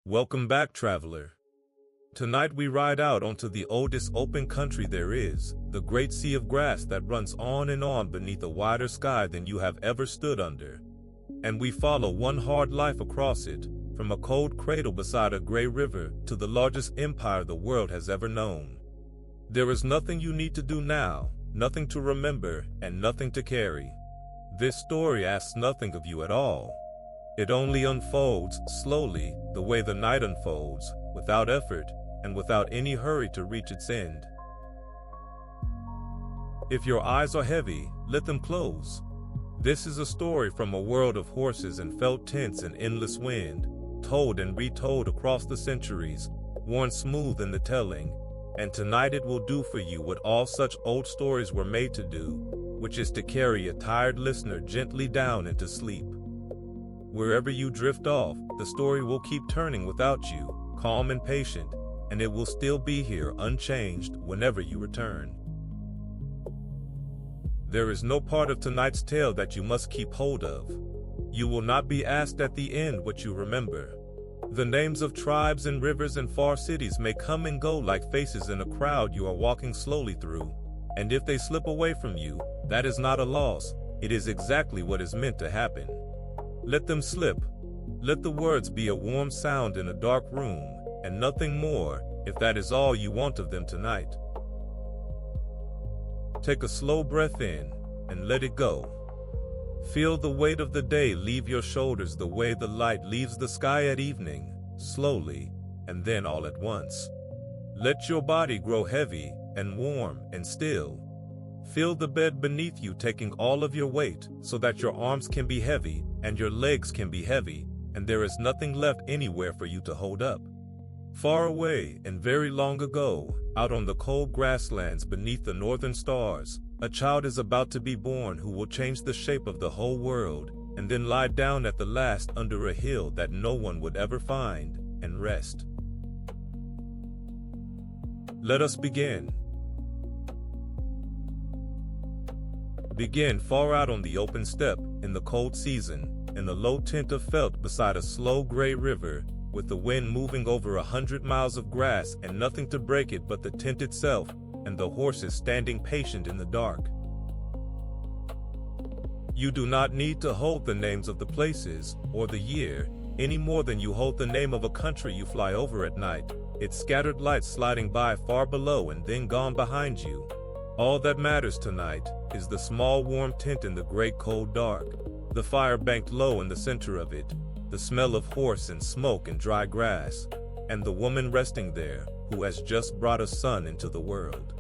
Welcome back, traveler. Tonight we ride out onto the oldest open country there is, the great sea of grass that runs on and on beneath a wider sky than you have ever stood under. And we follow one hard life across it, from a cold cradle beside a gray river to the largest empire the world has ever known. There is nothing you need to do now, nothing to remember, and nothing to carry. This story asks nothing of you at all. It only unfolds, slowly, the way the night unfolds, without effort, and without any hurry to reach its end. If your eyes are heavy, let them close. This is a story from a world of horses and felt tents and endless wind, told and retold across the centuries, worn smooth in the telling, and tonight it will do for you what all such old stories were made to do, which is to carry a tired listener gently down into sleep. Wherever you drift off, the story will keep turning without you, calm and patient, and it will still be here unchanged whenever you return. There is no part of tonight's tale that you must keep hold of. You will not be asked at the end what you remember. The names of tribes and rivers and far cities may come and go like faces in a crowd you are walking slowly through, and if they slip away from you, that is not a loss, it is exactly what is meant to happen. Let them slip. Let the words be a warm sound in a dark room, and nothing more, if that is all you want of them tonight. Take a slow breath in, and let it go. Feel the weight of the day leave your shoulders the way the light leaves the sky at evening, slowly, and then all at once. Let your body grow heavy, and warm, and still. Feel the bed beneath you taking all of your weight, so that your arms can be heavy, and your legs can be heavy, and there is nothing left anywhere for you to hold up. Far away and very long ago, out on the cold grasslands beneath the northern stars, a child is about to be born who will change the shape of the whole world, and then lie down at the last under a hill that no one would ever find, and rest. Let us begin. Begin far out on the open steppe, in the cold season, in the low tent of felt beside a slow gray river, with the wind moving over 100 miles of grass and nothing to break it but the tent itself, and the horses standing patient in the dark. You do not need to hold the names of the places, or the year, any more than you hold the name of a country you fly over at night, its scattered lights sliding by far below and then gone behind you. All that matters tonight is the small warm tent in the great cold dark, the fire banked low in the center of it, the smell of horse and smoke and dry grass, and the woman resting there who has just brought a son into the world.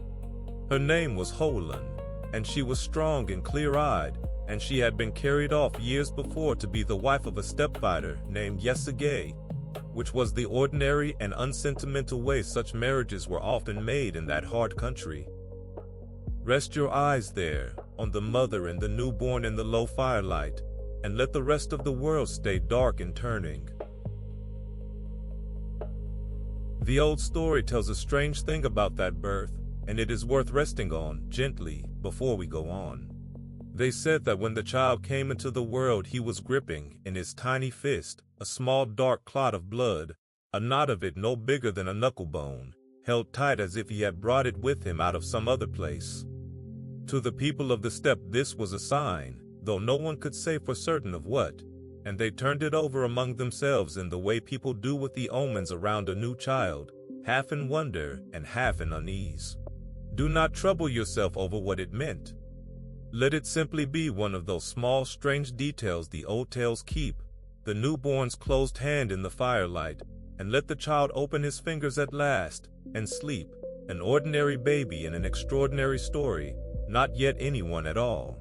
Her name was Holan, and she was strong and clear-eyed, and she had been carried off years before to be the wife of a steppe fighter named Yesagay, which was the ordinary and unsentimental way such marriages were often made in that hard country. Rest your eyes there, on the mother and the newborn in the low firelight, and let the rest of the world stay dark and turning. The old story tells a strange thing about that birth, and it is worth resting on, gently, before we go on. They said that when the child came into the world he was gripping, in his tiny fist, a small dark clot of blood, a knot of it no bigger than a knucklebone, held tight as if he had brought it with him out of some other place. To the people of the steppe this was a sign, though no one could say for certain of what, and they turned it over among themselves in the way people do with the omens around a new child, half in wonder and half in unease. Do not trouble yourself over what it meant. Let it simply be one of those small strange details the old tales keep, the newborn's closed hand in the firelight, and let the child open his fingers at last, and sleep, an ordinary baby in an extraordinary story, not yet anyone at all.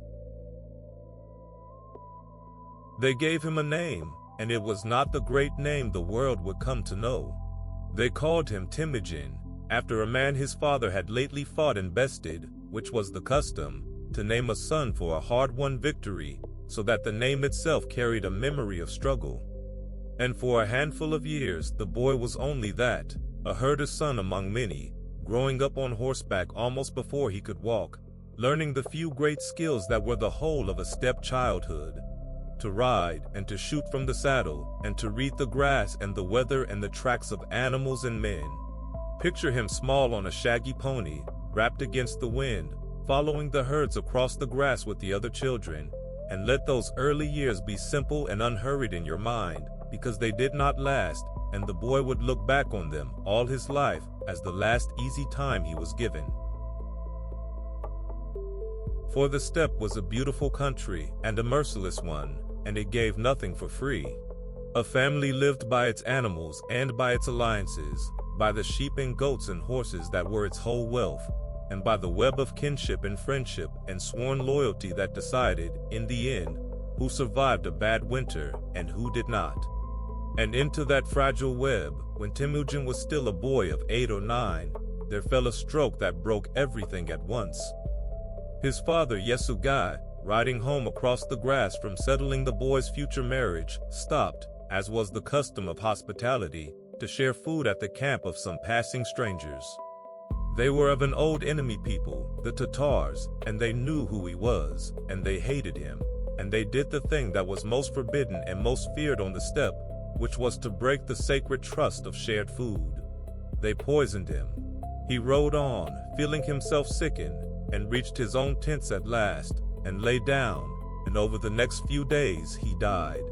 They gave him a name, and it was not the great name the world would come to know. They called him Temujin, after a man his father had lately fought and bested, which was the custom, to name a son for a hard-won victory, so that the name itself carried a memory of struggle. And for a handful of years the boy was only that, a herder's son among many, growing up on horseback almost before he could walk, learning the few great skills that were the whole of a steppe childhood. to ride and to shoot from the saddle, and to read the grass and the weather and the tracks of animals and men. Picture him small on a shaggy pony, wrapped against the wind, following the herds across the grass with the other children, and let those early years be simple and unhurried in your mind, because they did not last, and the boy would look back on them all his life as the last easy time he was given. For the steppe was a beautiful country and a merciless one, and it gave nothing for free. A family lived by its animals and by its alliances, by the sheep and goats and horses that were its whole wealth, and by the web of kinship and friendship and sworn loyalty that decided, in the end, who survived a bad winter and who did not. And into that fragile web, when Temujin was still a boy of 8 or 9, there fell a stroke that broke everything at once. His father, Yasugai, riding home across the grass from settling the boy's future marriage, stopped, as was the custom of hospitality, to share food at the camp of some passing strangers. They were of an old enemy people, the Tatars, and they knew who he was, and they hated him, and they did the thing that was most forbidden and most feared on the steppe, which was to break the sacred trust of shared food. They poisoned him. He rode on, feeling himself sicken, and reached his own tents at last, and lay down, and over the next few days he died.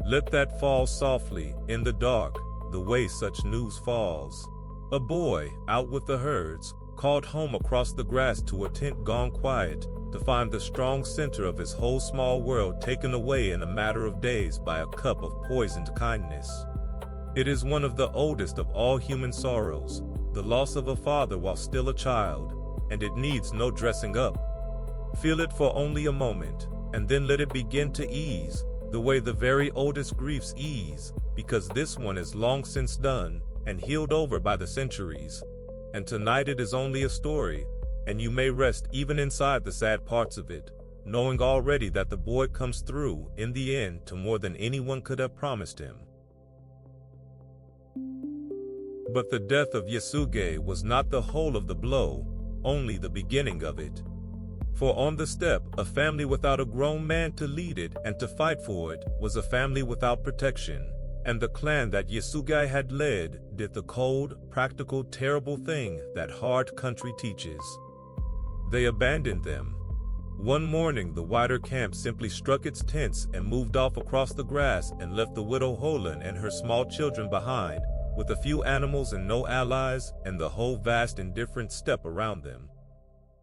Let that fall softly, in the dark, the way such news falls. A boy, out with the herds, called home across the grass to a tent gone quiet, to find the strong center of his whole small world taken away in a matter of days by a cup of poisoned kindness. It is one of the oldest of all human sorrows, the loss of a father while still a child, and it needs no dressing up. Feel it for only a moment, and then let it begin to ease, the way the very oldest griefs ease, because this one is long since done, and healed over by the centuries. And tonight it is only a story, and you may rest even inside the sad parts of it, knowing already that the boy comes through, in the end, to more than anyone could have promised him. But the death of Yasuge was not the whole of the blow, only the beginning of it. For on the steppe, a family without a grown man to lead it and to fight for it was a family without protection, and the clan that Yasuge had led did the cold, practical, terrible thing that hard country teaches. They abandoned them. One morning the wider camp simply struck its tents and moved off across the grass and left the widow Holan and her small children behind, with a few animals and no allies, and the whole vast indifferent steppe around them.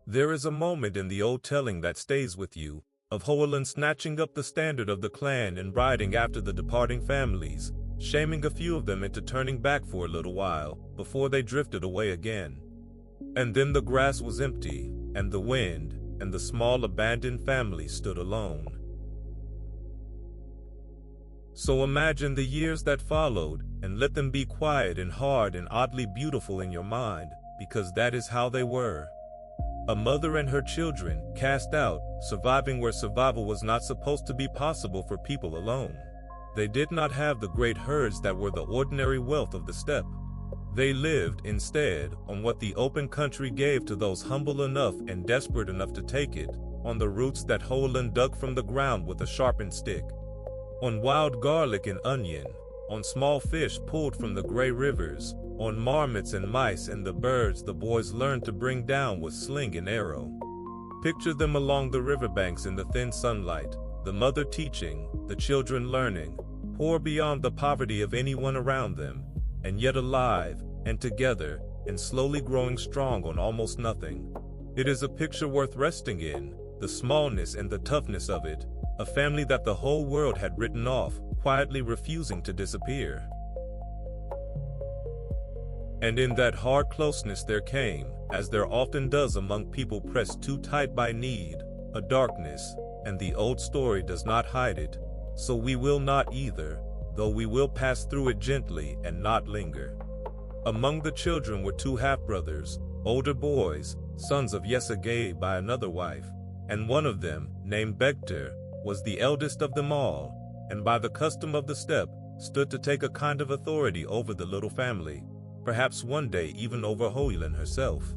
There is a moment in the old telling that stays with you, of Holan snatching up the standard of the clan and riding after the departing families, shaming a few of them into turning back for a little while, before they drifted away again. And then the grass was empty, and the wind, and the small abandoned family stood alone. So imagine the years that followed, and let them be quiet and hard and oddly beautiful in your mind, because that is how they were. A mother and her children, cast out, surviving where survival was not supposed to be possible for people alone. They did not have the great herds that were the ordinary wealth of the steppe. They lived, instead, on what the open country gave to those humble enough and desperate enough to take it, on the roots that Holan dug from the ground with a sharpened stick, on wild garlic and onion, on small fish pulled from the gray rivers, on marmots and mice and the birds the boys learned to bring down with sling and arrow. Picture them along the riverbanks in the thin sunlight, the mother teaching, the children learning, poor beyond the poverty of anyone around them, and yet alive, and together, and slowly growing strong on almost nothing. It is a picture worth resting in, the smallness and the toughness of it, a family that the whole world had written off, quietly refusing to disappear. And in that hard closeness there came, as there often does among people pressed too tight by need, a darkness, and the old story does not hide it, so we will not either, though we will pass through it gently and not linger. Among the children were 2 half-brothers, older boys, sons of Yasuge by another wife, and one of them, named Begter, was the eldest of them all, and by the custom of the steppe, stood to take a kind of authority over the little family, perhaps one day even over Holan herself.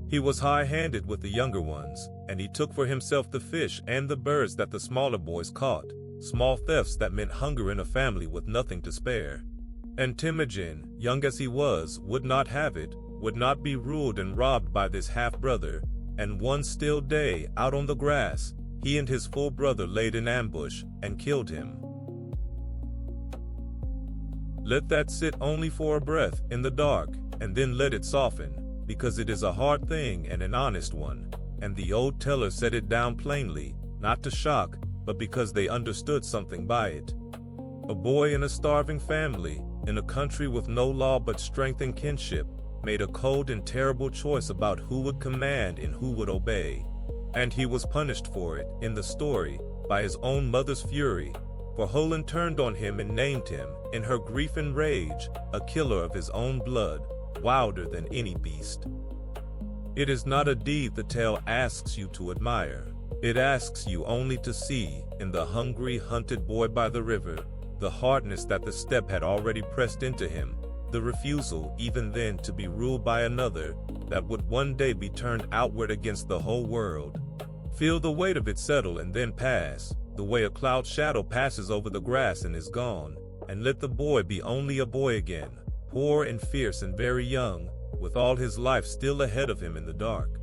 He was high-handed with the younger ones, and he took for himself the fish and the birds that the smaller boys caught, small thefts that meant hunger in a family with nothing to spare. And Temujin, young as he was, would not have it, would not be ruled and robbed by this half-brother, and one still day, out on the grass, he and his full brother laid in ambush and killed him. Let that sit only for a breath in the dark, and then let it soften, because it is a hard thing and an honest one. And the old teller set it down plainly, not to shock, but because they understood something by it. A boy in a starving family, in a country with no law but strength and kinship, made a cold and terrible choice about who would command and who would obey. And he was punished for it, in the story, by his own mother's fury, for Holland turned on him and named him, in her grief and rage, a killer of his own blood, wilder than any beast. It is not a deed the tale asks you to admire. It asks you only to see, in the hungry, hunted boy by the river, the hardness that the steppe had already pressed into him, the refusal, even then, to be ruled by another, that would one day be turned outward against the whole world. Feel the weight of it settle and then pass, the way a cloud shadow passes over the grass and is gone, and let the boy be only a boy again, poor and fierce and very young, with all his life still ahead of him in the dark.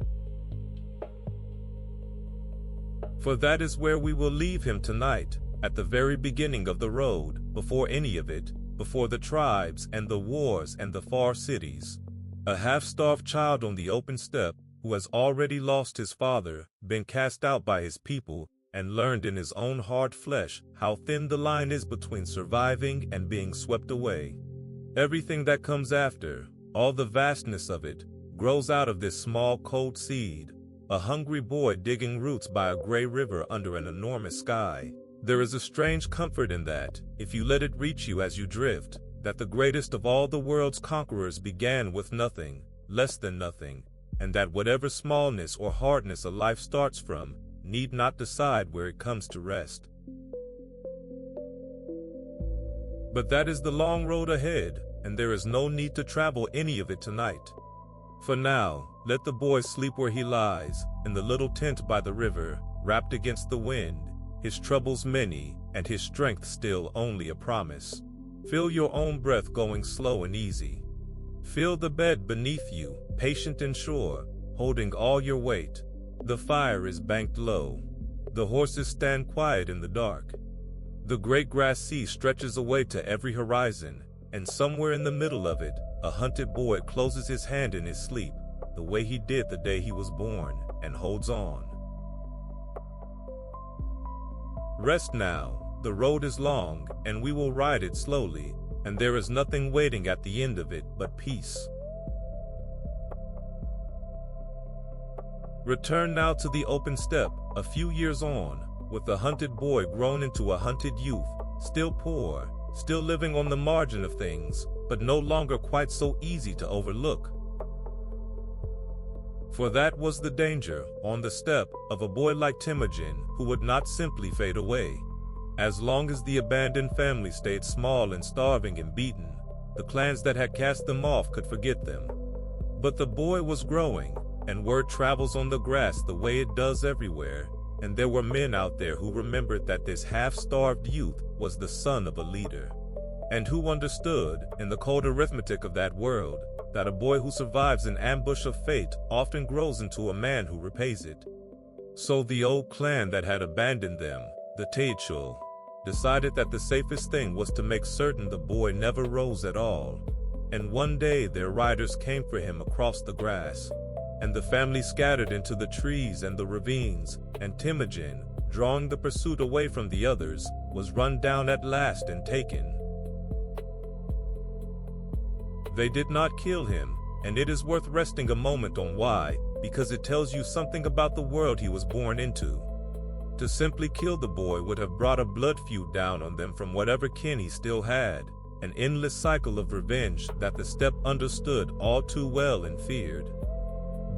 For that is where we will leave him tonight, at the very beginning of the road, before any of it, before the tribes and the wars and the far cities. A half-starved child on the open steppe, who has already lost his father, been cast out by his people, and learned in his own hard flesh how thin the line is between surviving and being swept away. Everything that comes after, all the vastness of it, grows out of this small cold seed, a hungry boy digging roots by a gray river under an enormous sky. There is a strange comfort in that, if you let it reach you as you drift, that the greatest of all the world's conquerors began with nothing, less than nothing, and that whatever smallness or hardness a life starts from, need not decide where it comes to rest. But that is the long road ahead, and there is no need to travel any of it tonight. For now, let the boy sleep where he lies, in the little tent by the river, wrapped against the wind, his troubles many, and his strength still only a promise. Feel your own breath going slow and easy. Feel the bed beneath you, patient and sure, holding all your weight. The fire is banked low. The horses stand quiet in the dark. The great grass sea stretches away to every horizon, and somewhere in the middle of it, a hunted boy closes his hand in his sleep, the way he did the day he was born, and holds on. Rest now, the road is long, and we will ride it slowly, and there is nothing waiting at the end of it but peace. Return now to the open steppe, a few years on, with the hunted boy grown into a hunted youth, still poor, still living on the margin of things, but no longer quite so easy to overlook. For that was the danger, on the steppe, of a boy like Temujin, who would not simply fade away. As long as the abandoned family stayed small and starving and beaten, the clans that had cast them off could forget them. But the boy was growing, and word travels on the grass the way it does everywhere, and there were men out there who remembered that this half-starved youth was the son of a leader, and who understood, in the cold arithmetic of that world, that a boy who survives an ambush of fate often grows into a man who repays it. So the old clan that had abandoned them, the Taechul, decided that the safest thing was to make certain the boy never rose at all. And one day their riders came for him across the grass, and the family scattered into the trees and the ravines, and Temujin, drawing the pursuit away from the others, was run down at last and taken. They did not kill him, and it is worth resting a moment on why, because it tells you something about the world he was born into. To simply kill the boy would have brought a blood feud down on them from whatever kin he still had, an endless cycle of revenge that the steppe understood all too well and feared.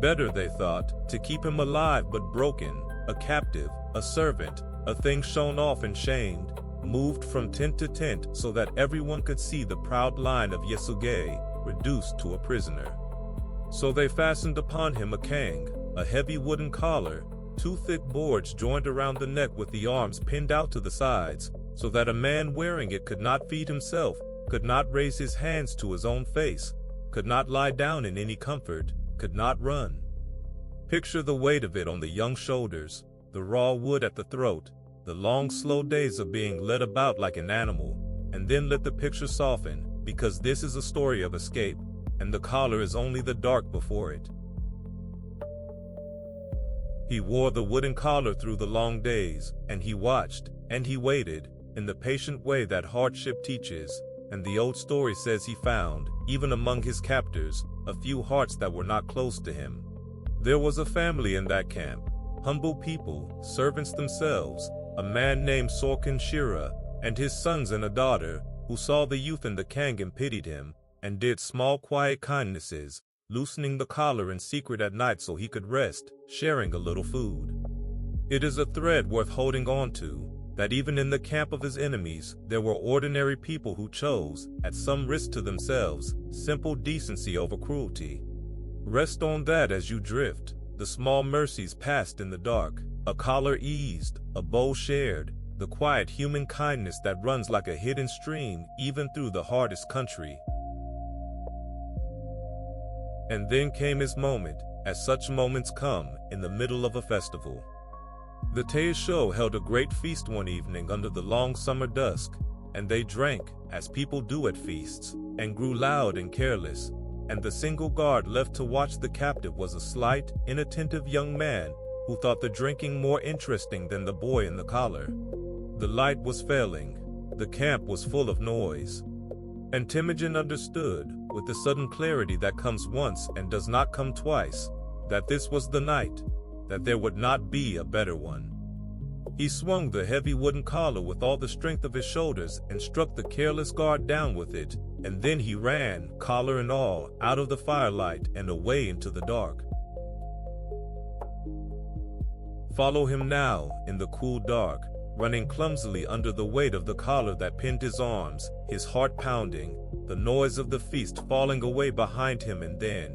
Better, they thought, to keep him alive but broken, a captive, a servant, a thing shown off and shamed, moved from tent to tent so that everyone could see the proud line of Yasuge, reduced to a prisoner. So they fastened upon him a kang, a heavy wooden collar, 2 thick boards joined around the neck with the arms pinned out to the sides, so that a man wearing it could not feed himself, could not raise his hands to his own face, could not lie down in any comfort, could not run. Picture the weight of it on the young shoulders, the raw wood at the throat, the long slow days of being led about like an animal, and then let the picture soften, because this is a story of escape, and the collar is only the dark before it. He wore the wooden collar through the long days, and he watched, and he waited, in the patient way that hardship teaches, and the old story says he found, even among his captors, a few hearts that were not close to him. There was a family in that camp, humble people, servants themselves, a man named Sorkin Shira, and his sons and a daughter, who saw the youth in the kang and pitied him, and did small quiet kindnesses, loosening the collar in secret at night so he could rest, sharing a little food. It is a thread worth holding on to, that even in the camp of his enemies, there were ordinary people who chose, at some risk to themselves, simple decency over cruelty. Rest on that as you drift, the small mercies passed in the dark, a collar eased, a bowl shared, the quiet human kindness that runs like a hidden stream even through the hardest country. And then came his moment, as such moments come, in the middle of a festival. The Taisho held a great feast one evening under the long summer dusk, and they drank, as people do at feasts, and grew loud and careless, and the single guard left to watch the captive was a slight, inattentive young man who thought the drinking more interesting than the boy in the collar. The light was failing, the camp was full of noise, and Temujin understood, with the sudden clarity that comes once and does not come twice, that this was the night, that there would not be a better one. He swung the heavy wooden collar with all the strength of his shoulders and struck the careless guard down with it, and then he ran, collar and all, out of the firelight and away into the dark. Follow him now, in the cool dark, running clumsily under the weight of the collar that pinned his arms, his heart pounding, the noise of the feast falling away behind him, and then,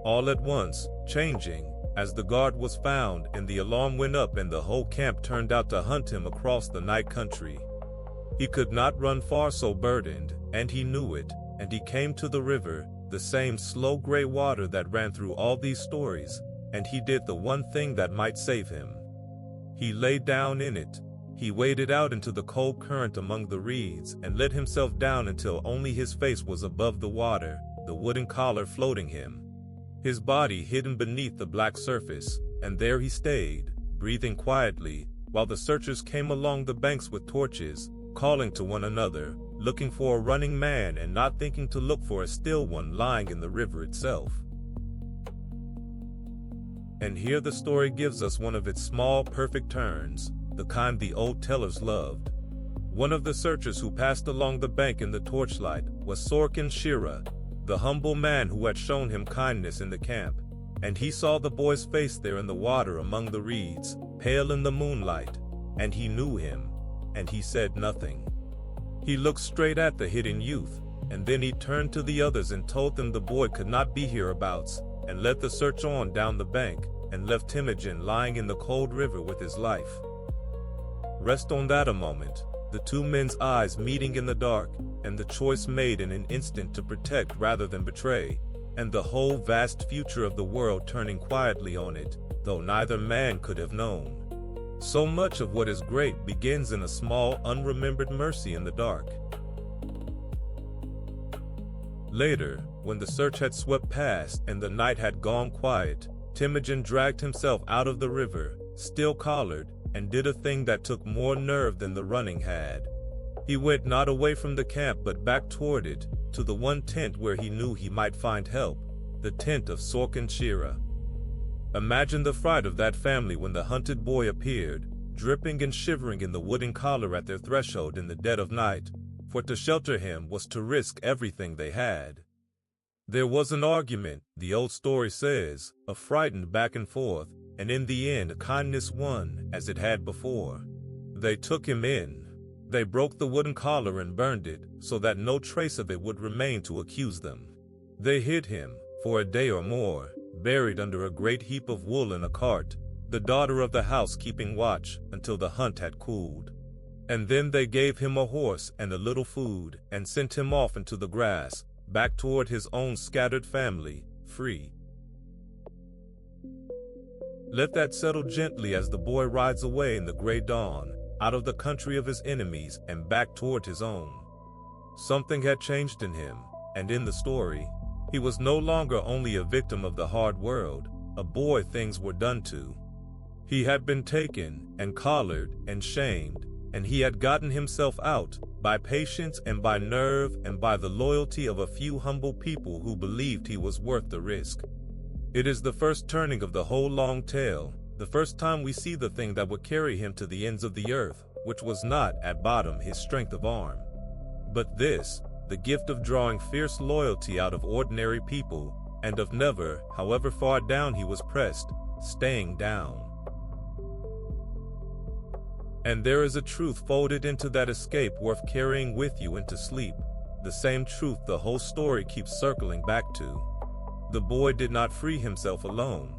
all at once, changing, as the guard was found and the alarm went up and the whole camp turned out to hunt him across the night country. He could not run far so burdened, and he knew it, and he came to the river, the same slow gray water that ran through all these stories, and he did the one thing that might save him. He lay down in it. He waded out into the cold current among the reeds and let himself down until only his face was above the water, the wooden collar floating him, his body hidden beneath the black surface, and there he stayed, breathing quietly, while the searchers came along the banks with torches, calling to one another, looking for a running man and not thinking to look for a still one lying in the river itself. And here the story gives us one of its small, perfect turns, the kind the old tellers loved. One of the searchers who passed along the bank in the torchlight was Sorkin Shira, the humble man who had shown him kindness in the camp, and he saw the boy's face there in the water among the reeds, pale in the moonlight, and he knew him, and he said nothing. He looked straight at the hidden youth, and then he turned to the others and told them the boy could not be hereabouts, and led the search on down the bank, and left Temujin lying in the cold river with his life. Rest on that a moment, the two men's eyes meeting in the dark, and the choice made in an instant to protect rather than betray, and the whole vast future of the world turning quietly on it, though neither man could have known. So much of what is great begins in a small, unremembered mercy in the dark. Later, when the search had swept past and the night had gone quiet, Temujin dragged himself out of the river, still collared, and did a thing that took more nerve than the running had. He went not away from the camp but back toward it, to the one tent where he knew he might find help, the tent of Sorkin Shira. Imagine the fright of that family when the hunted boy appeared, dripping and shivering in the wooden collar at their threshold in the dead of night, for to shelter him was to risk everything they had. There was an argument, the old story says, a frightened back and forth, and in the end kindness won, as it had before. They took him in. They broke the wooden collar and burned it, so that no trace of it would remain to accuse them. They hid him, for a day or more, buried under a great heap of wool in a cart, the daughter of the house keeping watch until the hunt had cooled. And then they gave him a horse and a little food, and sent him off into the grass, back toward his own scattered family, free. Let that settle gently as the boy rides away in the gray dawn, out of the country of his enemies and back toward his own. Something had changed in him, and in the story, he was no longer only a victim of the hard world, a boy things were done to. He had been taken and collared and shamed, and he had gotten himself out by patience and by nerve and by the loyalty of a few humble people who believed he was worth the risk. It is the first turning of the whole long tale, the first time we see the thing that would carry him to the ends of the earth, which was not, at bottom, his strength of arm. But this, the gift of drawing fierce loyalty out of ordinary people, and of never, however far down he was pressed, staying down. And there is a truth folded into that escape worth carrying with you into sleep, the same truth the whole story keeps circling back to. The boy did not free himself alone.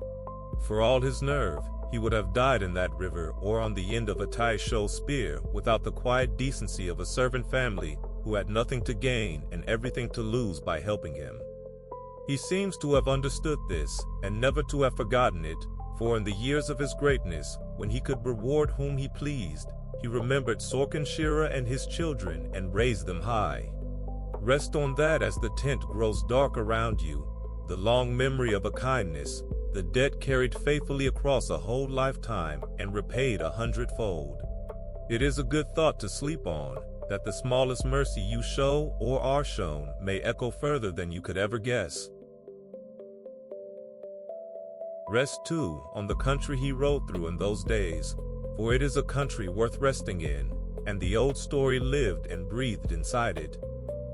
For all his nerve, he would have died in that river or on the end of a Tai-Sho spear without the quiet decency of a servant family who had nothing to gain and everything to lose by helping him. He seems to have understood this, and never to have forgotten it, for in the years of his greatness, when he could reward whom he pleased, he remembered Sorkinshira and his children and raised them high. Rest on that as the tent grows dark around you, the long memory of a kindness, the debt carried faithfully across a whole lifetime and repaid 100-fold. It is a good thought to sleep on, that the smallest mercy you show or are shown may echo further than you could ever guess. Rest too on the country he rode through in those days, for it is a country worth resting in, and the old story lived and breathed inside it.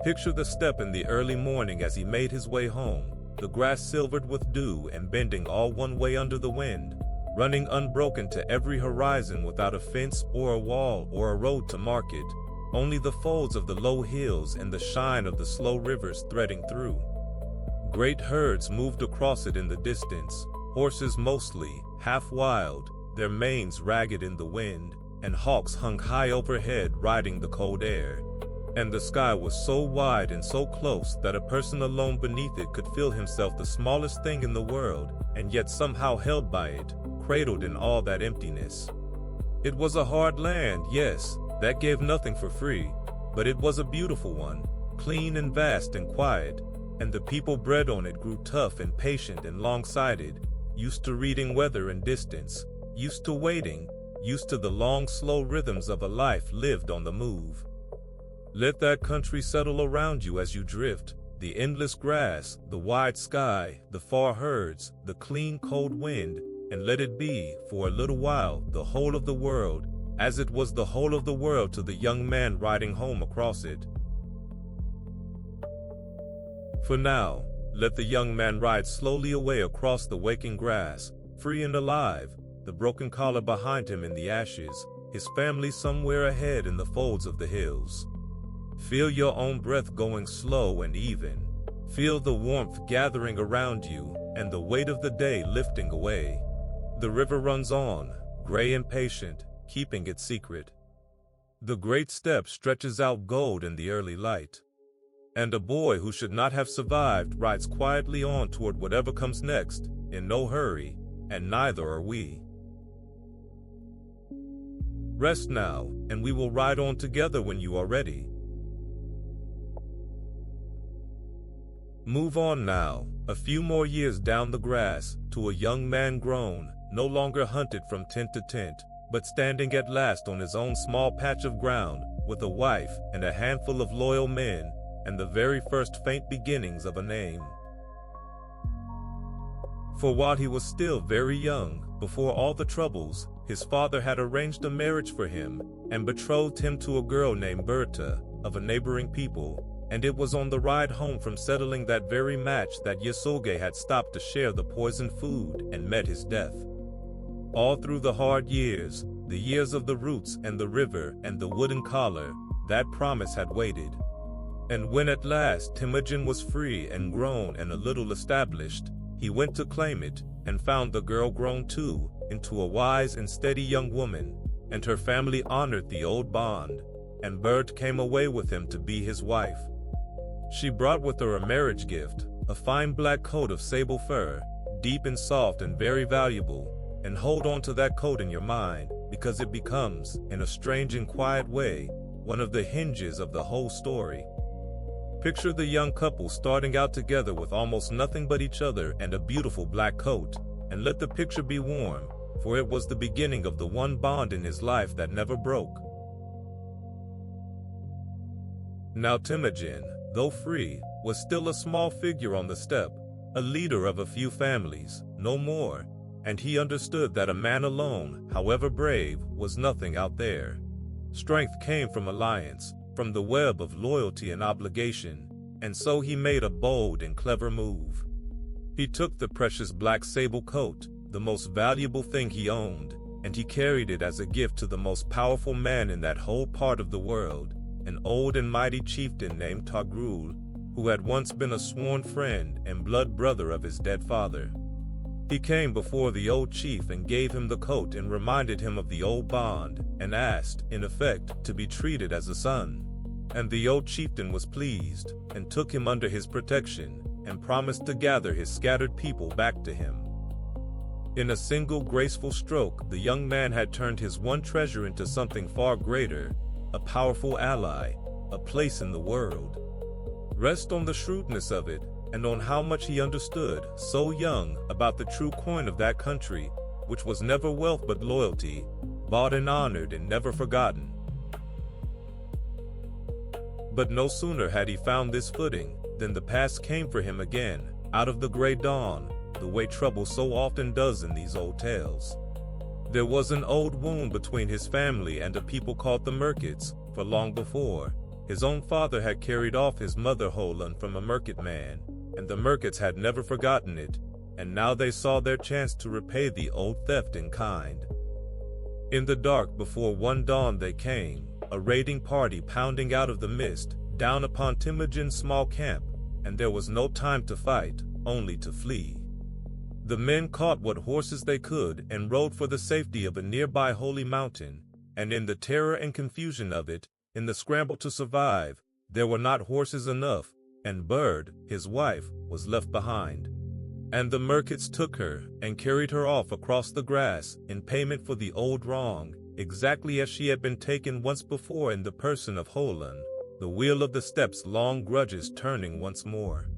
Picture the steppe in the early morning as he made his way home, the grass silvered with dew and bending all one way under the wind, running unbroken to every horizon without a fence or a wall or a road to mark it, only the folds of the low hills and the shine of the slow rivers threading through. Great herds moved across it in the distance, horses mostly, half wild, their manes ragged in the wind, and hawks hung high overhead riding the cold air. And the sky was so wide and so close that a person alone beneath it could feel himself the smallest thing in the world, and yet somehow held by it, cradled in all that emptiness. It was a hard land, yes, that gave nothing for free, but it was a beautiful one, clean and vast and quiet, and the people bred on it grew tough and patient and long-sighted, used to reading weather and distance, used to waiting, used to the long slow rhythms of a life lived on the move. Let that country settle around you as you drift, the endless grass, the wide sky, the far herds, the clean cold wind, and let it be, for a little while, the whole of the world, as it was the whole of the world to the young man riding home across it. For now, let the young man ride slowly away across the waking grass, free and alive, the broken collar behind him in the ashes, his family somewhere ahead in the folds of the hills. Feel your own breath going slow and even. Feel the warmth gathering around you and the weight of the day lifting away. The river runs on, gray and patient, keeping its secret. The great steppe stretches out gold in the early light. And a boy who should not have survived rides quietly on toward whatever comes next, in no hurry, and neither are we. Rest now, and we will ride on together when you are ready. Move on now, a few more years down the grass, to a young man grown, no longer hunted from tent to tent, but standing at last on his own small patch of ground, with a wife and a handful of loyal men, and the very first faint beginnings of a name. For while he was still very young, before all the troubles, his father had arranged a marriage for him, and betrothed him to a girl named Berta, of a neighboring people, and it was on the ride home from settling that very match that Yasuge had stopped to share the poisoned food and met his death. All through the hard years, the years of the roots and the river and the wooden collar, that promise had waited. And when at last Temujin was free and grown and a little established, he went to claim it, and found the girl grown too, into a wise and steady young woman, and her family honored the old bond, and Bird came away with him to be his wife. She brought with her a marriage gift, a fine black coat of sable fur, deep and soft and very valuable, and hold on to that coat in your mind, because it becomes, in a strange and quiet way, one of the hinges of the whole story. Picture the young couple starting out together with almost nothing but each other and a beautiful black coat, and let the picture be warm, for it was the beginning of the one bond in his life that never broke. Now Temujin, though free, was still a small figure on the steppe, a leader of a few families, no more, and he understood that a man alone, however brave, was nothing out there. Strength came from alliance, from the web of loyalty and obligation, and so he made a bold and clever move. He took the precious black sable coat, the most valuable thing he owned, and he carried it as a gift to the most powerful man in that whole part of the world, an old and mighty chieftain named Togrul, who had once been a sworn friend and blood brother of his dead father. He came before the old chief and gave him the coat and reminded him of the old bond, and asked, in effect, to be treated as a son. And the old chieftain was pleased, and took him under his protection, and promised to gather his scattered people back to him. In a single graceful stroke, the young man had turned his one treasure into something far greater, a powerful ally, a place in the world. Rest on the shrewdness of it, and on how much he understood, so young, about the true coin of that country, which was never wealth but loyalty, bought and honored and never forgotten. But no sooner had he found this footing, than the past came for him again, out of the gray dawn, the way trouble so often does in these old tales. There was an old wound between his family and a people called the Merkits, for long before, his own father had carried off his mother Holland from a Merkit man, and the Merkits had never forgotten it, and now they saw their chance to repay the old theft in kind. In the dark before one dawn they came, a raiding party pounding out of the mist, down upon Temujin's small camp, and there was no time to fight, only to flee. The men caught what horses they could and rode for the safety of a nearby holy mountain, and in the terror and confusion of it, in the scramble to survive, there were not horses enough, and Bird, his wife, was left behind. And the Merkits took her and carried her off across the grass in payment for the old wrong, exactly as she had been taken once before in the person of Holland, the wheel of the steppes' long grudges turning once more.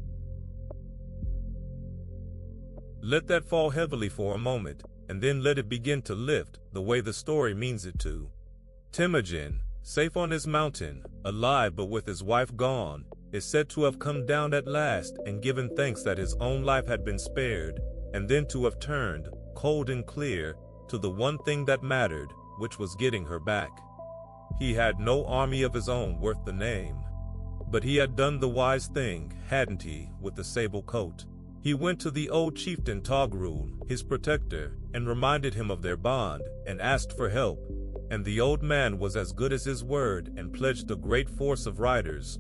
Let that fall heavily for a moment, and then let it begin to lift, the way the story means it to. Temujin, safe on his mountain, alive but with his wife gone, is said to have come down at last and given thanks that his own life had been spared, and then to have turned, cold and clear, to the one thing that mattered, which was getting her back. He had no army of his own worth the name. But he had done the wise thing, hadn't he, with the sable coat? He went to the old chieftain Togrul, his protector, and reminded him of their bond, and asked for help. And the old man was as good as his word and pledged a great force of riders.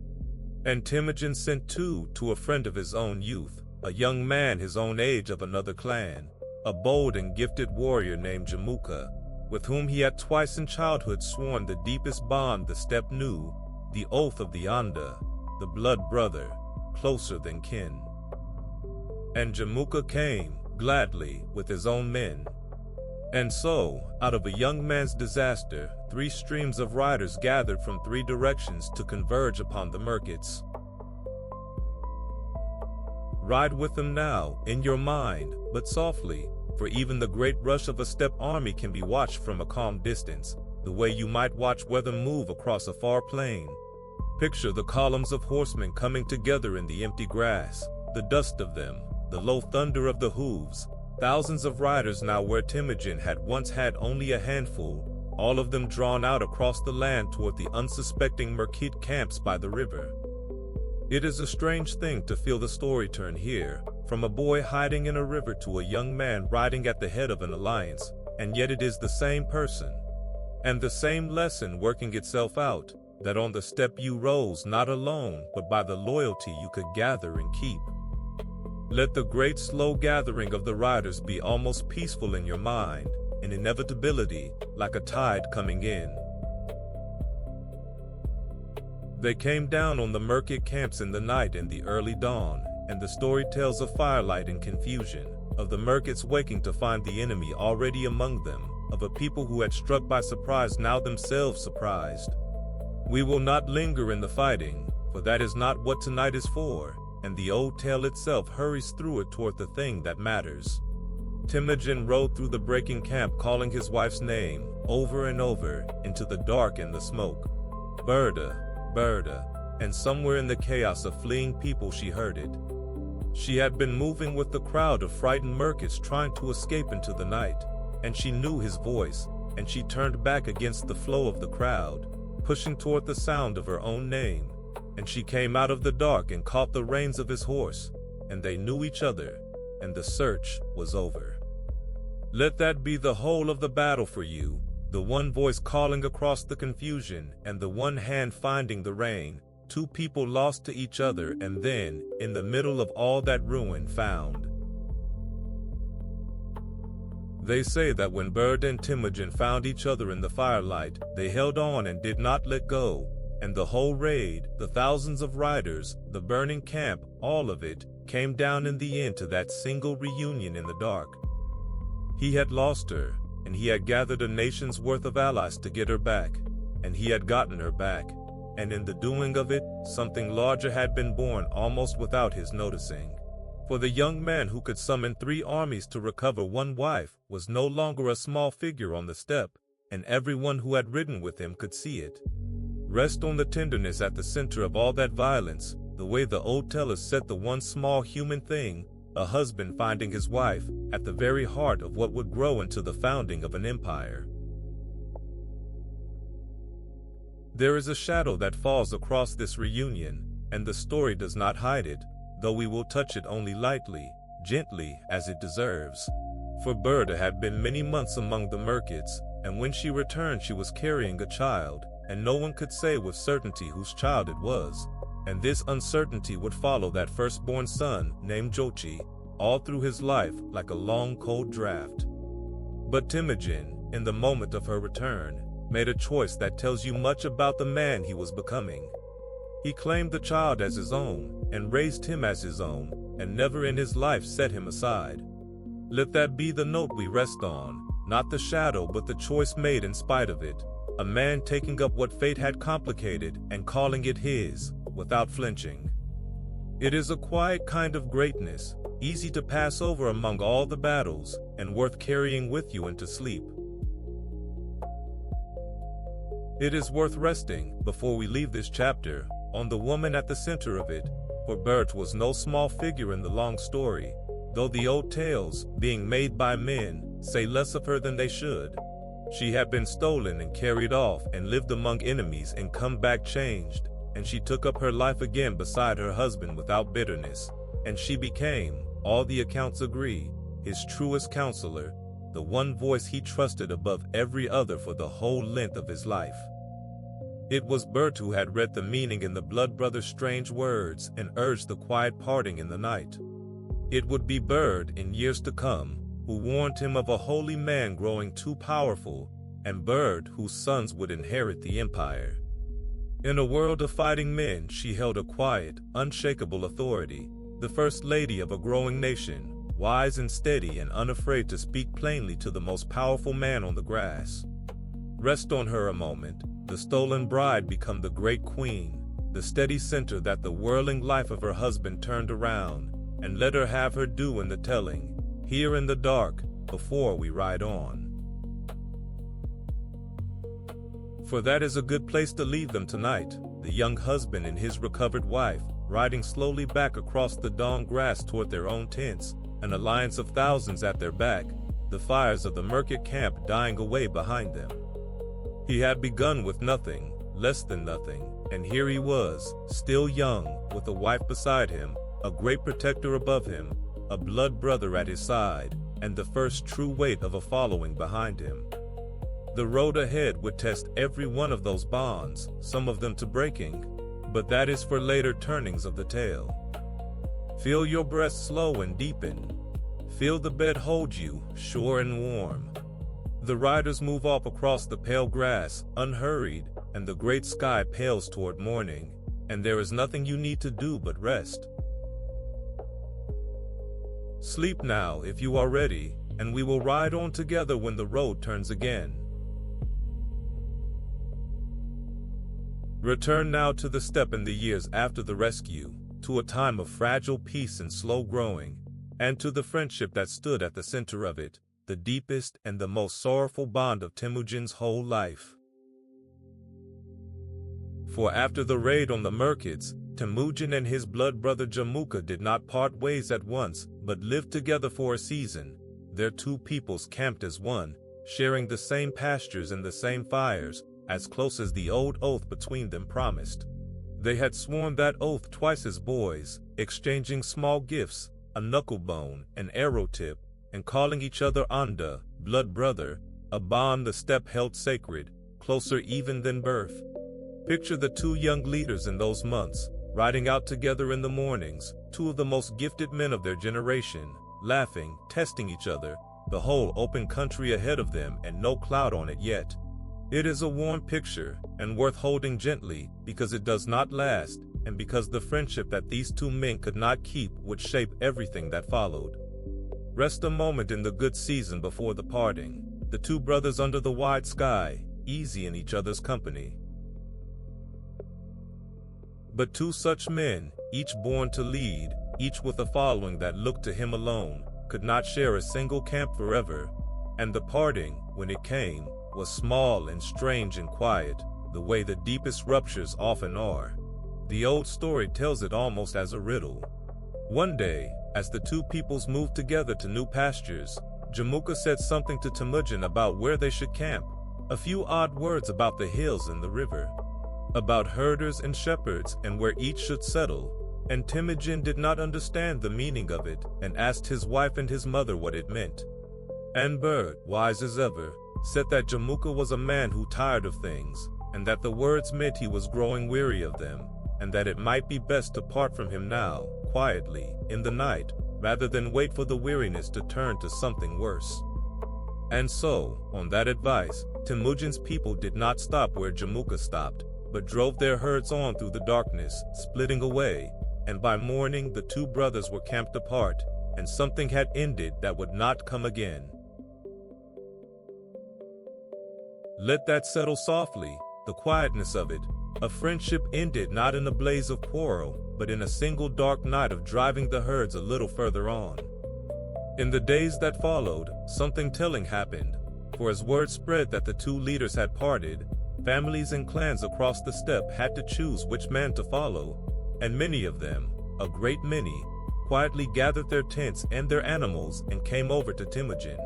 And Temujin sent too to a friend of his own youth, a young man his own age of another clan, a bold and gifted warrior named Jamuka, with whom he had twice in childhood sworn the deepest bond the steppe knew, the oath of the Anda, the blood brother, closer than kin. And Jamuka came, gladly, with his own men. And so, out of a young man's disaster, 3 streams of riders gathered from 3 directions to converge upon the Merkits. Ride with them now, in your mind, but softly, for even the great rush of a steppe army can be watched from a calm distance, the way you might watch weather move across a far plain. Picture the columns of horsemen coming together in the empty grass, the dust of them, the low thunder of the hooves, thousands of riders now where Temujin had once had only a handful, all of them drawn out across the land toward the unsuspecting Merkit camps by the river. It is a strange thing to feel the story turn here, from a boy hiding in a river to a young man riding at the head of an alliance, and yet it is the same person, and the same lesson working itself out, that on the steppe you rose not alone but by the loyalty you could gather and keep. Let the great slow gathering of the riders be almost peaceful in your mind, an inevitability, like a tide coming in. They came down on the Merkit camps in the night and the early dawn, and the story tells of firelight and confusion, of the Merkits waking to find the enemy already among them, of a people who had struck by surprise now themselves surprised. We will not linger in the fighting, for that is not what tonight is for, and the old tale itself hurries through it toward the thing that matters. Temujin rode through the breaking camp calling his wife's name, over and over, into the dark and the smoke. Berda, Berda, and somewhere in the chaos of fleeing people she heard it. She had been moving with the crowd of frightened Merkits trying to escape into the night, and she knew his voice, and she turned back against the flow of the crowd, pushing toward the sound of her own name. And she came out of the dark and caught the reins of his horse, and they knew each other, and the search was over. Let that be the whole of the battle for you, the one voice calling across the confusion, and the one hand finding the rein, two people lost to each other and then, in the middle of all that ruin, found. They say that when Bird and Temujin found each other in the firelight, they held on and did not let go, and the whole raid, the thousands of riders, the burning camp, all of it, came down in the end to that single reunion in the dark. He had lost her, and he had gathered a nation's worth of allies to get her back, and he had gotten her back, and in the doing of it, something larger had been born almost without his noticing. For the young man who could summon 3 armies to recover one wife was no longer a small figure on the steppe, and everyone who had ridden with him could see it. Rest on the tenderness at the center of all that violence, the way the old tellers set the one small human thing, a husband finding his wife, at the very heart of what would grow into the founding of an empire. There is a shadow that falls across this reunion, and the story does not hide it, though we will touch it only lightly, gently, as it deserves. For Berda had been many months among the Merkits, and when she returned she was carrying a child, and no one could say with certainty whose child it was, and this uncertainty would follow that firstborn son, named Jochi, all through his life like a long cold draft. But Temujin, in the moment of her return, made a choice that tells you much about the man he was becoming. He claimed the child as his own, and raised him as his own, and never in his life set him aside. Let that be the note we rest on, not the shadow but the choice made in spite of it, a man taking up what fate had complicated and calling it his, without flinching. It is a quiet kind of greatness, easy to pass over among all the battles, and worth carrying with you into sleep. It is worth resting, before we leave this chapter, on the woman at the center of it, for Bert was no small figure in the long story, though the old tales, being made by men, say less of her than they should. She had been stolen and carried off and lived among enemies and come back changed, and she took up her life again beside her husband without bitterness, and she became, all the accounts agree, his truest counselor, the one voice he trusted above every other for the whole length of his life. It was Bert who had read the meaning in the blood brother's strange words and urged the quiet parting in the night. It would be Bert, in years to come, who warned him of a holy man growing too powerful, and Bert whose sons would inherit the empire. In a world of fighting men, she held a quiet, unshakable authority, the first lady of a growing nation, wise and steady and unafraid to speak plainly to the most powerful man on the grass. Rest on her a moment, the stolen bride become the great queen, the steady center that the whirling life of her husband turned around, and let her have her due in the telling, here in the dark, before we ride on. For that is a good place to leave them tonight, the young husband and his recovered wife, riding slowly back across the dawn grass toward their own tents, an alliance of thousands at their back, the fires of the Merkit camp dying away behind them. He had begun with nothing, less than nothing, and here he was, still young, with a wife beside him, a great protector above him, a blood brother at his side, and the first true weight of a following behind him. The road ahead would test every one of those bonds, some of them to breaking, but that is for later turnings of the tale. Feel your breath slow and deepen. Feel the bed hold you, sure and warm. The riders move off across the pale grass, unhurried, and the great sky pales toward morning, and there is nothing you need to do but rest. Sleep now if you are ready, and we will ride on together when the road turns again. Return now to the steppe in the years after the rescue, to a time of fragile peace and slow growing, and to the friendship that stood at the center of it, the deepest and the most sorrowful bond of Temujin's whole life. For after the raid on the Merkits, Temujin and his blood brother Jamuka did not part ways at once, but lived together for a season. Their two peoples camped as one, sharing the same pastures and the same fires, as close as the old oath between them promised. They had sworn that oath twice as boys, exchanging small gifts, a knuckle bone, an arrow tip, and calling each other Anda, blood brother, a bond the steppe held sacred, closer even than birth. Picture the two young leaders in those months, riding out together in the mornings, two of the most gifted men of their generation, laughing, testing each other, the whole open country ahead of them and no cloud on it yet. It is a warm picture, and worth holding gently, because it does not last, and because the friendship that these two men could not keep would shape everything that followed. Rest a moment in the good season before the parting, the two brothers under the wide sky, easy in each other's company. But two such men, each born to lead, each with a following that looked to him alone, could not share a single camp forever, and the parting, when it came, was small and strange and quiet, the way the deepest ruptures often are. The old story tells it almost as a riddle. One day, as the two peoples moved together to new pastures, Jamuka said something to Temujin about where they should camp, a few odd words about the hills and the river, about herders and shepherds and where each should settle, and Temujin did not understand the meaning of it and asked his wife and his mother what it meant. And Bird, wise as ever, said that Jamuka was a man who tired of things, and that the words meant he was growing weary of them, and that it might be best to part from him now, quietly, in the night, rather than wait for the weariness to turn to something worse. And so, on that advice, Temujin's people did not stop where Jamuka stopped, but drove their herds on through the darkness, splitting away, and by morning the two brothers were camped apart, and something had ended that would not come again. Let that settle softly, the quietness of it. A friendship ended not in a blaze of quarrel, but in a single dark night of driving the herds a little further on. In the days that followed, something telling happened, for as word spread that the two leaders had parted, families and clans across the steppe had to choose which man to follow, and many of them, a great many, quietly gathered their tents and their animals and came over to Temujin.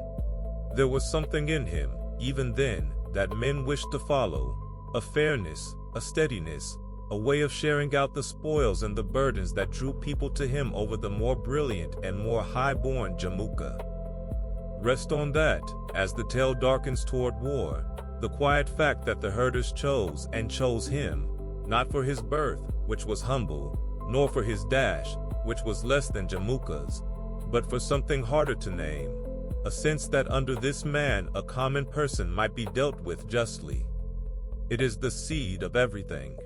There was something in him, even then, that men wished to follow, a fairness, a steadiness, a way of sharing out the spoils and the burdens that drew people to him over the more brilliant and more high-born Jamuka. Rest on that, as the tale darkens toward war, the quiet fact that the herders chose and chose him, not for his birth, which was humble, nor for his dash, which was less than Jamuka's, but for something harder to name, a sense that under this man a common person might be dealt with justly. It is the seed of everything.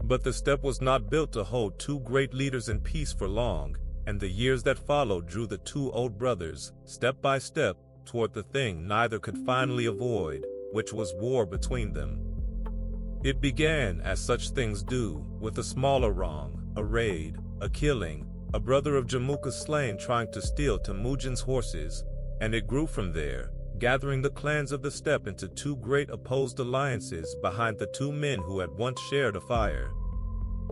But the steppe was not built to hold two great leaders in peace for long, and the years that followed drew the two old brothers, step by step, toward the thing neither could finally avoid, which was war between them. It began, as such things do, with a smaller wrong, a raid, a killing, a brother of Jamuka slain trying to steal Temujin's horses, and it grew from there, gathering the clans of the steppe into two great opposed alliances behind the two men who had once shared a fire.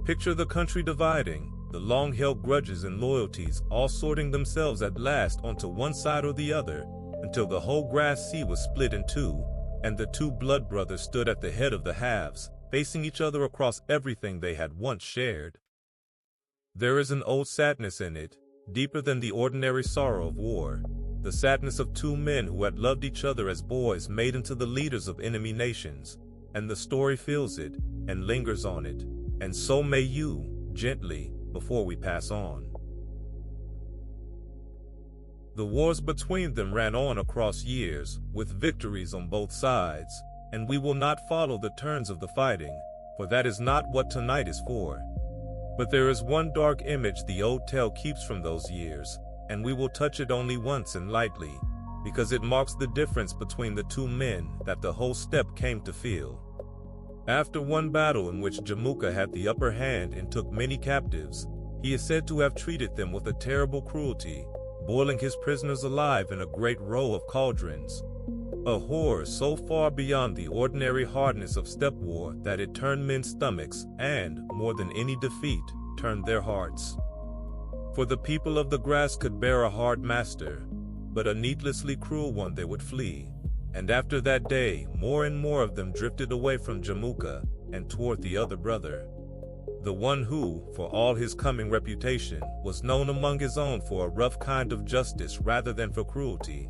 Picture the country dividing, the long-held grudges and loyalties all sorting themselves at last onto one side or the other, until the whole grass sea was split in two, and the two blood brothers stood at the head of the halves, facing each other across everything they had once shared. There is an old sadness in it, deeper than the ordinary sorrow of war. the sadness of two men who had loved each other as boys made into the leaders of enemy nations, and the story feels it and lingers on it, and so may you, gently, before we pass on. The wars between them ran on across years, with victories on both sides, and we will not follow the turns of the fighting, for that is not what tonight is for. But there is one dark image the old tale keeps from those years, and we will touch it only once and lightly, because it marks the difference between the two men that the whole steppe came to feel. After one battle in which Jamuka had the upper hand and took many captives, he is said to have treated them with a terrible cruelty, boiling his prisoners alive in a great row of cauldrons. A horror so far beyond the ordinary hardness of steppe war that it turned men's stomachs and, more than any defeat, turned their hearts. For the people of the grass could bear a hard master, but a needlessly cruel one they would flee. And after that day, more and more of them drifted away from Jamuka and toward the other brother, the one who, for all his coming reputation, was known among his own for a rough kind of justice rather than for cruelty.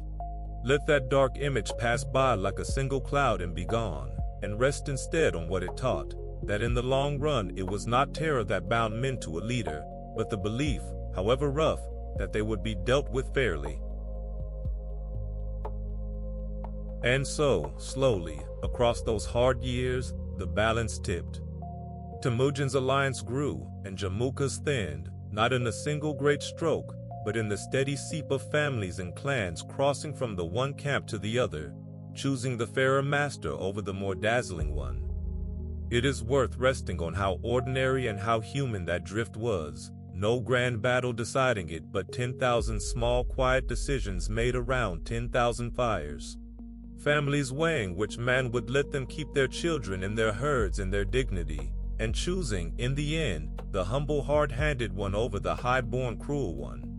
Let that dark image pass by like a single cloud and be gone, and rest instead on what it taught, that in the long run it was not terror that bound men to a leader, but the belief, however rough, that they would be dealt with fairly. And so, slowly, across those hard years, the balance tipped. Temujin's alliance grew, and Jamuka's thinned, not in a single great stroke, but in the steady seep of families and clans crossing from the one camp to the other, choosing the fairer master over the more dazzling one. It is worth resting on how ordinary and how human that drift was, no grand battle deciding it, but 10,000 small quiet decisions made around 10,000 fires. Families weighing which man would let them keep their children in their herds and their dignity, and choosing, in the end, the humble hard-handed one over the high-born cruel one.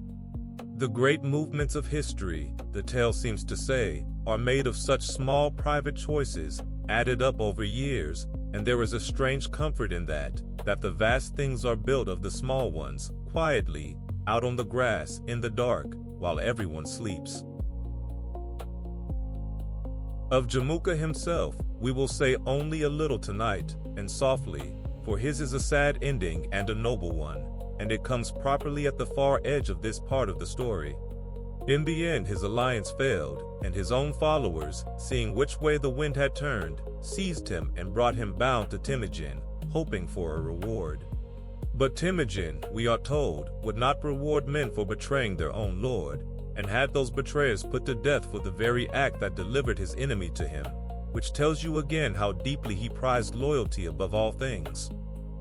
The great movements of history, the tale seems to say, are made of such small private choices, added up over years, and there is a strange comfort in that the vast things are built of the small ones, quietly, out on the grass, in the dark, while everyone sleeps. Of Jamuka himself, we will say only a little tonight, and softly, for his is a sad ending and a noble one, and it comes properly at the far edge of this part of the story. In the end his alliance failed, and his own followers, seeing which way the wind had turned, seized him and brought him bound to Temujin, hoping for a reward. But Temujin, we are told, would not reward men for betraying their own lord, and had those betrayers put to death for the very act that delivered his enemy to him, which tells you again how deeply he prized loyalty above all things.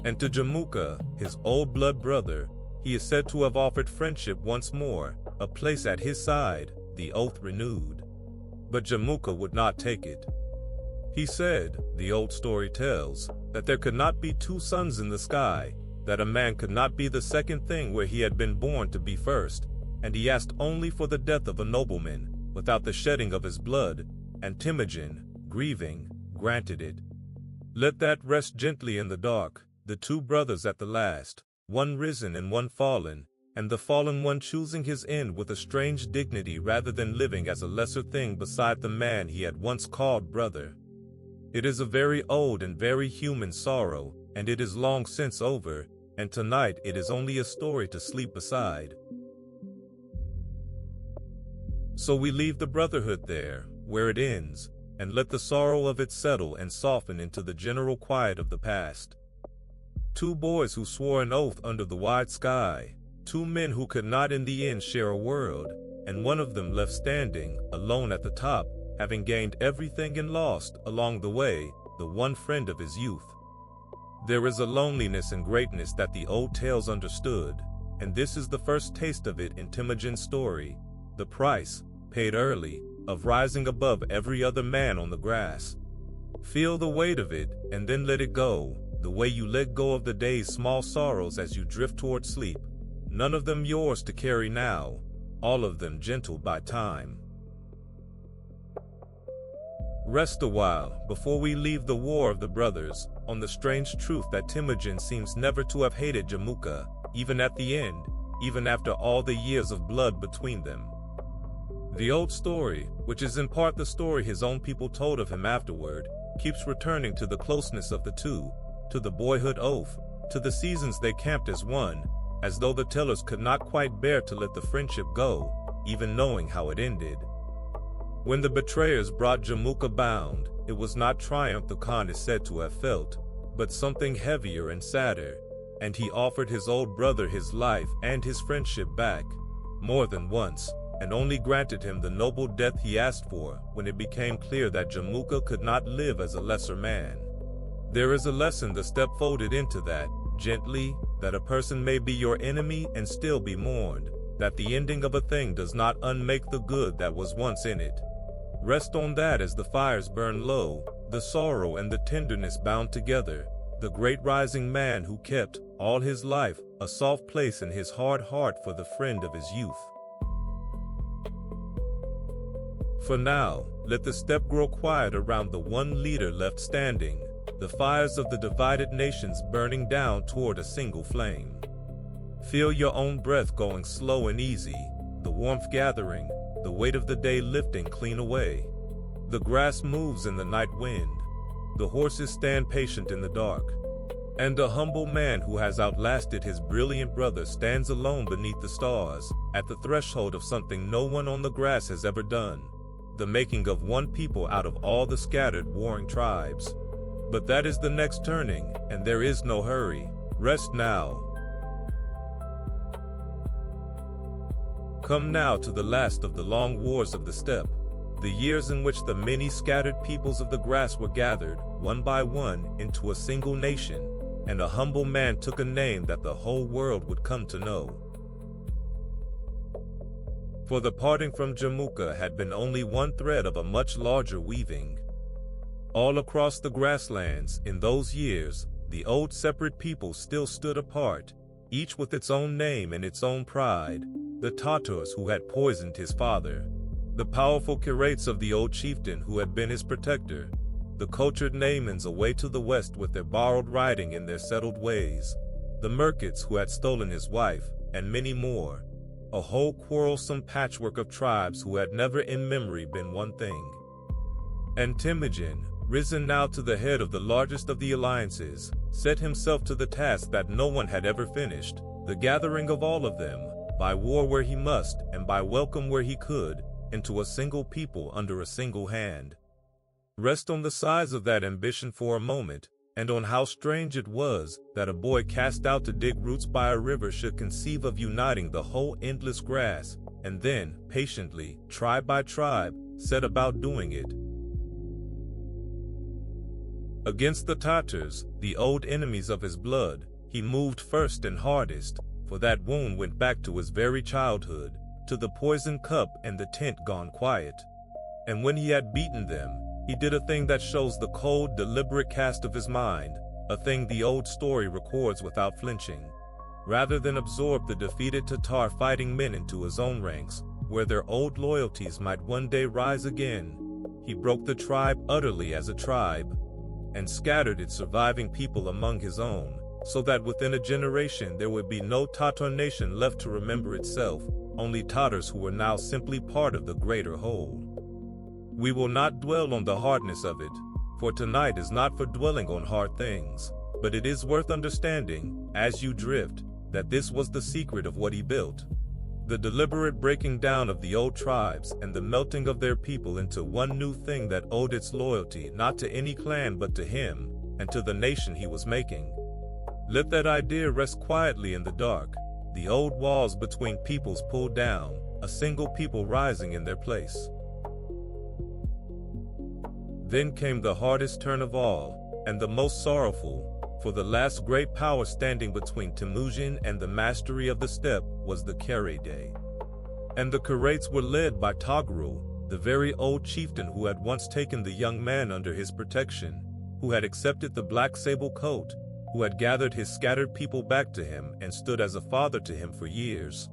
And to Jamuka, his old blood brother, he is said to have offered friendship once more, a place at his side, the oath renewed. But Jamuka would not take it. He said, the old story tells, that there could not be two suns in the sky, that a man could not be the second thing where he had been born to be first, and he asked only for the death of a nobleman, without the shedding of his blood, and Temujin, grieving, granted it. Let that rest gently in the dark, the two brothers at the last, one risen and one fallen, and the fallen one choosing his end with a strange dignity rather than living as a lesser thing beside the man he had once called brother. It is a very old and very human sorrow, and it is long since over, and tonight it is only a story to sleep beside. So we leave the brotherhood there, where it ends, and let the sorrow of it settle and soften into the general quiet of the past. Two boys who swore an oath under the wide sky, two men who could not in the end share a world, and one of them left standing, alone at the top, having gained everything and lost, along the way, the one friend of his youth. There is a loneliness and greatness that the old tales understood, and this is the first taste of it in Temujin's story, the price, paid early, of rising above every other man on the grass. Feel the weight of it, and then let it go, the way you let go of the day's small sorrows as you drift toward sleep, none of them yours to carry now, all of them gentle by time. Rest a while, before we leave the war of the brothers, on the strange truth that Temujin seems never to have hated Jamuka, even at the end, even after all the years of blood between them. The old story, which is in part the story his own people told of him afterward, keeps returning to the closeness of the two, to the boyhood oath, to the seasons they camped as one, as though the tellers could not quite bear to let the friendship go, even knowing how it ended. When the betrayers brought Jamuka bound, it was not triumph the Khan is said to have felt, but something heavier and sadder, and he offered his old brother his life and his friendship back, more than once, and only granted him the noble death he asked for when it became clear that Jamuka could not live as a lesser man. There is a lesson the steppe folded into that, gently, that a person may be your enemy and still be mourned, that the ending of a thing does not unmake the good that was once in it. Rest on that as the fires burn low, the sorrow and the tenderness bound together, the great rising man who kept, all his life, a soft place in his hard heart for the friend of his youth. For now, let the steppe grow quiet around the one leader left standing, the fires of the divided nations burning down toward a single flame. Feel your own breath going slow and easy, the warmth gathering, the weight of the day lifting clean away. The grass moves in the night wind. The horses stand patient in the dark. And a humble man who has outlasted his brilliant brother stands alone beneath the stars, at the threshold of something no one on the grass has ever done, the making of one people out of all the scattered warring tribes. But that is the next turning, and there is no hurry. Rest now. Come now to the last of the long wars of the steppe, the years in which the many scattered peoples of the grass were gathered, one by one, into a single nation, and a humble man took a name that the whole world would come to know. For the parting from Jamuka had been only one thread of a much larger weaving. All across the grasslands, in those years, the old separate people still stood apart, each with its own name and its own pride. The Tatars who had poisoned his father, the powerful curates of the old chieftain who had been his protector, the cultured Naimans away to the west with their borrowed writing and their settled ways, the Merkits who had stolen his wife, and many more, a whole quarrelsome patchwork of tribes who had never in memory been one thing. And Temujin, risen now to the head of the largest of the alliances, set himself to the task that no one had ever finished, the gathering of all of them, by war where he must, and by welcome where he could, into a single people under a single hand. Rest on the size of that ambition for a moment, and on how strange it was that a boy cast out to dig roots by a river should conceive of uniting the whole endless grass, and then, patiently, tribe by tribe, set about doing it. Against the Tatars, the old enemies of his blood, he moved first and hardest, for that wound went back to his very childhood, to the poisoned cup and the tent gone quiet. And when he had beaten them, he did a thing that shows the cold, deliberate cast of his mind, a thing the old story records without flinching. Rather than absorb the defeated Tatar fighting men into his own ranks, where their old loyalties might one day rise again, he broke the tribe utterly as a tribe, and scattered its surviving people among his own, so that within a generation there would be no Tatar nation left to remember itself, only Tatars who were now simply part of the greater whole. We will not dwell on the hardness of it, for tonight is not for dwelling on hard things, but it is worth understanding, as you drift, that this was the secret of what he built. The deliberate breaking down of the old tribes and the melting of their people into one new thing that owed its loyalty not to any clan but to him, and to the nation he was making. Let that idea rest quietly in the dark, the old walls between peoples pulled down, a single people rising in their place. Then came the hardest turn of all, and the most sorrowful, for the last great power standing between Temujin and the mastery of the steppe was the Kare Day. And the Karates were led by Toghrul, the very old chieftain who had once taken the young man under his protection, who had accepted the black sable coat, who had gathered his scattered people back to him and stood as a father to him for years.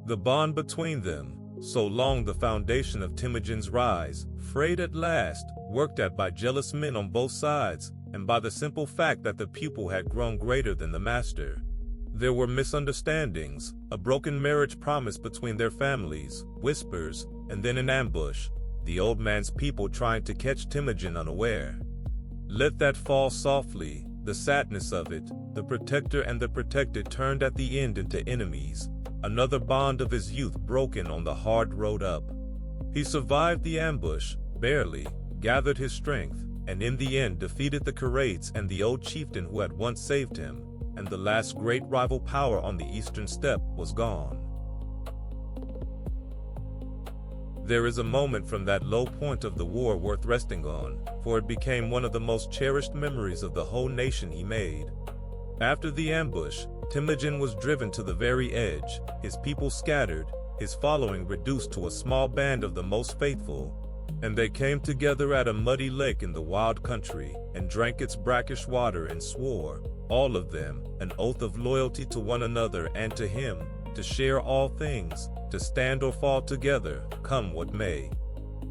The bond between them, so long the foundation of Temujin's rise, frayed at last, worked at by jealous men on both sides, and by the simple fact that the pupil had grown greater than the master. There were misunderstandings, a broken marriage promise between their families, whispers, and then an ambush, the old man's people trying to catch Temujin unaware. Let that fall softly, the sadness of it, the protector and the protected turned at the end into enemies, another bond of his youth broken on the hard road up. He survived the ambush, barely, gathered his strength, and in the end defeated the Karaites and the old chieftain who had once saved him, and the last great rival power on the eastern steppe was gone. There is a moment from that low point of the war worth resting on, for it became one of the most cherished memories of the whole nation he made. After the ambush, Temujin was driven to the very edge, his people scattered, his following reduced to a small band of the most faithful, and they came together at a muddy lake in the wild country, and drank its brackish water and swore, all of them, an oath of loyalty to one another and to him, to share all things, to stand or fall together, come what may.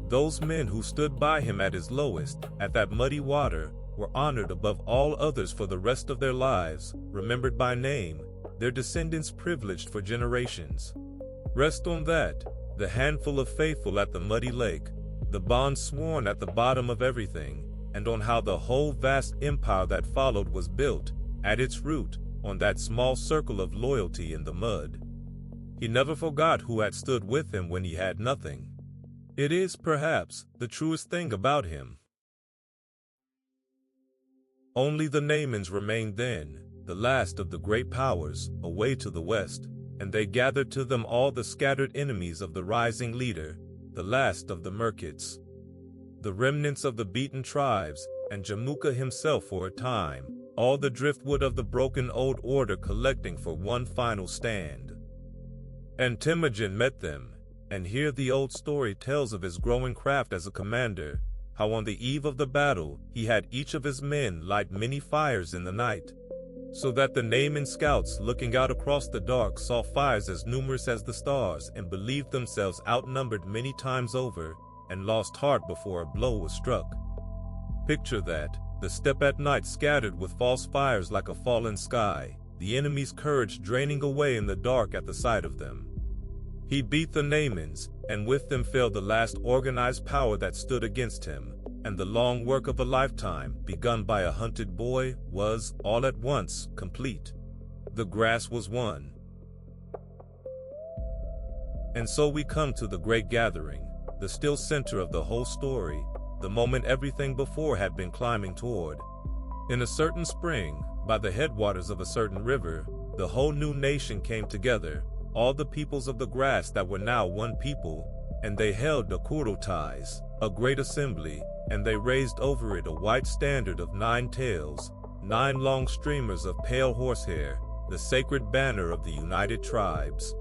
Those men who stood by him at his lowest, at that muddy water, were honored above all others for the rest of their lives, remembered by name, their descendants privileged for generations. Rest on that, the handful of faithful at the muddy lake, the bond sworn at the bottom of everything, and on how the whole vast empire that followed was built, at its root, on that small circle of loyalty in the mud. He never forgot who had stood with him when he had nothing. It is, perhaps, the truest thing about him. Only the Naimans remained then, the last of the great powers, away to the west, and they gathered to them all the scattered enemies of the rising leader, the last of the Merkits, the remnants of the beaten tribes, and Jamuka himself for a time, all the driftwood of the broken old order collecting for one final stand. And Temujin met them, and here the old story tells of his growing craft as a commander, how on the eve of the battle he had each of his men light many fires in the night, so that the Naiman scouts looking out across the dark saw fires as numerous as the stars and believed themselves outnumbered many times over, and lost heart before a blow was struck. Picture that, the steppe at night scattered with false fires like a fallen sky, the enemy's courage draining away in the dark at the sight of them. He beat the Naimans, and with them fell the last organized power that stood against him, and the long work of a lifetime, begun by a hunted boy, was, all at once, complete. The grass was won. And so we come to the great gathering, the still center of the whole story, the moment everything before had been climbing toward. In a certain spring, by the headwaters of a certain river, the whole new nation came together, all the peoples of the grass that were now one people, and they held the Kurotais, a great assembly, and they raised over it a white standard of 9 tails, 9 long streamers of pale horsehair, the sacred banner of the united tribes.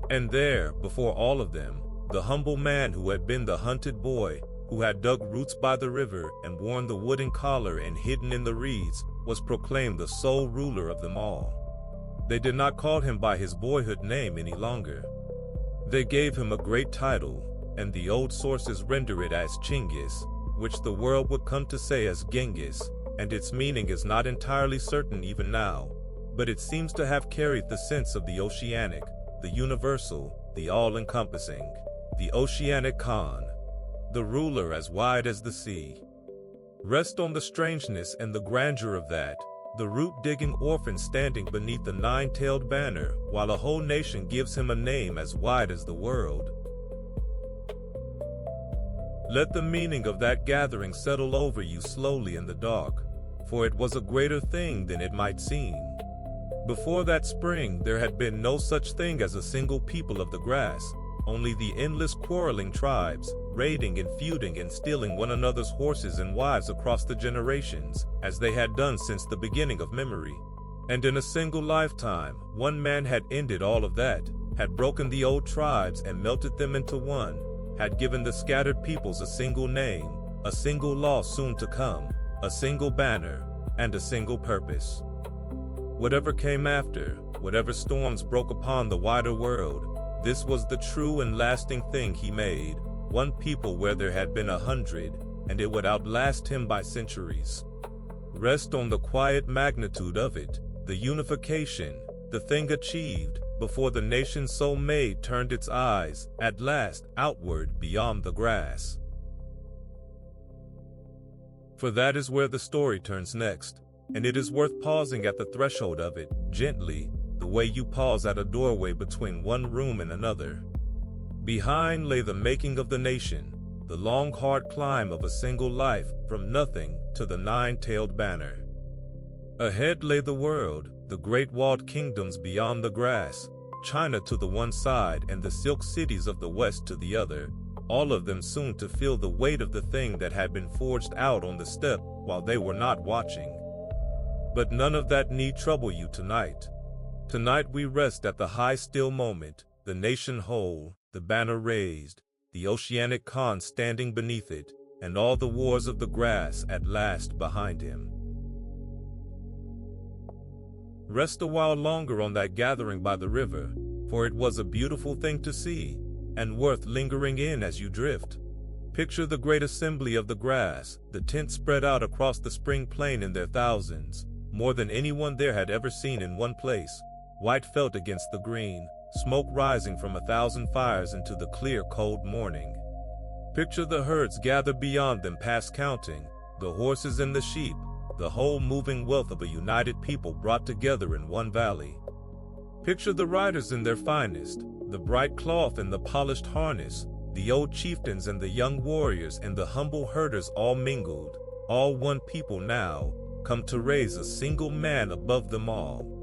And there, before all of them, the humble man who had been the hunted boy, who had dug roots by the river and worn the wooden collar and hidden in the reeds, was proclaimed the sole ruler of them all. They did not call him by his boyhood name any longer. They gave him a great title, and the old sources render it as Genghis, which the world would come to say as Genghis, and its meaning is not entirely certain even now, but it seems to have carried the sense of the oceanic, the universal, the all-encompassing, the oceanic Khan, the ruler as wide as the sea. Rest on the strangeness and the grandeur of that, the root-digging orphan standing beneath the 9-tailed banner, while a whole nation gives him a name as wide as the world. Let the meaning of that gathering settle over you slowly in the dark, for it was a greater thing than it might seem. Before that spring there had been no such thing as a single people of the grass, only the endless quarreling tribes, raiding and feuding and stealing one another's horses and wives across the generations, as they had done since the beginning of memory. And in a single lifetime, one man had ended all of that, had broken the old tribes and melted them into one, had given the scattered peoples a single name, a single law soon to come, a single banner, and a single purpose. Whatever came after, whatever storms broke upon the wider world, this was the true and lasting thing he made, one people where there had been 100, and it would outlast him by centuries. Rest on the quiet magnitude of it, the unification, the thing achieved, before the nation so made turned its eyes, at last, outward beyond the grass. For that is where the story turns next, and it is worth pausing at the threshold of it, gently, the way you pause at a doorway between one room and another. Behind lay the making of the nation, the long hard climb of a single life, from nothing to the nine-tailed banner. Ahead lay the world, the great walled kingdoms beyond the grass, China to the one side and the silk cities of the west to the other, all of them soon to feel the weight of the thing that had been forged out on the steppe while they were not watching. But none of that need trouble you tonight. Tonight we rest at the high still moment, the nation whole, the banner raised, the oceanic Khan standing beneath it, and all the wars of the grass at last behind him. Rest a while longer on that gathering by the river, for it was a beautiful thing to see, and worth lingering in as you drift. Picture the great assembly of the grass, the tents spread out across the spring plain in their thousands, more than anyone there had ever seen in one place, white felt against the green, smoke rising from 1,000 fires into the clear, cold morning. Picture the herds gathered beyond them past counting, the horses and the sheep, the whole moving wealth of a united people brought together in one valley. Picture the riders in their finest, the bright cloth and the polished harness, the old chieftains and the young warriors and the humble herders all mingled, all one people now, come to raise a single man above them all.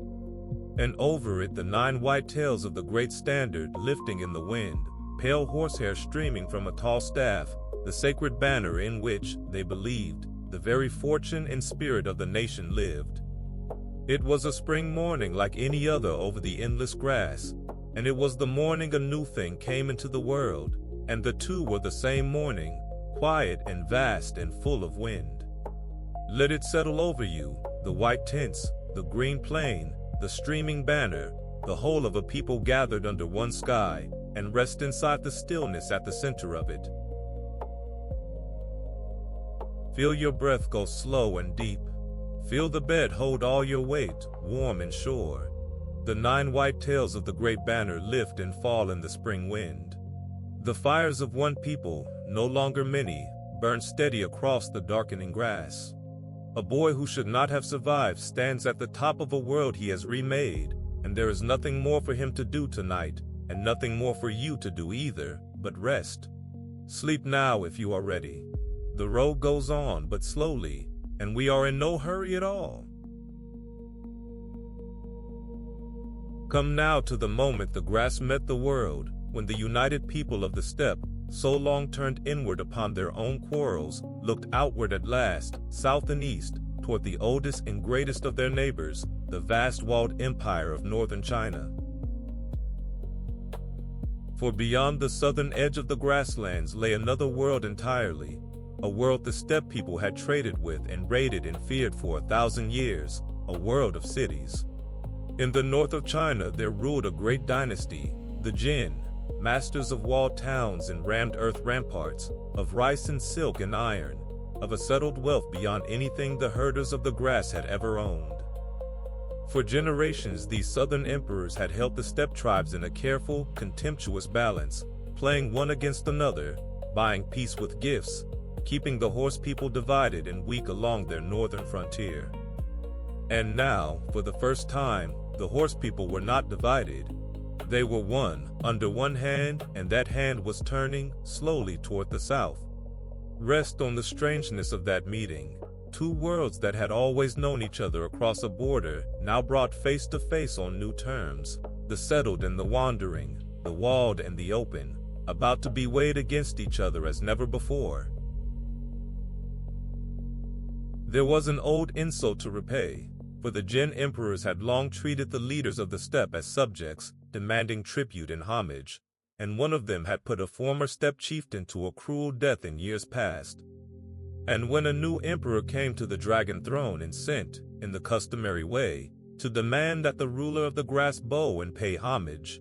And over it the 9 white tails of the great standard lifting in the wind, pale horsehair streaming from a tall staff, the sacred banner in which, they believed, the very fortune and spirit of the nation lived. It was a spring morning like any other over the endless grass, and it was the morning a new thing came into the world, and the two were the same morning, quiet and vast and full of wind. Let it settle over you, the white tents, the green plain, the streaming banner, the whole of a people gathered under one sky, and rest inside the stillness at the center of it. Feel your breath go slow and deep. Feel the bed hold all your weight, warm and sure. The 9 white tails of the great banner lift and fall in the spring wind. The fires of one people, no longer many, burn steady across the darkening grass. A boy who should not have survived stands at the top of a world he has remade, and there is nothing more for him to do tonight, and nothing more for you to do either, but rest. Sleep now if you are ready. The road goes on but slowly, and we are in no hurry at all. Come now to the moment the grass met the world, when the united people of the steppe, so long turned inward upon their own quarrels, looked outward at last, south and east, toward the oldest and greatest of their neighbors, the vast walled empire of northern China. For beyond the southern edge of the grasslands lay another world entirely, a world the steppe people had traded with and raided and feared for 1,000 years, a world of cities. In the north of China there ruled a great dynasty, the Jin, masters of walled towns and rammed earth ramparts, of rice and silk and iron, of a settled wealth beyond anything the herders of the grass had ever owned. For generations these southern emperors had held the steppe tribes in a careful, contemptuous balance, playing one against another, buying peace with gifts, keeping the horse people divided and weak along their northern frontier. And now, for the first time, the horse people were not divided. They were one, under one hand, and that hand was turning, slowly toward the south. Rest on the strangeness of that meeting. 2 worlds that had always known each other across a border, now brought face to face on new terms, the settled and the wandering, the walled and the open, about to be weighed against each other as never before. There was an old insult to repay, for the Jin emperors had long treated the leaders of the steppe as subjects, demanding tribute and homage, and one of them had put a former steppe chieftain to a cruel death in years past. And when a new emperor came to the dragon throne and sent, in the customary way, to demand that the ruler of the grass bow and pay homage,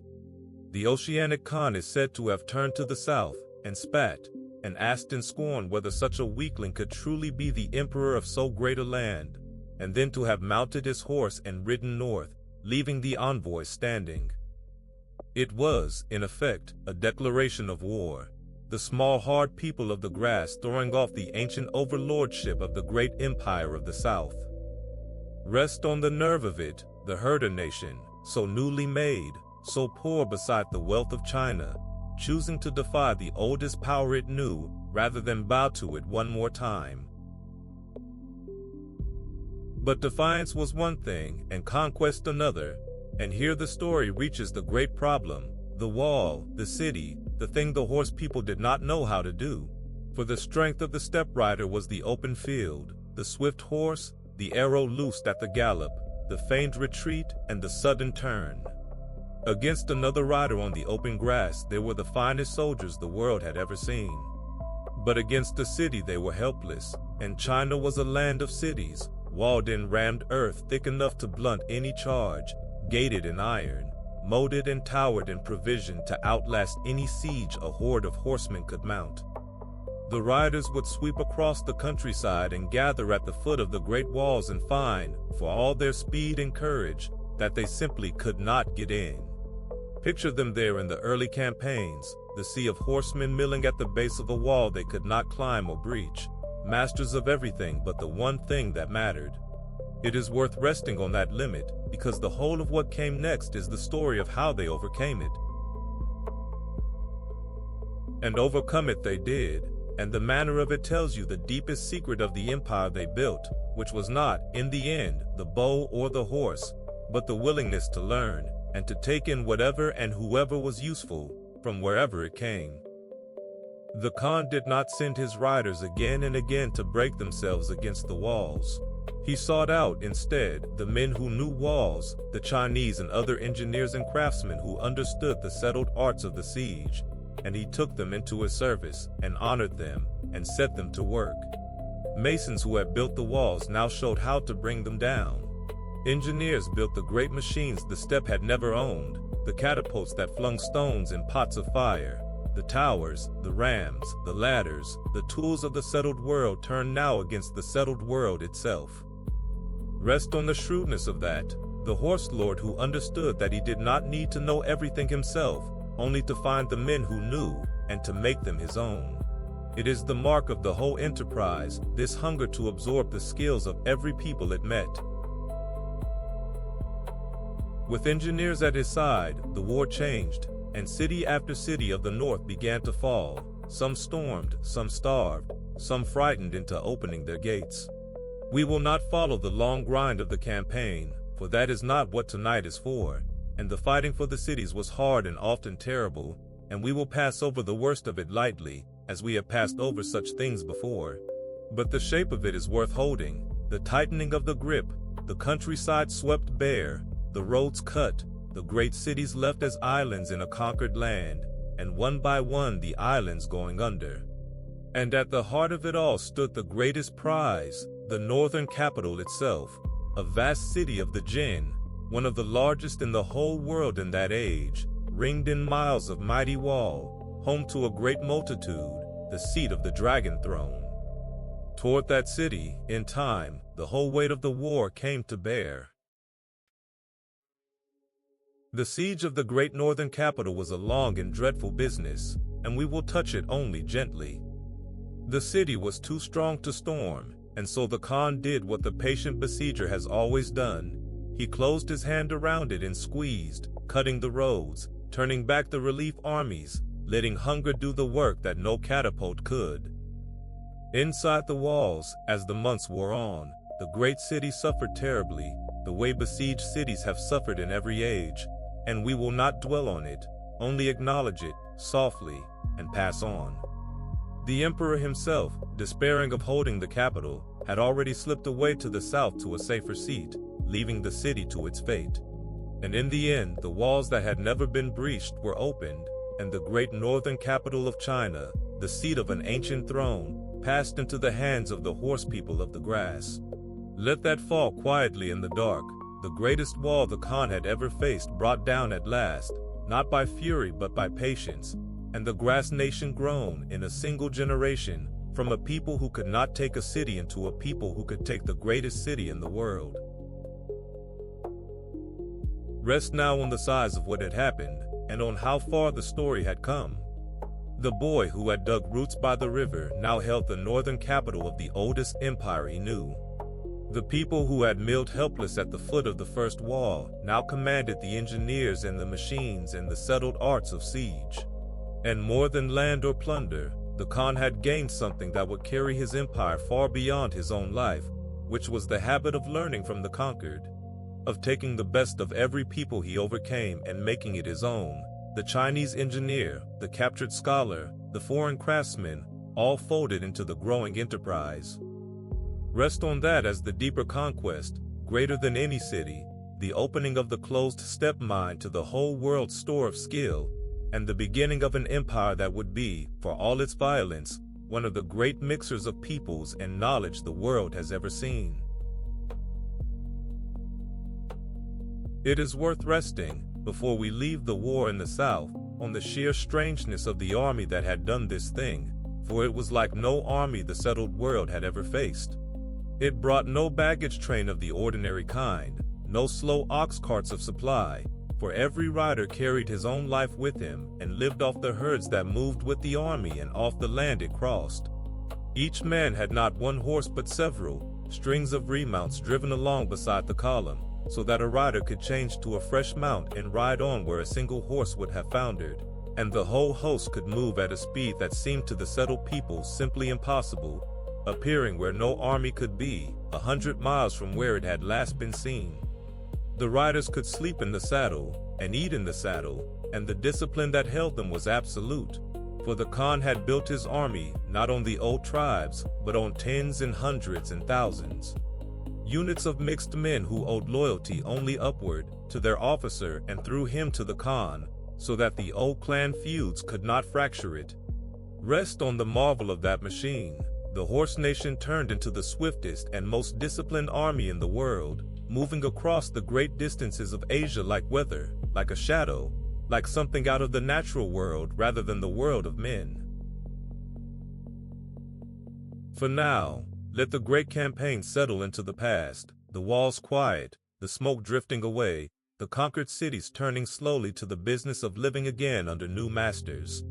the oceanic Khan is said to have turned to the south, and spat, and asked in scorn whether such a weakling could truly be the emperor of so great a land, and then to have mounted his horse and ridden north, leaving the envoys standing. It was, in effect, a declaration of war. The small hard people of the grass throwing off the ancient overlordship of the great empire of the South. Rest on the nerve of it, the herder nation, so newly made, so poor beside the wealth of China, choosing to defy the oldest power it knew, rather than bow to it one more time. But defiance was one thing, and conquest another, and here the story reaches the great problem, the wall, the city, the thing the horse people did not know how to do. For the strength of the steppe rider was the open field, the swift horse, the arrow loosed at the gallop, the feigned retreat, and the sudden turn. Against another rider on the open grass they were the finest soldiers the world had ever seen. But against the city they were helpless, and China was a land of cities, walled-in rammed earth thick enough to blunt any charge, gated in iron, moated and towered in provision to outlast any siege a horde of horsemen could mount. The riders would sweep across the countryside and gather at the foot of the great walls and find, for all their speed and courage, that they simply could not get in. Picture them there in the early campaigns, the sea of horsemen milling at the base of a wall they could not climb or breach, masters of everything but the one thing that mattered. It is worth resting on that limit, because the whole of what came next is the story of how they overcame it. And overcome it they did, and the manner of it tells you the deepest secret of the empire they built, which was not, in the end, the bow or the horse, but the willingness to learn, and to take in whatever and whoever was useful, from wherever it came. The Khan did not send his riders again and again to break themselves against the walls. He sought out, instead, the men who knew walls, the Chinese and other engineers and craftsmen who understood the settled arts of the siege, and he took them into his service, and honored them, and set them to work. Masons who had built the walls now showed how to bring them down. Engineers built the great machines the steppe had never owned, the catapults that flung stones in pots of fire, the towers, the rams, the ladders, the tools of the settled world turned now against the settled world itself. Rest on the shrewdness of that, the horse lord who understood that he did not need to know everything himself, only to find the men who knew, and to make them his own. It is the mark of the whole enterprise, this hunger to absorb the skills of every people it met. With engineers at his side, the war changed, and city after city of the north began to fall, some stormed, some starved, some frightened into opening their gates. We will not follow the long grind of the campaign, for that is not what tonight is for, and the fighting for the cities was hard and often terrible, and we will pass over the worst of it lightly, as we have passed over such things before. But the shape of it is worth holding, the tightening of the grip, the countryside swept bare, the roads cut, the great cities left as islands in a conquered land, and one by one the islands going under. And at the heart of it all stood the greatest prize, the northern capital itself, a vast city of the Jin, one of the largest in the whole world in that age, ringed in miles of mighty wall, home to a great multitude, the seat of the dragon throne. Toward that city, in time, the whole weight of the war came to bear. The siege of the great northern capital was a long and dreadful business, and we will touch it only gently. The city was too strong to storm, and so the Khan did what the patient besieger has always done. He closed his hand around it and squeezed, cutting the roads, turning back the relief armies, letting hunger do the work that no catapult could. Inside the walls, as the months wore on, the great city suffered terribly, the way besieged cities have suffered in every age, and we will not dwell on it, only acknowledge it, softly, and pass on. The emperor himself, despairing of holding the capital, had already slipped away to the south to a safer seat, leaving the city to its fate. And in the end, the walls that had never been breached were opened, and the great northern capital of China, the seat of an ancient throne, passed into the hands of the horse people of the grass. Let that fall quietly in the dark, the greatest wall the Khan had ever faced brought down at last, not by fury but by patience, and the grass nation grown in a single generation, from a people who could not take a city into a people who could take the greatest city in the world. Rest now on the size of what had happened, and on how far the story had come. The boy who had dug roots by the river now held the northern capital of the oldest empire he knew. The people who had milled helpless at the foot of the first wall now commanded the engineers and the machines and the settled arts of siege. And more than land or plunder, the Khan had gained something that would carry his empire far beyond his own life, which was the habit of learning from the conquered, of taking the best of every people he overcame and making it his own. The Chinese engineer, the captured scholar, the foreign craftsman, all folded into the growing enterprise. Rest on that as the deeper conquest, greater than any city, the opening of the closed steppe mine to the whole world's store of skill, and the beginning of an empire that would be, for all its violence, one of the great mixers of peoples and knowledge the world has ever seen. It is worth resting, before we leave the war in the south, on the sheer strangeness of the army that had done this thing, for it was like no army the settled world had ever faced. It brought no baggage train of the ordinary kind, no slow ox carts of supply, for every rider carried his own life with him and lived off the herds that moved with the army and off the land it crossed. Each man had not one horse but several, strings of remounts driven along beside the column, so that a rider could change to a fresh mount and ride on where a single horse would have foundered, and the whole host could move at a speed that seemed to the settled people simply impossible, appearing where no army could be, 100 miles from where it had last been seen. The riders could sleep in the saddle, and eat in the saddle, and the discipline that held them was absolute, for the Khan had built his army not on the old tribes, but on tens and hundreds and thousands. Units of mixed men who owed loyalty only upward, to their officer and through him to the Khan, so that the old clan feuds could not fracture it. Rest on the marvel of that machine. The horse nation turned into the swiftest and most disciplined army in the world, moving across the great distances of Asia like weather, like a shadow, like something out of the natural world rather than the world of men. For now, let the great campaign settle into the past, the walls quiet, the smoke drifting away, the conquered cities turning slowly to the business of living again under new masters.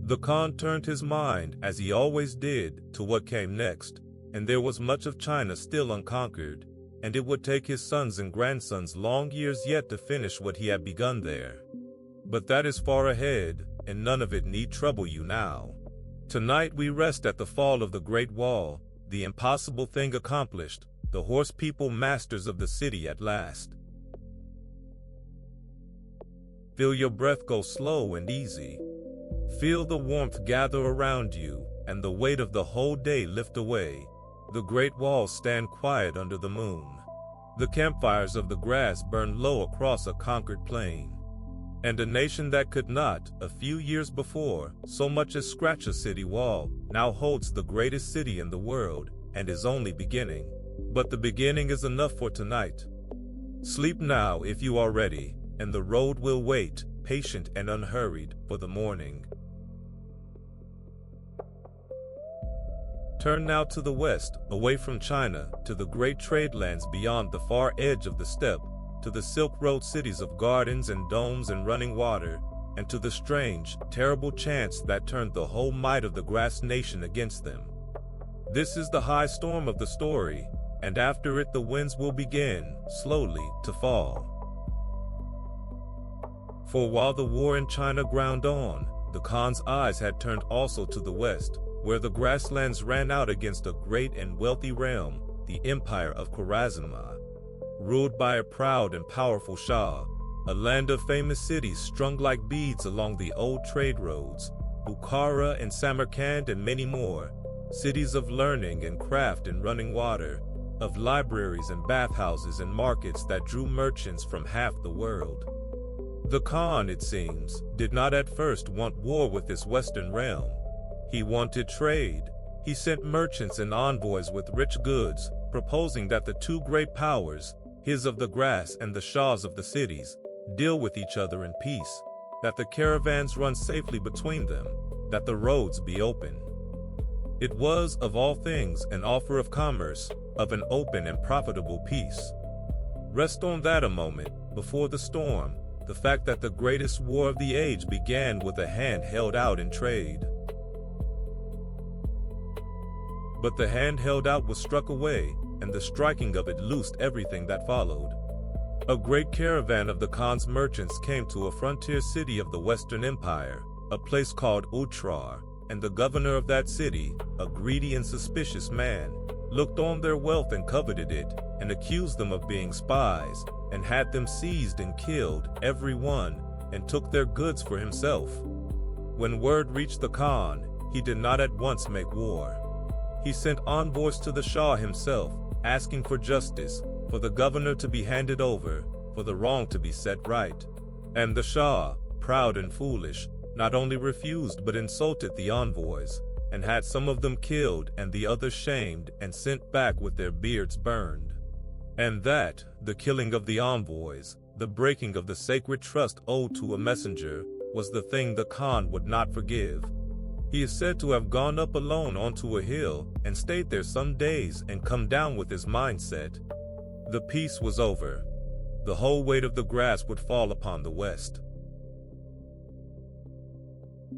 The Khan turned his mind, as he always did, to what came next, and there was much of China still unconquered, and it would take his sons and grandsons long years yet to finish what he had begun there. But that is far ahead, and none of it need trouble you now. Tonight we rest at the fall of the Great Wall, the impossible thing accomplished, the horse people masters of the city at last. Feel your breath go slow and easy. Feel the warmth gather around you, and the weight of the whole day lift away. The great walls stand quiet under the moon. The campfires of the grass burn low across a conquered plain. And a nation that could not, a few years before, so much as scratch a city wall, now holds the greatest city in the world, and is only beginning. But the beginning is enough for tonight. Sleep now if you are ready, and the road will wait, patient and unhurried, for the morning. Turn now to the west, away from China, to the great trade lands beyond the far edge of the steppe, to the Silk Road cities of gardens and domes and running water, and to the strange, terrible chance that turned the whole might of the grass nation against them. This is the high storm of the story, and after it the winds will begin, slowly, to fall. For while the war in China ground on, the Khan's eyes had turned also to the west, where the grasslands ran out against a great and wealthy realm, the empire of Khwarezma, ruled by a proud and powerful Shah, a land of famous cities strung like beads along the old trade roads, Bukhara and Samarkand and many more, cities of learning and craft and running water, of libraries and bathhouses and markets that drew merchants from half the world. The Khan, it seems, did not at first want war with this western realm. He wanted trade. He sent merchants and envoys with rich goods, proposing that the two great powers, his of the grass and the Shahs of the cities, deal with each other in peace, that the caravans run safely between them, that the roads be open. It was, of all things, an offer of commerce, of an open and profitable peace. Rest on that a moment, before the storm, the fact that the greatest war of the age began with a hand held out in trade. But the hand held out was struck away, and the striking of it loosed everything that followed. A great caravan of the Khan's merchants came to a frontier city of the Western Empire, a place called Utrar, and the governor of that city, a greedy and suspicious man, looked on their wealth and coveted it, and accused them of being spies, and had them seized and killed, every one, and took their goods for himself. When word reached the Khan, he did not at once make war. He sent envoys to the Shah himself, asking for justice, for the governor to be handed over, for the wrong to be set right. And the Shah, proud and foolish, not only refused but insulted the envoys, and had some of them killed and the others shamed and sent back with their beards burned. And that, the killing of the envoys, the breaking of the sacred trust owed to a messenger, was the thing the Khan would not forgive. He is said to have gone up alone onto a hill and stayed there some days and come down with his mindset. The peace was over. The whole weight of the grass would fall upon the West.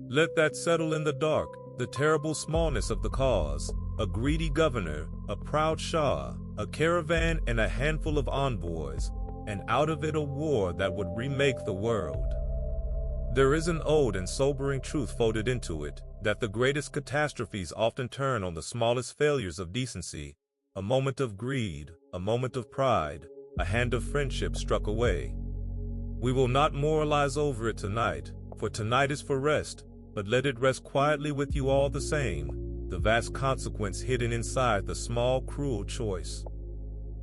Let that settle in the dark, the terrible smallness of the cause, a greedy governor, a proud Shah, a caravan and a handful of envoys, and out of it a war that would remake the world. There is an old and sobering truth folded into it, that the greatest catastrophes often turn on the smallest failures of decency, a moment of greed, a moment of pride, a hand of friendship struck away. We will not moralize over it tonight, for tonight is for rest, but let it rest quietly with you all the same, the vast consequence hidden inside the small, cruel choice.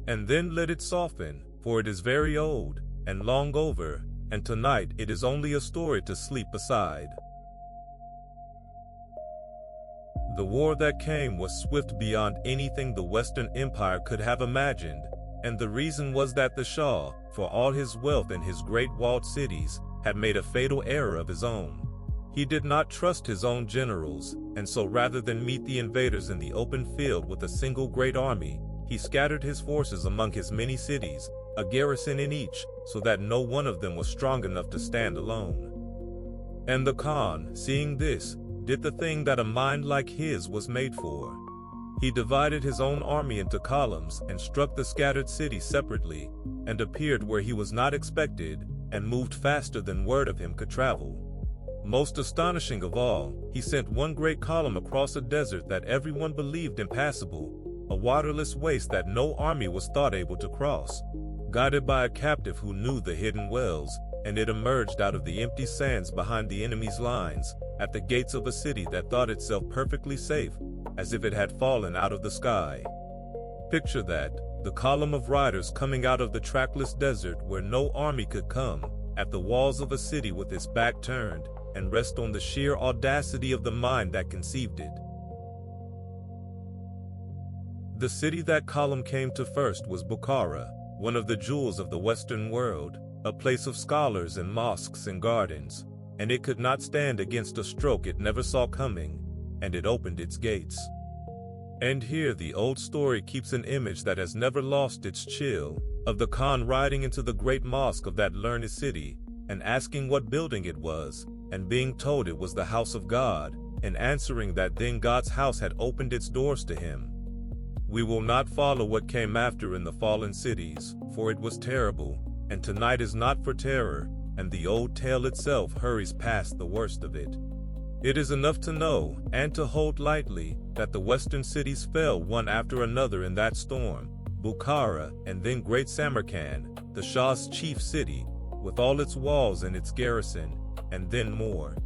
And then let it soften, for it is very old, and long over, and tonight it is only a story to sleep beside. The war that came was swift beyond anything the Western Empire could have imagined, and the reason was that the Shah, for all his wealth and his great walled cities, had made a fatal error of his own. He did not trust his own generals, and so rather than meet the invaders in the open field with a single great army, he scattered his forces among his many cities, a garrison in each, so that no one of them was strong enough to stand alone. And the Khan, seeing this, did the thing that a mind like his was made for. He divided his own army into columns and struck the scattered cities separately, and appeared where he was not expected, and moved faster than word of him could travel. Most astonishing of all, he sent one great column across a desert that everyone believed impassable, a waterless waste that no army was thought able to cross, guided by a captive who knew the hidden wells, and it emerged out of the empty sands behind the enemy's lines, at the gates of a city that thought itself perfectly safe, as if it had fallen out of the sky. Picture that, the column of riders coming out of the trackless desert where no army could come, at the walls of a city with its back turned, and rest on the sheer audacity of the mind that conceived it. The city that column came to first was Bukhara, one of the jewels of the Western world, a place of scholars and mosques and gardens, and it could not stand against a stroke it never saw coming, and it opened its gates. And here the old story keeps an image that has never lost its chill, of the Khan riding into the great mosque of that learned city, and asking what building it was, and being told it was the house of God, and answering that then God's house had opened its doors to him. We will not follow what came after in the fallen cities, for it was terrible, and tonight is not for terror, and the old tale itself hurries past the worst of it. It is enough to know, and to hold lightly, that the western cities fell one after another in that storm, Bukhara and then great Samarkand, the Shah's chief city, with all its walls and its garrison, and then more.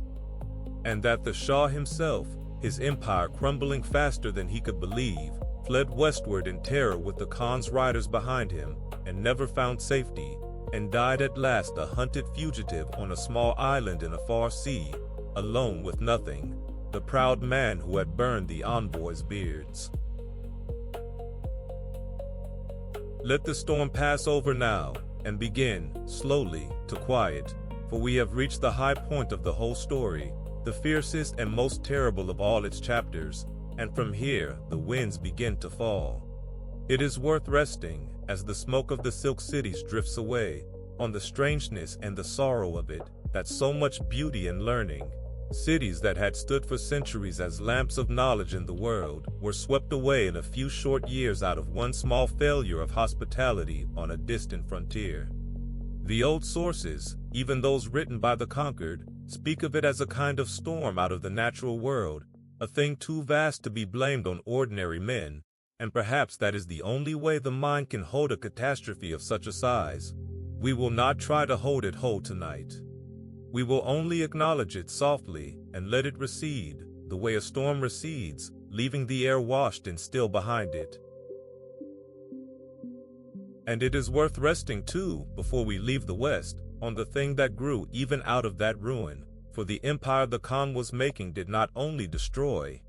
And that the Shah himself, his empire crumbling faster than he could believe, fled westward in terror with the Khan's riders behind him, and never found safety, and died at last a hunted fugitive on a small island in a far sea, alone with nothing, the proud man who had burned the envoys' beards. Let the storm pass over now, and begin, slowly, to quiet, for we have reached the high point of the whole story, the fiercest and most terrible of all its chapters, and from here the winds begin to fall. It is worth resting, as the smoke of the silk cities drifts away, on the strangeness and the sorrow of it, that so much beauty and learning, cities that had stood for centuries as lamps of knowledge in the world, were swept away in a few short years out of one small failure of hospitality on a distant frontier. The old sources, even those written by the conquered, speak of it as a kind of storm out of the natural world, a thing too vast to be blamed on ordinary men, and perhaps that is the only way the mind can hold a catastrophe of such a size. We will not try to hold it whole tonight. We will only acknowledge it softly and let it recede, the way a storm recedes, leaving the air washed and still behind it. And it is worth resting too, before we leave the West, on the thing that grew even out of that ruin, for the empire the Khan was making did not only destroy.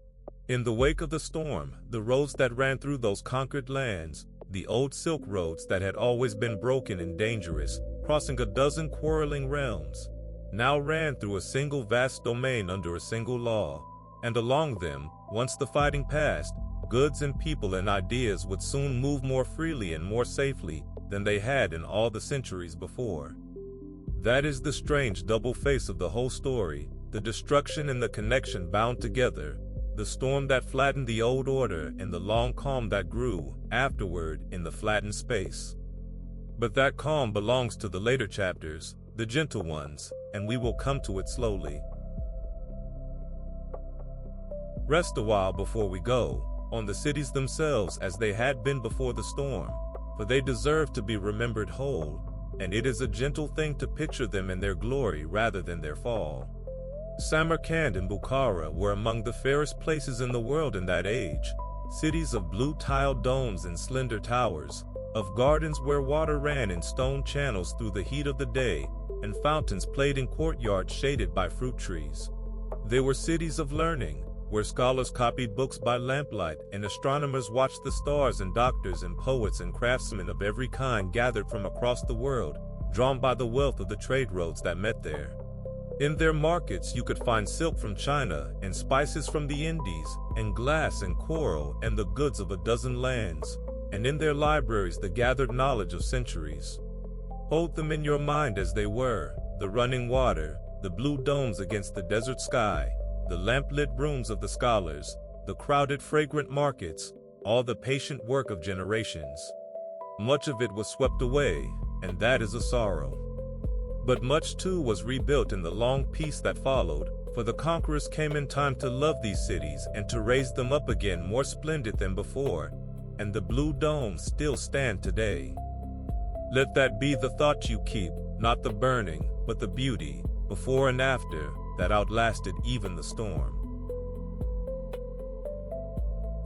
In the wake of the storm, the roads that ran through those conquered lands, the old silk roads that had always been broken and dangerous, crossing a dozen quarreling realms, now ran through a single vast domain under a single law, and along them, once the fighting passed, goods and people and ideas would soon move more freely and more safely than they had in all the centuries before. That is the strange double face of the whole story, the destruction and the connection bound together, the storm that flattened the old order and the long calm that grew, afterward, in the flattened space. But that calm belongs to the later chapters, the gentle ones, and we will come to it slowly. Rest a while before we go, on the cities themselves as they had been before the storm, for they deserve to be remembered whole, and it is a gentle thing to picture them in their glory rather than their fall. Samarkand and Bukhara were among the fairest places in the world in that age, cities of blue tiled domes and slender towers, of gardens where water ran in stone channels through the heat of the day, and fountains played in courtyards shaded by fruit trees. They were cities of learning, where scholars copied books by lamplight and astronomers watched the stars, and doctors and poets and craftsmen of every kind gathered from across the world, drawn by the wealth of the trade roads that met there. In their markets you could find silk from China, and spices from the Indies, and glass and coral and the goods of a dozen lands, and in their libraries the gathered knowledge of centuries. Hold them in your mind as they were, the running water, the blue domes against the desert sky, the lamp-lit rooms of the scholars, the crowded fragrant markets, all the patient work of generations. Much of it was swept away, and that is a sorrow. But much too was rebuilt in the long peace that followed, for the conquerors came in time to love these cities and to raise them up again more splendid than before, and the blue domes still stand today. Let that be the thought you keep, not the burning, but the beauty, before and after, that outlasted even the storm.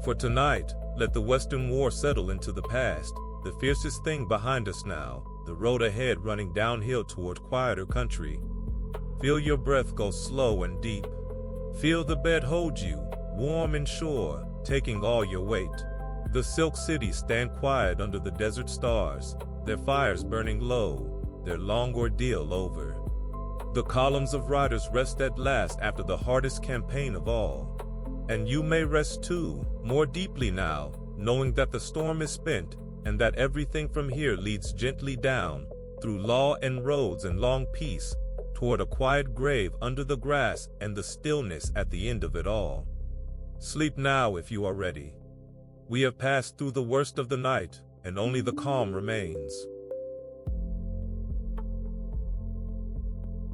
For tonight, let the Western War settle into the past, the fiercest thing behind us now, the road ahead running downhill toward quieter country. Feel your breath go slow and deep. Feel the bed hold you, warm and sure, taking all your weight. The silk cities stand quiet under the desert stars, their fires burning low, their long ordeal over. The columns of riders rest at last after the hardest campaign of all. And you may rest too, more deeply now, knowing that the storm is spent, and that everything from here leads gently down, through law and roads and long peace, toward a quiet grave under the grass and the stillness at the end of it all. Sleep now if you are ready. We have passed through the worst of the night, and only the calm remains.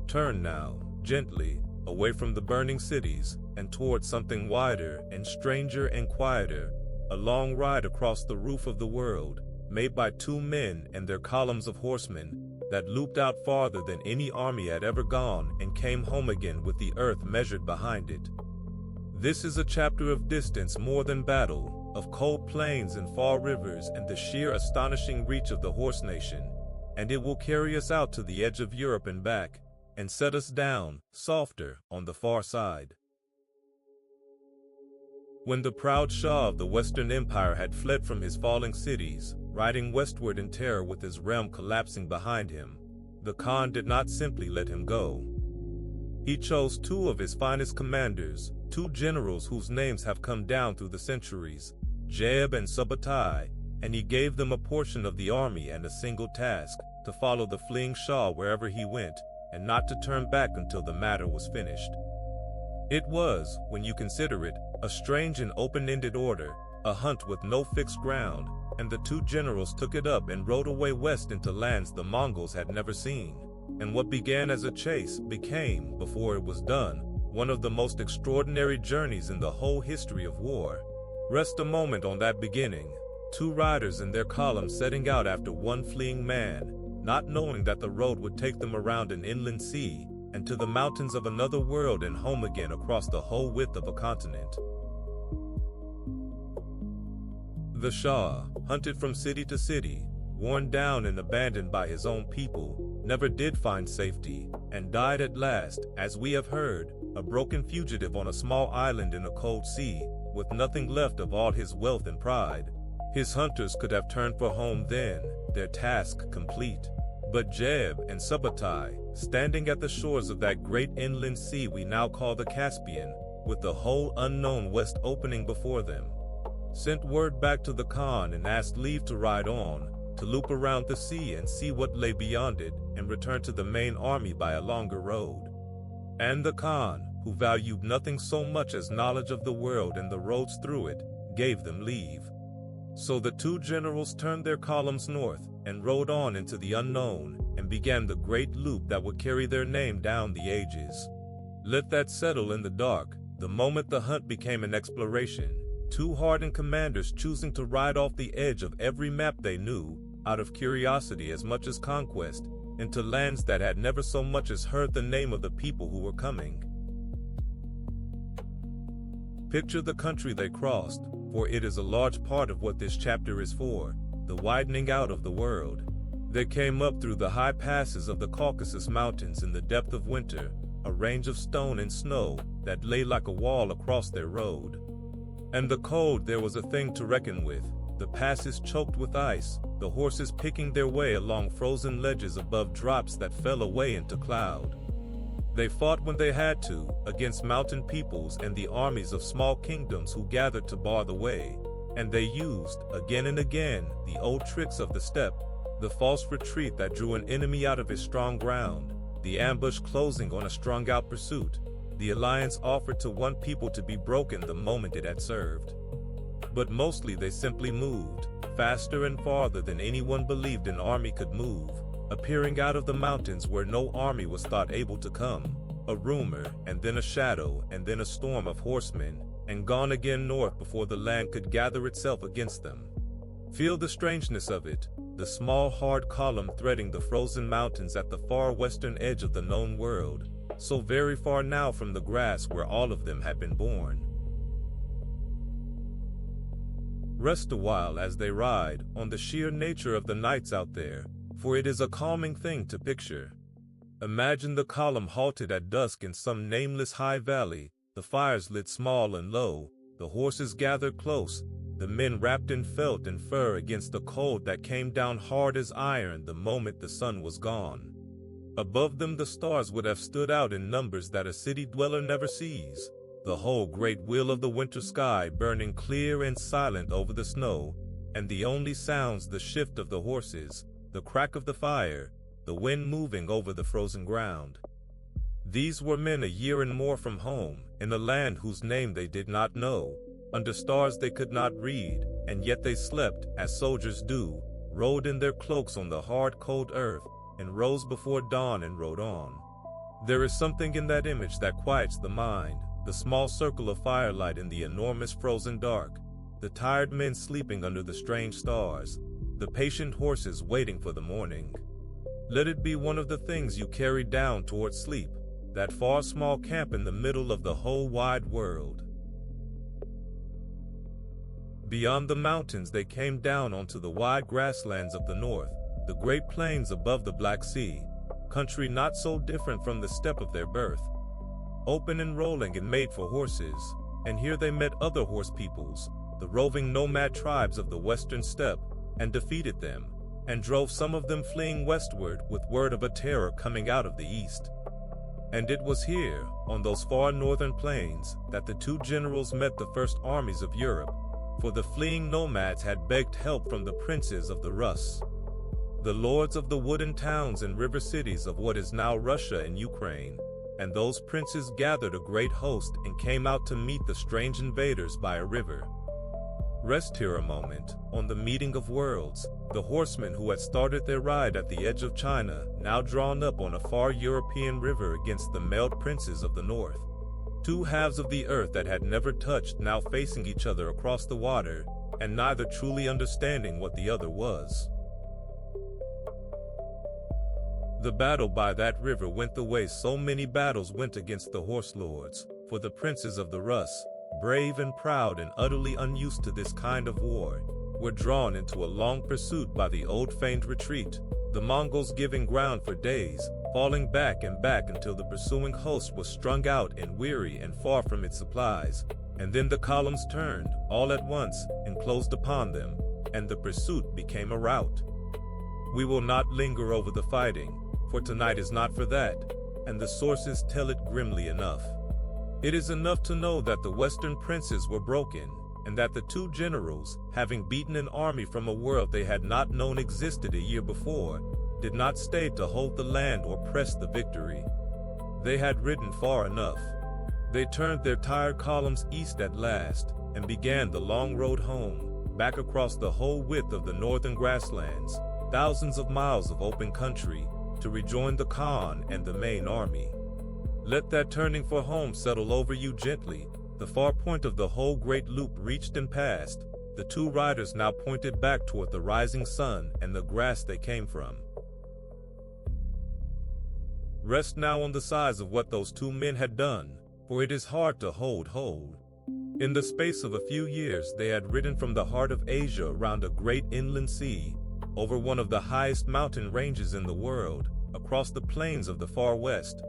Turn now, gently, away from the burning cities, and toward something wider and stranger and quieter, a long ride across the roof of the world, made by two men and their columns of horsemen, that looped out farther than any army had ever gone and came home again with the earth measured behind it. This is a chapter of distance more than battle, of cold plains and far rivers and the sheer astonishing reach of the horse nation, and it will carry us out to the edge of Europe and back, and set us down, softer, on the far side. When the proud Shah of the Western Empire had fled from his falling cities, riding westward in terror with his realm collapsing behind him, the Khan did not simply let him go. He chose two of his finest commanders, two generals whose names have come down through the centuries, Jeb and Subutai, and he gave them a portion of the army and a single task, to follow the fleeing Shah wherever he went, and not to turn back until the matter was finished. It was, when you consider it, a strange and open-ended order, a hunt with no fixed ground, and the two generals took it up and rode away west into lands the Mongols had never seen. And what began as a chase became, before it was done, one of the most extraordinary journeys in the whole history of war. Rest a moment on that beginning. Two riders in their column setting out after one fleeing man, not knowing that the road would take them around an inland sea and to the mountains of another world and home again across the whole width of a continent. The Shah, hunted from city to city, worn down and abandoned by his own people, never did find safety, and died at last, as we have heard, a broken fugitive on a small island in a cold sea, with nothing left of all his wealth and pride. His hunters could have turned for home then, their task complete. But Jeb and Subbatai, standing at the shores of that great inland sea we now call the Caspian, with the whole unknown west opening before them, sent word back to the Khan and asked leave to ride on, to loop around the sea and see what lay beyond it, and return to the main army by a longer road. And the Khan, who valued nothing so much as knowledge of the world and the roads through it, gave them leave. So the two generals turned their columns north and rode on into the unknown and began the great loop that would carry their name down the ages. Let that settle in the dark, the moment the hunt became an exploration, two hardened commanders choosing to ride off the edge of every map they knew, out of curiosity as much as conquest, into lands that had never so much as heard the name of the people who were coming. Picture the country they crossed, for it is a large part of what this chapter is for, the widening out of the world. They came up through the high passes of the Caucasus Mountains in the depth of winter, a range of stone and snow that lay like a wall across their road. And the cold there was a thing to reckon with, the passes choked with ice, the horses picking their way along frozen ledges above drops that fell away into cloud. They fought when they had to, against mountain peoples and the armies of small kingdoms who gathered to bar the way, and they used, again and again, the old tricks of the steppe, the false retreat that drew an enemy out of his strong ground, the ambush closing on a strung-out pursuit, the alliance offered to one people to be broken the moment it had served. But mostly they simply moved, faster and farther than anyone believed an army could move, appearing out of the mountains where no army was thought able to come, a rumor, and then a shadow, and then a storm of horsemen, and gone again north before the land could gather itself against them. Feel the strangeness of it, the small hard column threading the frozen mountains at the far western edge of the known world, so very far now from the grass where all of them had been born. Rest a while as they ride, on the sheer nature of the nights out there, for it is a calming thing to picture. Imagine the column halted at dusk in some nameless high valley, the fires lit small and low, the horses gathered close, the men wrapped in felt and fur against the cold that came down hard as iron the moment the sun was gone. Above them the stars would have stood out in numbers that a city dweller never sees, the whole great wheel of the winter sky burning clear and silent over the snow, and the only sounds the shift of the horses, the crack of the fire, the wind moving over the frozen ground. These were men a year and more from home, in a land whose name they did not know, under stars they could not read, and yet they slept, as soldiers do, rolled in their cloaks on the hard cold earth, and rose before dawn and rode on. There is something in that image that quiets the mind, the small circle of firelight in the enormous frozen dark, the tired men sleeping under the strange stars, the patient horses waiting for the morning. Let it be one of the things you carry down toward sleep, that far small camp in the middle of the whole wide world. Beyond the mountains they came down onto the wide grasslands of the north, the great plains above the Black Sea, country not so different from the steppe of their birth, open and rolling and made for horses, and here they met other horse peoples, the roving nomad tribes of the western steppe, and defeated them, and drove some of them fleeing westward with word of a terror coming out of the east. And it was here, on those far northern plains, that the two generals met the first armies of Europe, for the fleeing nomads had begged help from the princes of the Rus. the lords of the wooden towns and river cities of what is now Russia and Ukraine. And those princes gathered a great host and came out to meet the strange invaders by a river. Rest here a moment. On the meeting of worlds, the horsemen who had started their ride at the edge of China, now drawn up on a far European river against the mailed princes of the north. Two halves of the earth that had never touched now facing each other across the water, and neither truly understanding what the other was. The battle by that river went the way so many battles went against the horse lords, for the princes of the Rus, brave and proud and utterly unused to this kind of war, were drawn into a long pursuit by the old feigned retreat, the Mongols giving ground for days, falling back and back until the pursuing host was strung out and weary and far from its supplies, and then the columns turned, all at once, and closed upon them, and the pursuit became a rout. We will not linger over the fighting, for tonight is not for that, and the sources tell it grimly enough. It is enough to know that the Western princes were broken, and that the two generals, having beaten an army from a world they had not known existed a year before, did not stay to hold the land or press the victory. They had ridden far enough. They turned their tired columns east at last, and began the long road home, back across the whole width of the northern grasslands, thousands of miles of open country, to rejoin the Khan and the main army. Let that turning for home settle over you gently. The far point of the whole great loop reached and passed. The two riders now pointed back toward the rising sun and the grass they came from. Rest now on the size of what those two men had done, for it is hard to hold. In the space of a few years they had ridden from the heart of Asia around a great inland sea, over one of the highest mountain ranges in the world, across the plains of the far west,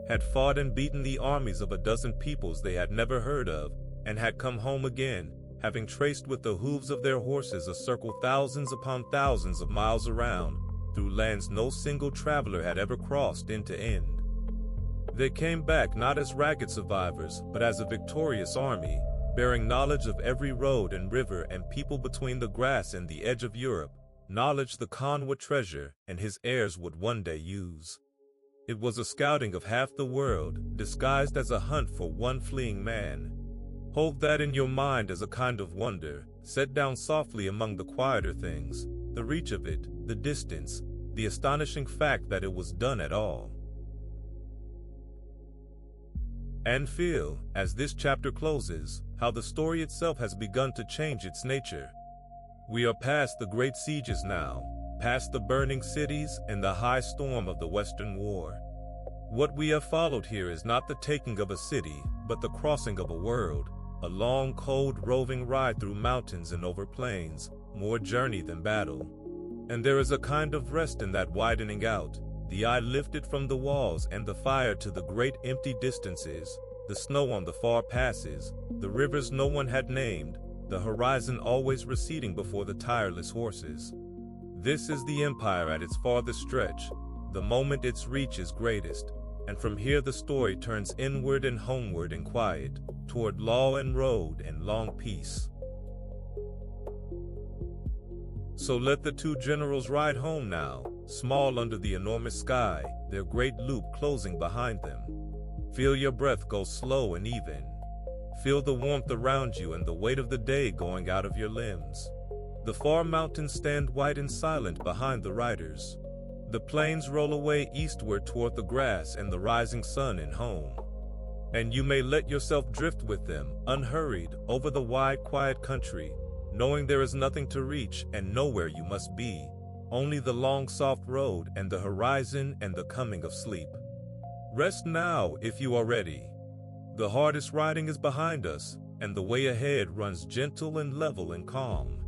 had fought and beaten the armies of a dozen peoples they had never heard of, and had come home again, having traced with the hooves of their horses a circle thousands upon thousands of miles around, through lands no single traveler had ever crossed end to end. They came back not as ragged survivors, but as a victorious army, bearing knowledge of every road and river and people between the grass and the edge of Europe, knowledge the Khan would treasure and his heirs would one day use. It was a scouting of half the world, disguised as a hunt for one fleeing man. Hold that in your mind as a kind of wonder, set down softly among the quieter things, the reach of it, the distance, the astonishing fact that it was done at all. And feel, as this chapter closes, how the story itself has begun to change its nature. We are past the great sieges now, past the burning cities and the high storm of the Western War. What we have followed here is not the taking of a city, but the crossing of a world, a long, cold, roving ride through mountains and over plains, more journey than battle. And there is a kind of rest in that widening out, the eye lifted from the walls and the fire to the great empty distances, the snow on the far passes, the rivers no one had named, the horizon always receding before the tireless horses. This is the empire at its farthest stretch, the moment its reach is greatest, and from here the story turns inward and homeward and quiet, toward law and road and long peace. So let the two generals ride home now, small under the enormous sky, their great loop closing behind them. Feel your breath go slow and even. Feel the warmth around you and the weight of the day going out of your limbs. The far mountains stand white and silent behind the riders. The plains roll away eastward toward the grass and the rising sun and home. And you may let yourself drift with them, unhurried, over the wide, quiet country, knowing there is nothing to reach and nowhere you must be, only the long, soft road and the horizon and the coming of sleep. Rest now if you are ready. The hardest riding is behind us, and the way ahead runs gentle and level and calm.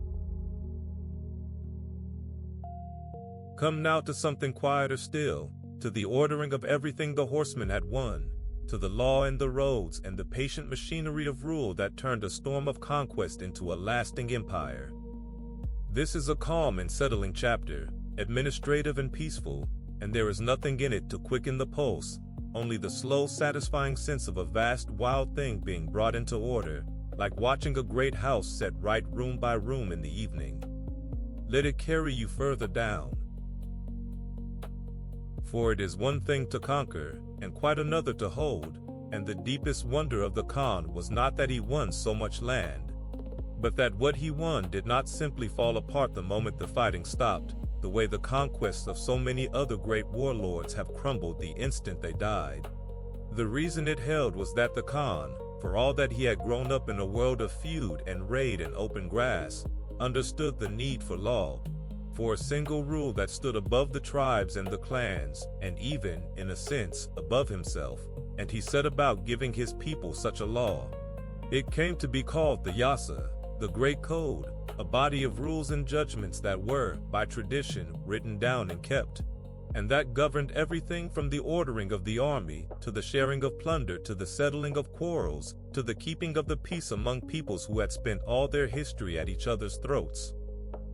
Come now to something quieter still, to the ordering of everything the horsemen had won, to the law and the roads and the patient machinery of rule that turned a storm of conquest into a lasting empire. This is a calm and settling chapter, administrative and peaceful, and there is nothing in it to quicken the pulse, only the slow, satisfying sense of a vast, wild thing being brought into order, like watching a great house set right room by room in the evening. Let it carry you further down. For it is one thing to conquer, and quite another to hold, and the deepest wonder of the Khan was not that he won so much land, but that what he won did not simply fall apart the moment the fighting stopped, the way the conquests of so many other great warlords have crumbled the instant they died. The reason it held was that the Khan, for all that he had grown up in a world of feud and raid and open grass, understood the need for law, for a single rule that stood above the tribes and the clans, and even, in a sense, above himself, and he set about giving his people such a law. It came to be called the Yasa, the Great Code, a body of rules and judgments that were, by tradition, written down and kept, and that governed everything from the ordering of the army, to the sharing of plunder, to the settling of quarrels, to the keeping of the peace among peoples who had spent all their history at each other's throats.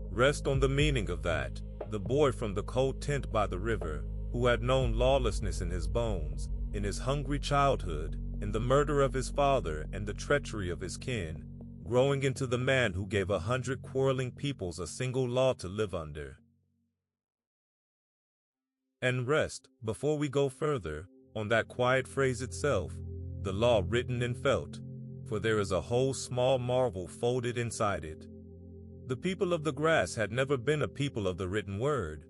Rest on the meaning of that, the boy from the cold tent by the river, who had known lawlessness in his bones, in his hungry childhood, in the murder of his father and the treachery of his kin, growing into the man who gave 100 quarreling peoples a single law to live under. And rest, before we go further, on that quiet phrase itself, the law written and felt, for there is a whole small marvel folded inside it. The people of the grass had never been a people of the written word.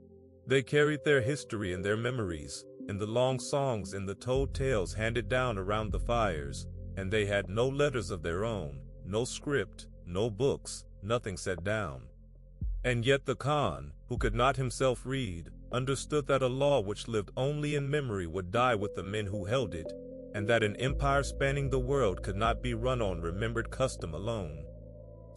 They carried their history in their memories, in the long songs and the told tales handed down around the fires, and they had no letters of their own, no script, no books, nothing set down. And yet the Khan, who could not himself read, understood that a law which lived only in memory would die with the men who held it, and that an empire spanning the world could not be run on remembered custom alone.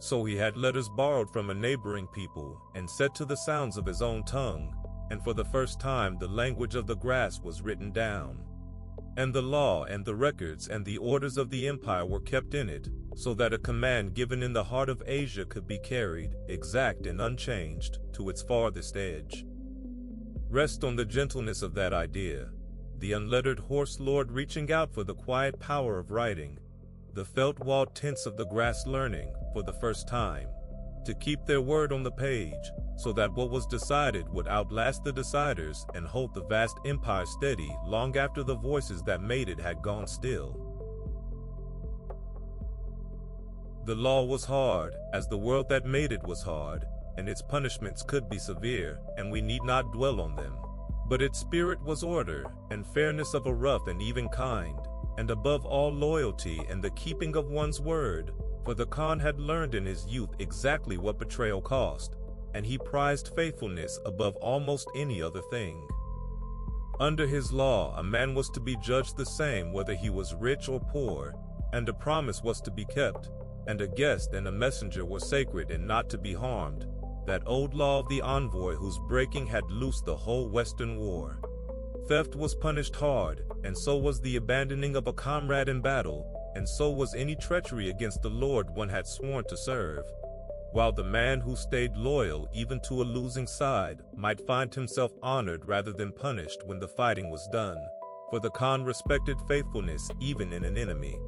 So he had letters borrowed from a neighboring people, and set to the sounds of his own tongue, and for the first time the language of the grass was written down. And the law and the records and the orders of the empire were kept in it, so that a command given in the heart of Asia could be carried, exact and unchanged, to its farthest edge. Rest on the gentleness of that idea, the unlettered horse lord reaching out for the quiet power of writing, the felt-walled tents of the grass learning, for the first time, to keep their word on the page, so that what was decided would outlast the deciders and hold the vast empire steady long after the voices that made it had gone still. The law was hard, as the world that made it was hard, and its punishments could be severe, and we need not dwell on them. But its spirit was order, and fairness of a rough and even kind, and above all loyalty and the keeping of one's word, for the Khan had learned in his youth exactly what betrayal cost, and he prized faithfulness above almost any other thing. Under his law, a man was to be judged the same whether he was rich or poor, and a promise was to be kept, and a guest and a messenger were sacred and not to be harmed, that old law of the envoy whose breaking had loosed the whole Western war. Theft was punished hard, and so was the abandoning of a comrade in battle, and so was any treachery against the Lord one had sworn to serve, while the man who stayed loyal even to a losing side might find himself honored rather than punished when the fighting was done, for the Khan respected faithfulness even in an enemy.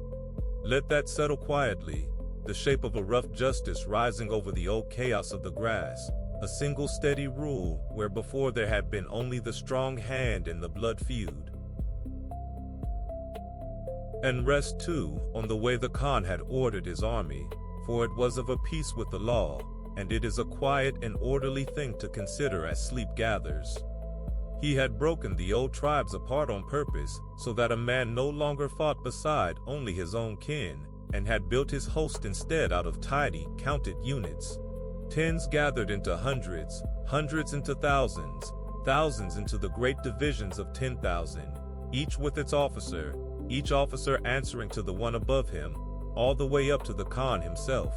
Let that settle quietly, the shape of a rough justice rising over the old chaos of the grass, a single steady rule where before there had been only the strong hand and the blood feud. And rest too on the way the Khan had ordered his army, for it was of a piece with the law, and it is a quiet and orderly thing to consider as sleep gathers. He had broken the old tribes apart on purpose, so that a man no longer fought beside only his own kin, and had built his host instead out of tidy, counted units. Tens gathered into hundreds, hundreds into thousands, thousands into the great divisions of 10,000, each with its officer, each officer answering to the one above him, all the way up to the Khan himself.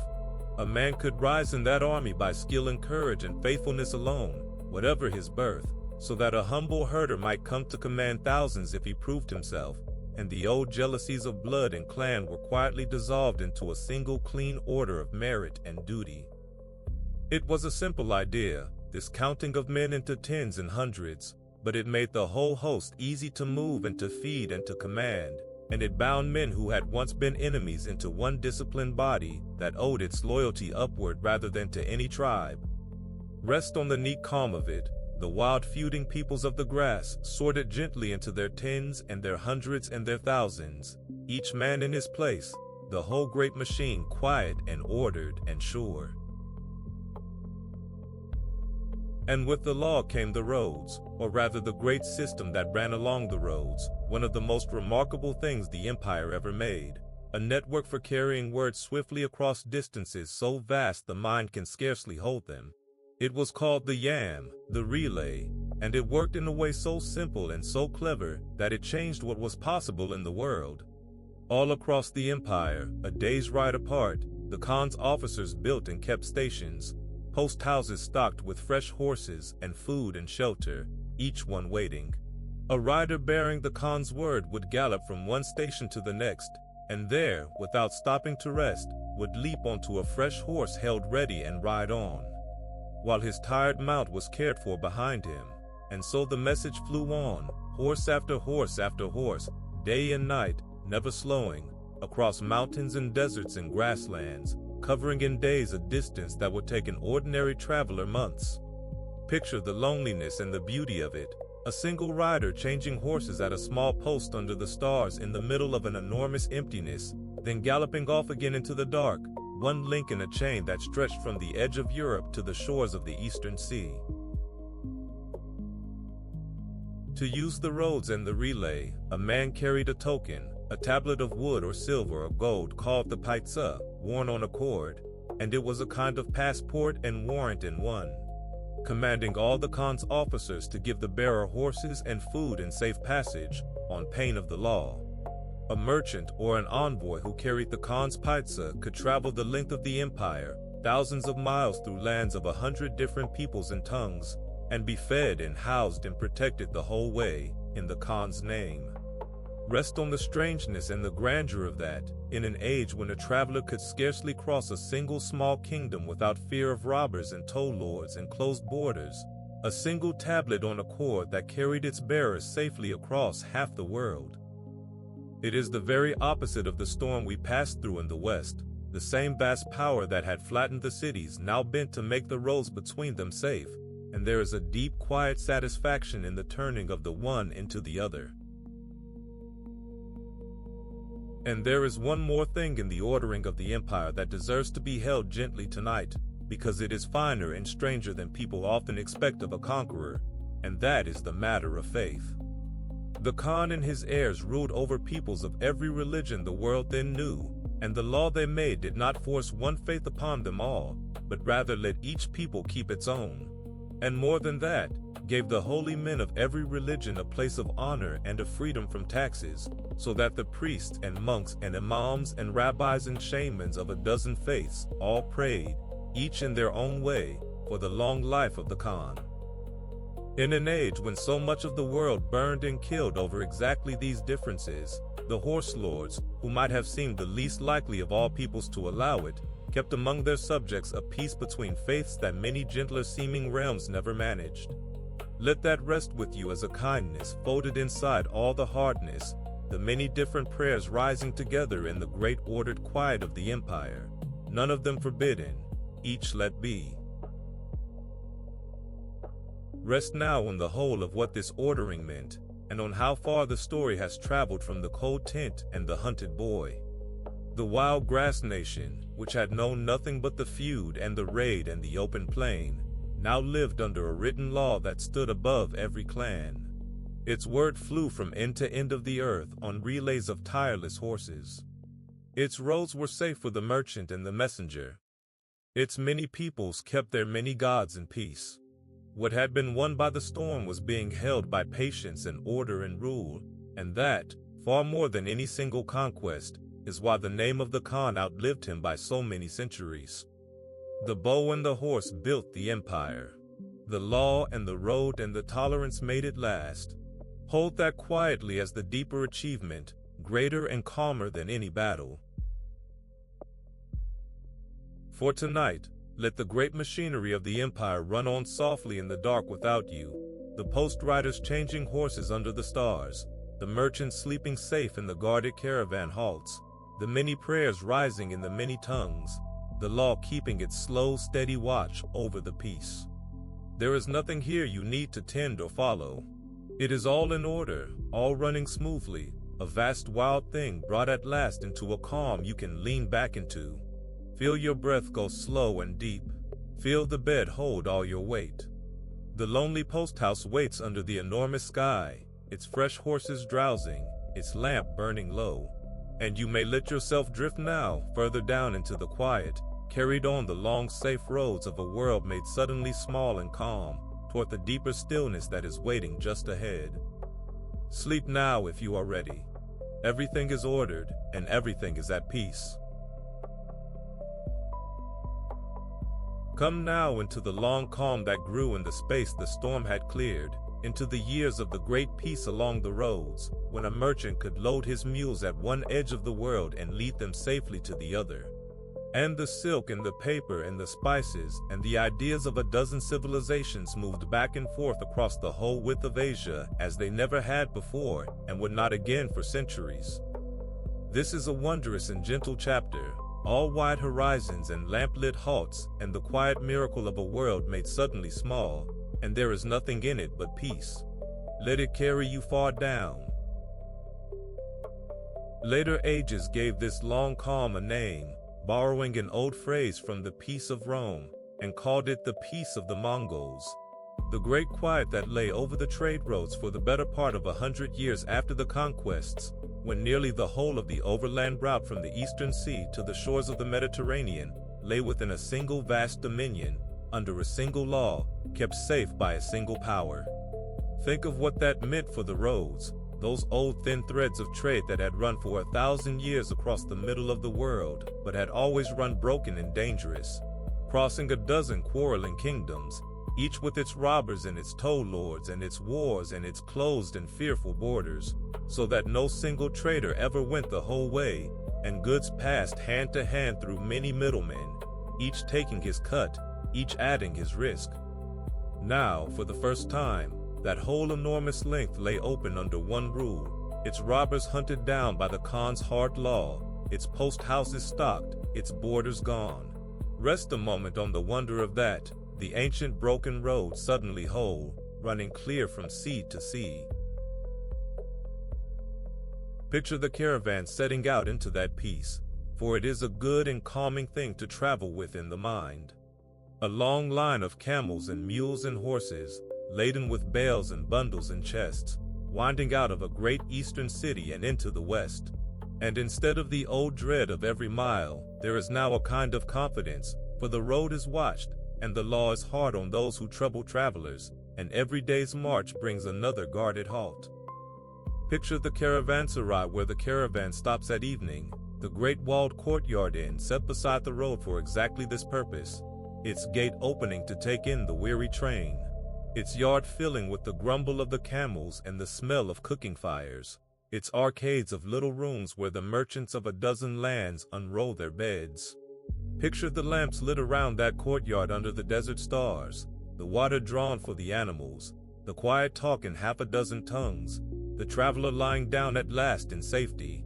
A man could rise in that army by skill and courage and faithfulness alone, whatever his birth, so that a humble herder might come to command thousands if he proved himself, and the old jealousies of blood and clan were quietly dissolved into a single clean order of merit and duty. It was a simple idea, this counting of men into tens and hundreds, but it made the whole host easy to move and to feed and to command, and it bound men who had once been enemies into one disciplined body that owed its loyalty upward rather than to any tribe. Rest on the neat calm of it, the wild feuding peoples of the grass sorted gently into their tens and their hundreds and their thousands, each man in his place, the whole great machine quiet and ordered and sure. And with the law came the roads, or rather the great system that ran along the roads, one of the most remarkable things the empire ever made, a network for carrying words swiftly across distances so vast the mind can scarcely hold them. It was called the yam, the relay, and it worked in a way so simple and so clever that it changed what was possible in the world. All across the empire, a day's ride apart, the Khan's officers built and kept stations, post houses stocked with fresh horses and food and shelter, each one waiting. A rider bearing the Khan's word would gallop from one station to the next, and there, without stopping to rest, would leap onto a fresh horse held ready and ride on, while his tired mount was cared for behind him. And so the message flew on, horse after horse after horse, day and night, never slowing, across mountains and deserts and grasslands, covering in days a distance that would take an ordinary traveler months. Picture the loneliness and the beauty of it, a single rider changing horses at a small post under the stars in the middle of an enormous emptiness, then galloping off again into the dark, one link in a chain that stretched from the edge of Europe to the shores of the Eastern Sea. To use the roads and the relay, a man carried a token, a tablet of wood or silver or gold called the paitsa, worn on a cord, and it was a kind of passport and warrant in one, commanding all the Khan's officers to give the bearer horses and food and safe passage, on pain of the law. A merchant or an envoy who carried the Khan's paitsa could travel the length of the empire, thousands of miles through lands of 100 different peoples and tongues, and be fed and housed and protected the whole way, in the Khan's name. Rest on the strangeness and the grandeur of that, in an age when a traveler could scarcely cross a single small kingdom without fear of robbers and toll lords and closed borders, a single tablet on a cord that carried its bearer safely across half the world. It is the very opposite of the storm we passed through in the West, the same vast power that had flattened the cities now bent to make the roads between them safe, and there is a deep quiet satisfaction in the turning of the one into the other. And there is one more thing in the ordering of the empire that deserves to be held gently tonight, because it is finer and stranger than people often expect of a conqueror, and that is the matter of faith. The Khan and his heirs ruled over peoples of every religion the world then knew, and the law they made did not force one faith upon them all, but rather let each people keep its own. And more than that, gave the holy men of every religion a place of honor and a freedom from taxes, so that the priests and monks and imams and rabbis and shamans of a dozen faiths all prayed, each in their own way, for the long life of the Khan. In an age when so much of the world burned and killed over exactly these differences, the horse lords, who might have seemed the least likely of all peoples to allow it, kept among their subjects a peace between faiths that many gentler seeming realms never managed. Let that rest with you as a kindness folded inside all the hardness, the many different prayers rising together in the great ordered quiet of the empire, none of them forbidden, each let be. Rest now on the whole of what this ordering meant, and on how far the story has traveled from the cold tent and the hunted boy. The wild grass nation, which had known nothing but the feud and the raid and the open plain, now lived under a written law that stood above every clan. Its word flew from end to end of the earth on relays of tireless horses. Its roads were safe for the merchant and the messenger. Its many peoples kept their many gods in peace. What had been won by the storm was being held by patience and order and rule, and that, far more than any single conquest, is why the name of the Khan outlived him by so many centuries. The bow and the horse built the empire. The law and the road and the tolerance made it last. Hold that quietly as the deeper achievement, greater and calmer than any battle. For tonight, let the great machinery of the empire run on softly in the dark without you, the post riders changing horses under the stars, the merchants sleeping safe in the guarded caravan halts, the many prayers rising in the many tongues, the law keeping its slow, steady watch over the peace. There is nothing here you need to tend or follow. It is all in order, all running smoothly, a vast wild thing brought at last into a calm you can lean back into. Feel your breath go slow and deep. Feel the bed hold all your weight. The lonely post house waits under the enormous sky, its fresh horses drowsing, its lamp burning low. And you may let yourself drift now, further down into the quiet, carried on the long safe roads of a world made suddenly small and calm, toward the deeper stillness that is waiting just ahead. Sleep now if you are ready. Everything is ordered, and everything is at peace. Come now into the long calm that grew in the space the storm had cleared, into the years of the great peace along the roads, when a merchant could load his mules at one edge of the world and lead them safely to the other. And the silk and the paper and the spices and the ideas of a dozen civilizations moved back and forth across the whole width of Asia as they never had before and would not again for centuries. This is a wondrous and gentle chapter, all wide horizons and lamp-lit halts, and the quiet miracle of a world made suddenly small, and there is nothing in it but peace. Let it carry you far down. Later ages gave this long calm a name, borrowing an old phrase from the peace of Rome, and called it the peace of the Mongols. The great quiet that lay over the trade roads for the better part of 100 years after the conquests, when nearly the whole of the overland route from the Eastern Sea to the shores of the Mediterranean lay within a single vast dominion, under a single law, kept safe by a single power. Think of what that meant for the roads, those old thin threads of trade that had run for 1,000 years across the middle of the world, but had always run broken and dangerous, crossing a dozen quarreling kingdoms, each with its robbers and its toll lords and its wars and its closed and fearful borders, so that no single trader ever went the whole way, and goods passed hand to hand through many middlemen, each taking his cut, each adding his risk. Now, for the first time, that whole enormous length lay open under one rule, its robbers hunted down by the Khan's hard law, its post houses stocked, its borders gone. Rest a moment on the wonder of that, the ancient broken road suddenly whole, running clear from sea to sea. Picture the caravan setting out into that peace, for it is a good and calming thing to travel with in the mind. A long line of camels and mules and horses, laden with bales and bundles and chests, winding out of a great eastern city and into the west. And instead of the old dread of every mile, there is now a kind of confidence, for the road is watched, and the law is hard on those who trouble travelers, and every day's march brings another guarded halt. Picture the caravanserai where the caravan stops at evening, the great walled courtyard inn set beside the road for exactly this purpose, its gate opening to take in the weary train, its yard filling with the grumble of the camels and the smell of cooking fires, its arcades of little rooms where the merchants of a dozen lands unroll their beds. Picture the lamps lit around that courtyard under the desert stars, the water drawn for the animals, the quiet talk in half a dozen tongues, the traveler lying down at last in safety,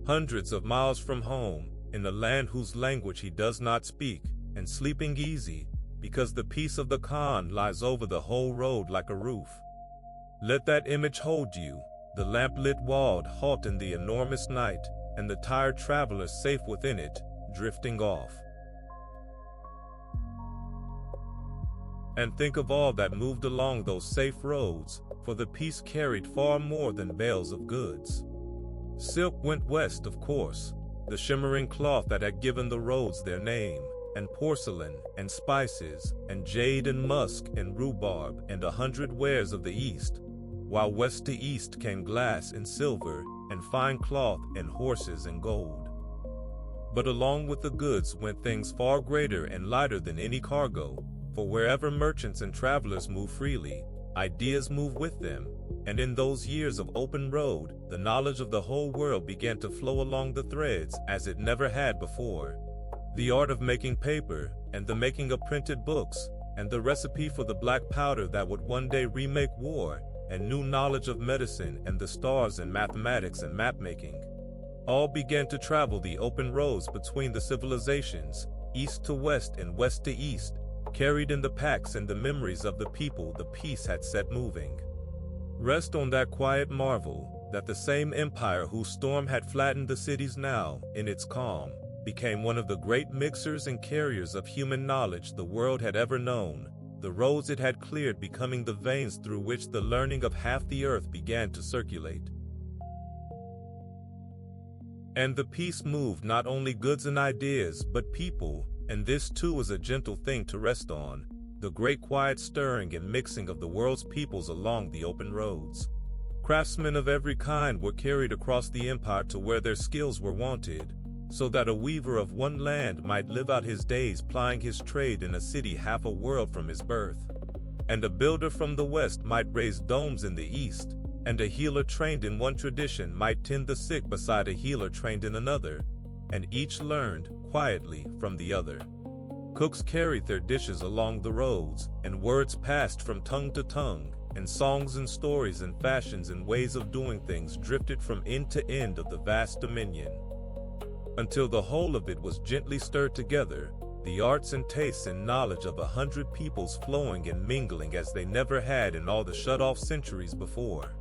hundreds of miles from home, in a land whose language he does not speak, and sleeping easy, because the peace of the Khan lies over the whole road like a roof. Let that image hold you, the lamp-lit walled halt in the enormous night, and the tired traveler safe within it, drifting off. And think of all that moved along those safe roads, for the peace carried far more than bales of goods. Silk went west, of course, the shimmering cloth that had given the roads their name, and porcelain, and spices, and jade and musk and rhubarb and 100 wares of the east, while west to east came glass and silver, and fine cloth and horses and gold. But along with the goods went things far greater and lighter than any cargo, for wherever merchants and travelers move freely, ideas move with them, and in those years of open road, the knowledge of the whole world began to flow along the threads as it never had before. The art of making paper, and the making of printed books, and the recipe for the black powder that would one day remake war, and new knowledge of medicine and the stars and mathematics and map-making, all began to travel the open roads between the civilizations, east to west and west to east, carried in the packs and the memories of the people the peace had set moving. Rest on that quiet marvel, that the same empire whose storm had flattened the cities now, in its calm, became one of the great mixers and carriers of human knowledge the world had ever known, the roads it had cleared becoming the veins through which the learning of half the earth began to circulate. And the peace moved not only goods and ideas, but people, and this too was a gentle thing to rest on, the great quiet stirring and mixing of the world's peoples along the open roads. Craftsmen of every kind were carried across the empire to where their skills were wanted, so that a weaver of one land might live out his days plying his trade in a city half a world from his birth. And a builder from the west might raise domes in the east, and a healer trained in one tradition might tend the sick beside a healer trained in another, and each learned, quietly, from the other. Cooks carried their dishes along the roads, and words passed from tongue to tongue, and songs and stories and fashions and ways of doing things drifted from end to end of the vast dominion, until the whole of it was gently stirred together, the arts and tastes and knowledge of 100 peoples flowing and mingling as they never had in all the shut-off centuries before.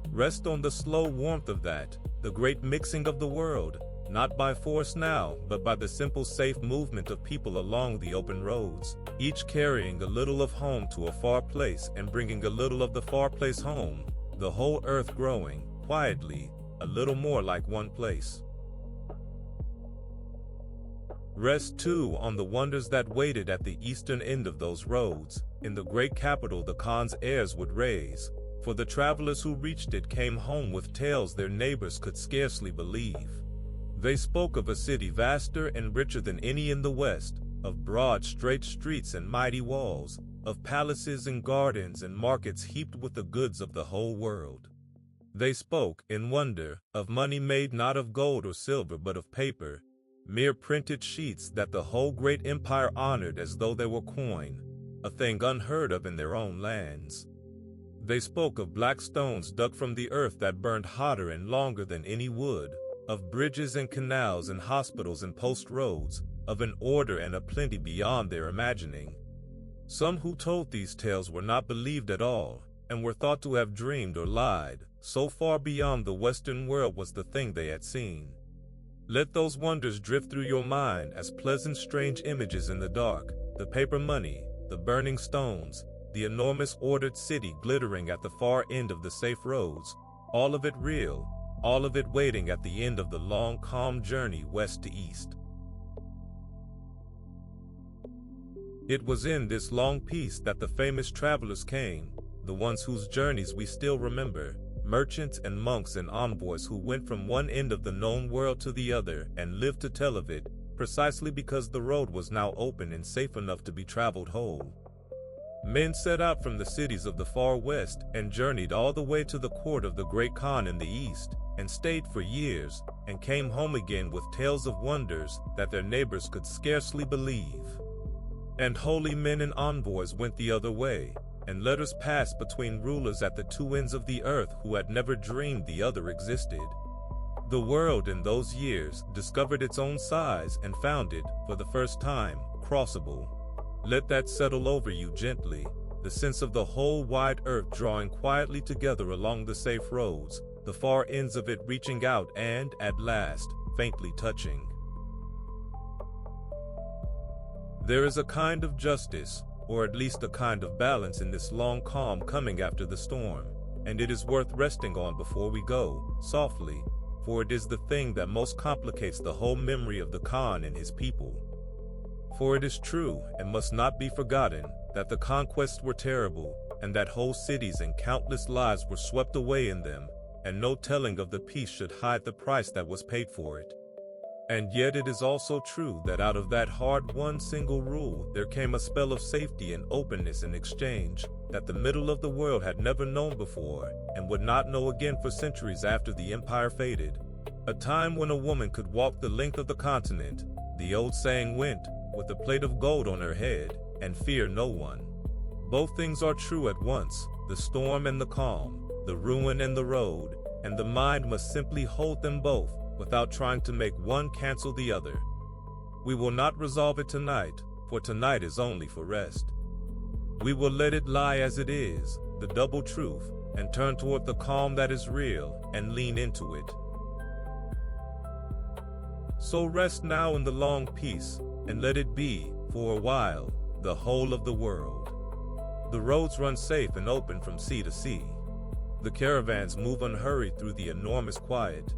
Rest on the slow warmth of that, the great mixing of the world, not by force now, but by the simple safe movement of people along the open roads, each carrying a little of home to a far place and bringing a little of the far place home, the whole earth growing, quietly, a little more like one place. Rest too on the wonders that waited at the eastern end of those roads, in the great capital the Khan's heirs would raise, for the travelers who reached it came home with tales their neighbors could scarcely believe. They spoke of a city vaster and richer than any in the West, of broad straight streets and mighty walls, of palaces and gardens and markets heaped with the goods of the whole world. They spoke, in wonder, of money made not of gold or silver but of paper, mere printed sheets that the whole great empire honored as though they were coin, a thing unheard of in their own lands. They spoke of black stones dug from the earth that burned hotter and longer than any wood, of bridges and canals and hospitals and post roads, of an order and a plenty beyond their imagining. Some who told these tales were not believed at all, and were thought to have dreamed or lied, so far beyond the Western world was the thing they had seen. Let those wonders drift through your mind as pleasant strange images in the dark, the paper money, the burning stones, the enormous ordered city glittering at the far end of the safe roads, all of it real, all of it waiting at the end of the long calm journey west to east. It was in this long peace that the famous travelers came, the ones whose journeys we still remember, merchants and monks and envoys who went from one end of the known world to the other and lived to tell of it, precisely because the road was now open and safe enough to be traveled whole. Men set out from the cities of the far west and journeyed all the way to the court of the great Khan in the east, and stayed for years, and came home again with tales of wonders that their neighbors could scarcely believe. And holy men and envoys went the other way, and letters passed between rulers at the two ends of the earth who had never dreamed the other existed. The world in those years discovered its own size and found it, for the first time, crossable. Let that settle over you gently, the sense of the whole wide earth drawing quietly together along the safe roads, the far ends of it reaching out and, at last, faintly touching. There is a kind of justice, or at least a kind of balance in this long calm coming after the storm, and it is worth resting on before we go, softly, for it is the thing that most complicates the whole memory of the Khan and his people. For it is true, and must not be forgotten, that the conquests were terrible, and that whole cities and countless lives were swept away in them, and no telling of the peace should hide the price that was paid for it. And yet it is also true that out of that hard-won single rule there came a spell of safety and openness and exchange that the middle of the world had never known before, and would not know again for centuries after the empire faded. A time when a woman could walk the length of the continent, the old saying went, with a plate of gold on her head, and fear no one. Both things are true at once, the storm and the calm, the ruin and the road, and the mind must simply hold them both, without trying to make one cancel the other. We will not resolve it tonight, for tonight is only for rest. We will let it lie as it is, the double truth, and turn toward the calm that is real and lean into it. So rest now in the long peace, and let it be, for a while, the whole of the world. The roads run safe and open from sea to sea. The caravans move unhurried through the enormous quiet.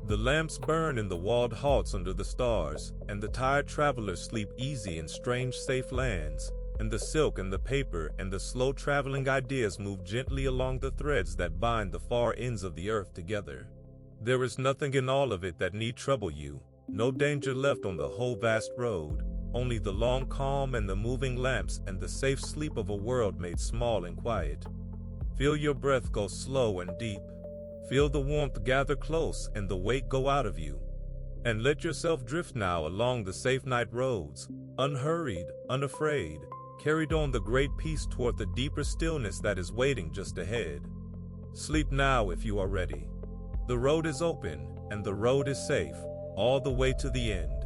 The lamps burn in the walled halts under the stars, and the tired travelers sleep easy in strange safe lands, and the silk and the paper and the slow-traveling ideas move gently along the threads that bind the far ends of the earth together. There is nothing in all of it that need trouble you, no danger left on the whole vast road, only the long calm and the moving lamps and the safe sleep of a world made small and quiet. Feel your breath go slow and deep. Feel the warmth gather close and the weight go out of you. And let yourself drift now along the safe night roads, unhurried, unafraid, carried on the great peace toward the deeper stillness that is waiting just ahead. Sleep now if you are ready. The road is open, and the road is safe, all the way to the end.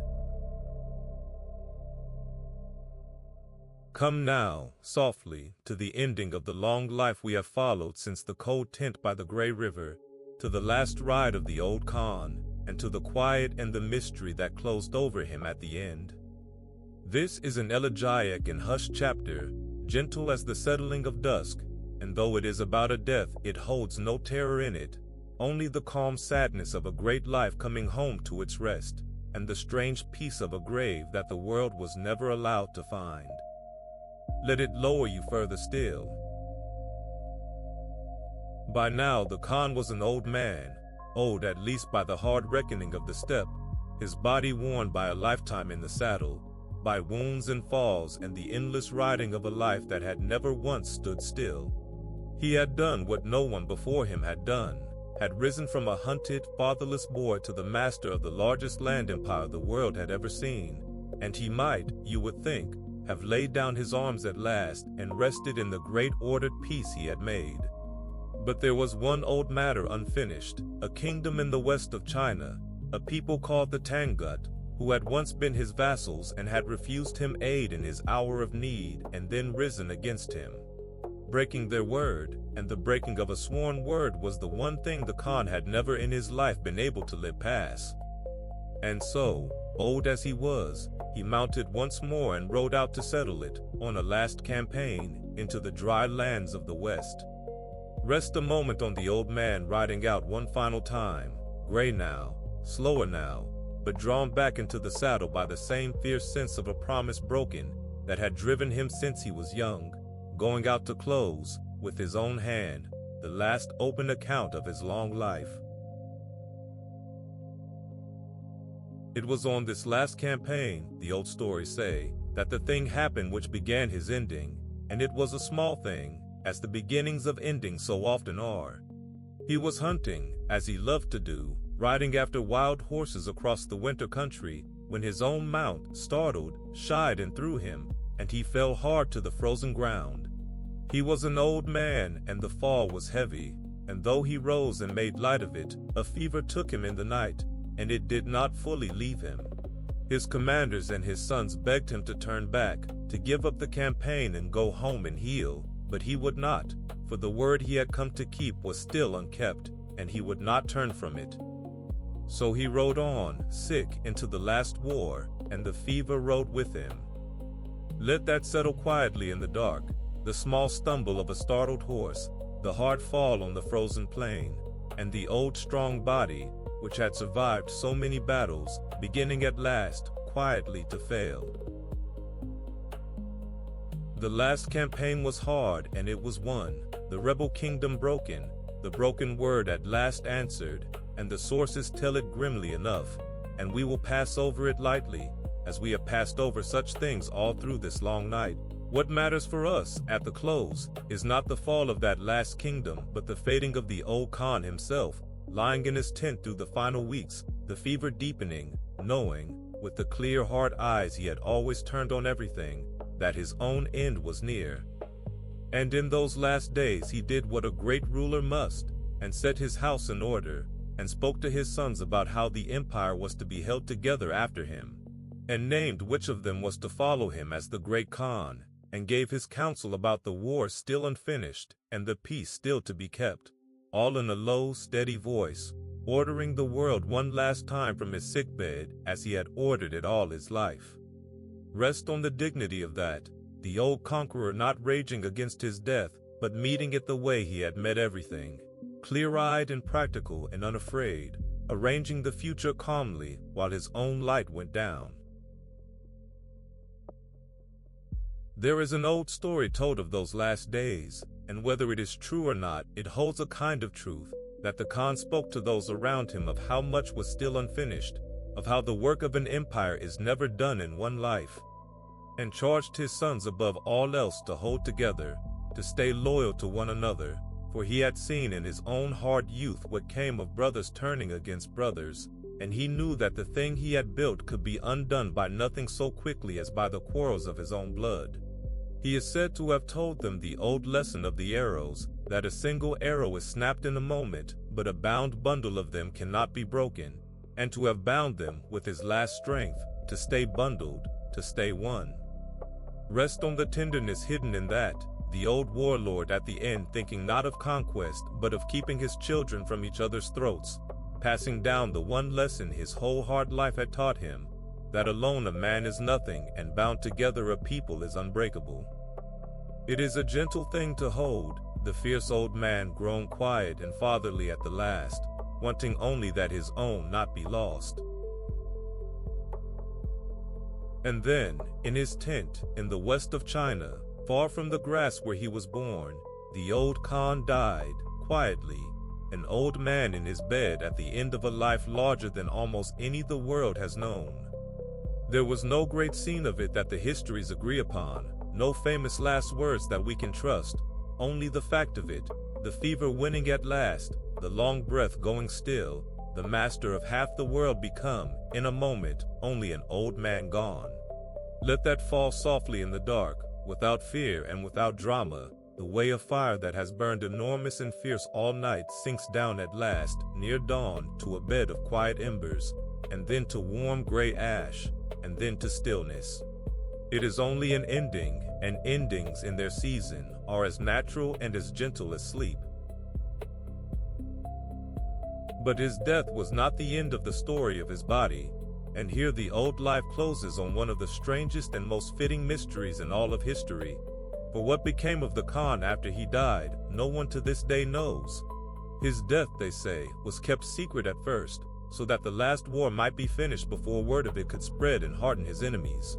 Come now, softly, to the ending of the long life we have followed since the cold tent by the gray river, to the last ride of the old Khan, and to the quiet and the mystery that closed over him at the end. This is an elegiac and hushed chapter, gentle as the settling of dusk, and though it is about a death, it holds no terror in it, only the calm sadness of a great life coming home to its rest, and the strange peace of a grave that the world was never allowed to find. Let it lower you further still. By now the Khan was an old man, old at least by the hard reckoning of the steppe, his body worn by a lifetime in the saddle, by wounds and falls and the endless riding of a life that had never once stood still. He had done what no one before him had done, had risen from a hunted, fatherless boy to the master of the largest land empire the world had ever seen, and he might, you would think, have laid down his arms at last and rested in the great ordered peace he had made. But there was one old matter unfinished, a kingdom in the west of China, a people called the Tangut, who had once been his vassals and had refused him aid in his hour of need and then risen against him, breaking their word, and the breaking of a sworn word was the one thing the Khan had never in his life been able to let pass. And so, old as he was, he mounted once more and rode out to settle it, on a last campaign, into the dry lands of the west. Rest a moment on the old man riding out one final time, gray now, slower now, but drawn back into the saddle by the same fierce sense of a promise broken that had driven him since he was young, going out to close, with his own hand, the last open account of his long life. It was on this last campaign, the old stories say, that the thing happened which began his ending, and it was a small thing, as the beginnings of endings so often are. He was hunting, as he loved to do, riding after wild horses across the winter country, when his own mount, startled, shied and threw him, and he fell hard to the frozen ground. He was an old man, and the fall was heavy, and though he rose and made light of it, a fever took him in the night, and it did not fully leave him. His commanders and his sons begged him to turn back, to give up the campaign and go home and heal, but he would not, for the word he had come to keep was still unkept, and he would not turn from it. So he rode on, sick, into the last war, and the fever rode with him. Let that settle quietly in the dark, the small stumble of a startled horse, the hard fall on the frozen plain, and the old strong body, which had survived so many battles, beginning at last, quietly to fail. The last campaign was hard and it was won, the rebel kingdom broken, the broken word at last answered, and the sources tell it grimly enough, and we will pass over it lightly, as we have passed over such things all through this long night. What matters for us, at the close, is not the fall of that last kingdom, but the fading of the old Khan himself, lying in his tent through the final weeks, the fever deepening, knowing, with the clear hard eyes he had always turned on everything, that his own end was near. And in those last days he did what a great ruler must, and set his house in order, and spoke to his sons about how the empire was to be held together after him. and named which of them was to follow him as the great Khan, and gave his counsel about the war still unfinished and the peace still to be kept, all in a low, steady voice, ordering the world one last time from his sickbed as he had ordered it all his life. Rest on the dignity of that, the old conqueror not raging against his death, but meeting it the way he had met everything, clear-eyed and practical and unafraid, arranging the future calmly while his own light went down. There is an old story told of those last days, and whether it is true or not, it holds a kind of truth, that the Khan spoke to those around him of how much was still unfinished, of how the work of an empire is never done in one life, and charged his sons above all else to hold together, to stay loyal to one another, for he had seen in his own hard youth what came of brothers turning against brothers, and he knew that the thing he had built could be undone by nothing so quickly as by the quarrels of his own blood. He is said to have told them the old lesson of the arrows, that a single arrow is snapped in a moment, but a bound bundle of them cannot be broken, and to have bound them with his last strength, to stay bundled, to stay one. Rest on the tenderness hidden in that, the old warlord at the end thinking not of conquest but of keeping his children from each other's throats, passing down the one lesson his whole hard life had taught him, that alone a man is nothing and bound together a people is unbreakable. It is a gentle thing to hold, the fierce old man grown quiet and fatherly at the last, wanting only that his own not be lost. And then, in his tent, in the west of China, far from the grass where he was born, the old Khan died, quietly, an old man in his bed at the end of a life larger than almost any the world has known. There was no great scene of it that the histories agree upon, no famous last words that we can trust, only the fact of it, the fever winning at last, the long breath going still, the master of half the world become, in a moment, only an old man gone. Let that fall softly in the dark, without fear and without drama, the way a fire that has burned enormous and fierce all night sinks down at last, near dawn, to a bed of quiet embers, and then to warm gray ash, and then to stillness. It is only an ending, and endings in their season are as natural and as gentle as sleep. But his death was not the end of the story of his body, and here the old life closes on one of the strangest and most fitting mysteries in all of history. For what became of the Khan after he died, no one to this day knows. His death, they say, was kept secret at first, so that the last war might be finished before word of it could spread and harden his enemies.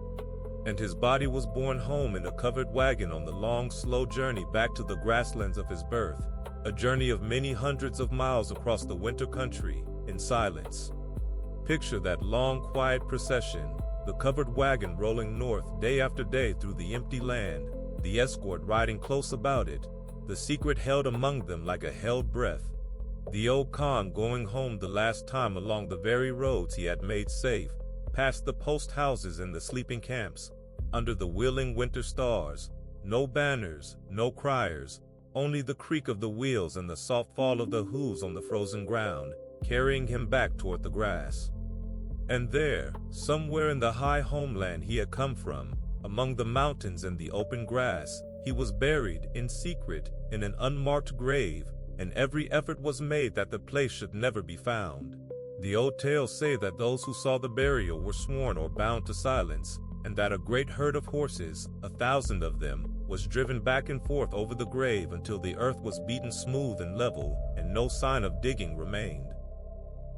And his body was borne home in a covered wagon on the long, slow journey back to the grasslands of his birth, a journey of many hundreds of miles across the winter country, in silence. Picture that long, quiet procession, the covered wagon rolling north day after day through the empty land, the escort riding close about it, the secret held among them like a held breath, the old Khan going home the last time along the very roads he had made safe, past the post houses and the sleeping camps, under the wheeling winter stars, no banners, no criers, only the creak of the wheels and the soft fall of the hooves on the frozen ground, carrying him back toward the grass. And there, somewhere in the high homeland he had come from, among the mountains and the open grass, he was buried in secret in an unmarked grave, and every effort was made that the place should never be found. The old tales say that those who saw the burial were sworn or bound to silence, and that a great herd of horses, 1,000 of them, was driven back and forth over the grave until the earth was beaten smooth and level, and no sign of digging remained.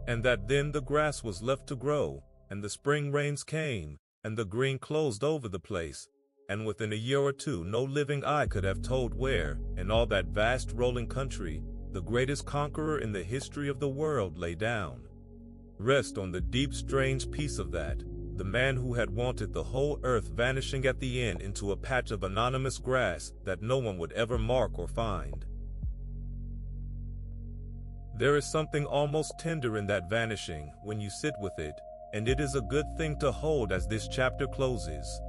And that then the grass was left to grow, and the spring rains came, and the green closed over the place, and within a year or two no living eye could have told where, in all that vast rolling country, the greatest conqueror in the history of the world lay down. Rest on the deep, strange peace of that, the man who had wanted the whole earth vanishing at the end into a patch of anonymous grass that no one would ever mark or find. There is something almost tender in that vanishing when you sit with it, and it is a good thing to hold as this chapter closes.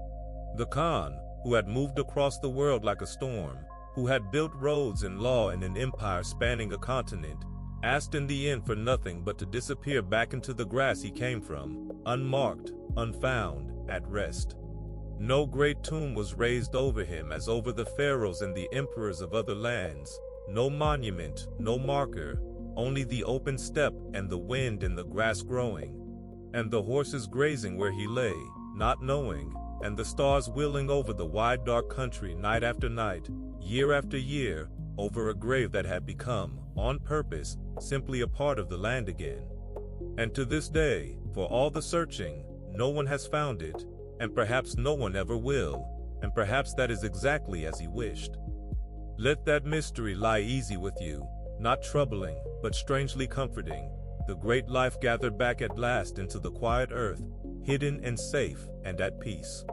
The Khan, who had moved across the world like a storm, who had built roads and law and an empire spanning a continent, asked in the end for nothing but to disappear back into the grass he came from, unmarked, unfound, at rest. No great tomb was raised over him as over the pharaohs and the emperors of other lands. No monument, no marker, only the open steppe and the wind and the grass growing, and the horses grazing where he lay, not knowing, and the stars wheeling over the wide dark country night after night, year after year, over a grave that had become, on purpose, simply a part of the land again. And to this day, for all the searching, no one has found it, and perhaps no one ever will, and perhaps that is exactly as he wished. Let that mystery lie easy with you, not troubling, but strangely comforting, the great life gathered back at last into the quiet earth, hidden and safe and at peace.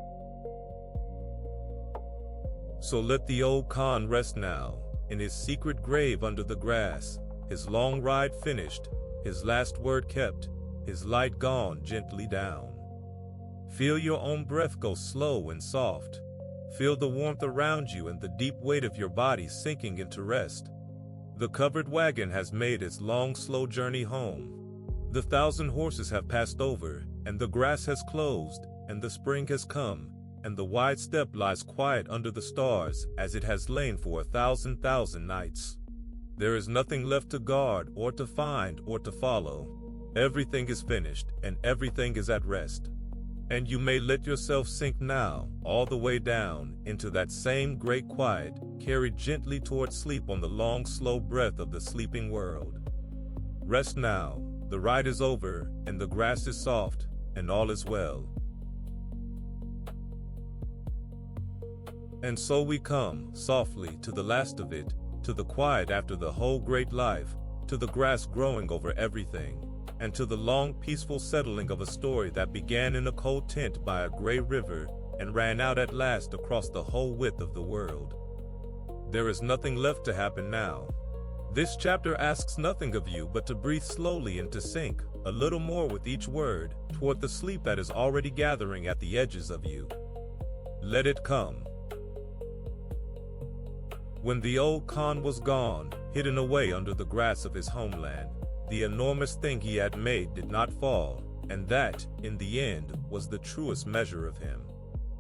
So let the old Khan rest now, in his secret grave under the grass, his long ride finished, his last word kept, his light gone gently down. Feel your own breath go slow and soft. Feel the warmth around you and the deep weight of your body sinking into rest. The covered wagon has made its long, slow journey home. The 1,000 horses have passed over, and the grass has closed, and the spring has come, and the wide steppe lies quiet under the stars as it has lain for 1,000 nights. There is nothing left to guard or to find or to follow. Everything is finished, and everything is at rest. And you may let yourself sink now, all the way down, into that same great quiet, carried gently toward sleep on the long, slow breath of the sleeping world. Rest now, the ride is over, and the grass is soft, and all is well. And so we come, softly, to the last of it, to the quiet after the whole great life, to the grass growing over everything, and to the long peaceful settling of a story that began in a cold tent by a gray river and ran out at last across the whole width of the world. There is nothing left to happen now. This chapter asks nothing of you but to breathe slowly and to sink, a little more with each word, toward the sleep that is already gathering at the edges of you. Let it come. When the old Khan was gone, hidden away under the grass of his homeland, the enormous thing he had made did not fall, and that, in the end, was the truest measure of him.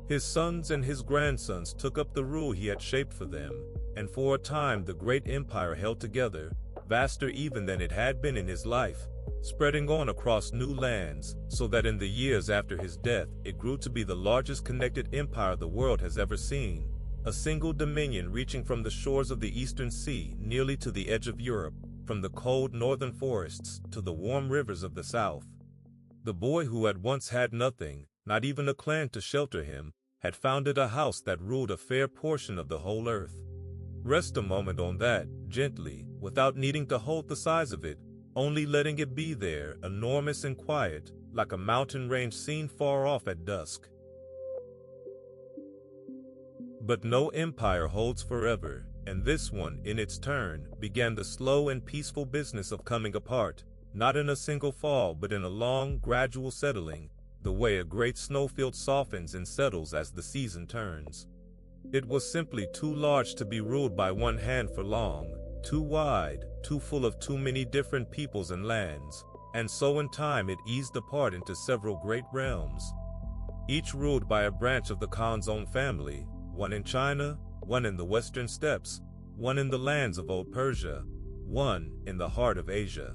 His sons and his grandsons took up the rule he had shaped for them, and for a time the great empire held together, vaster even than it had been in his life, spreading on across new lands, so that in the years after his death it grew to be the largest connected empire the world has ever seen, a single dominion reaching from the shores of the Eastern Sea nearly to the edge of Europe, from the cold northern forests to the warm rivers of the south. The boy who had once had nothing, not even a clan to shelter him, had founded a house that ruled a fair portion of the whole earth. Rest a moment on that, gently, without needing to hold the size of it, only letting it be there, enormous and quiet, like a mountain range seen far off at dusk. But no empire holds forever, and this one, in its turn, began the slow and peaceful business of coming apart, not in a single fall but in a long, gradual settling, the way a great snowfield softens and settles as the season turns. It was simply too large to be ruled by one hand for long, too wide, too full of too many different peoples and lands, and so in time it eased apart into several great realms, each ruled by a branch of the Khan's own family, one in China, one in the western steppes, one in the lands of old Persia, one in the heart of Asia.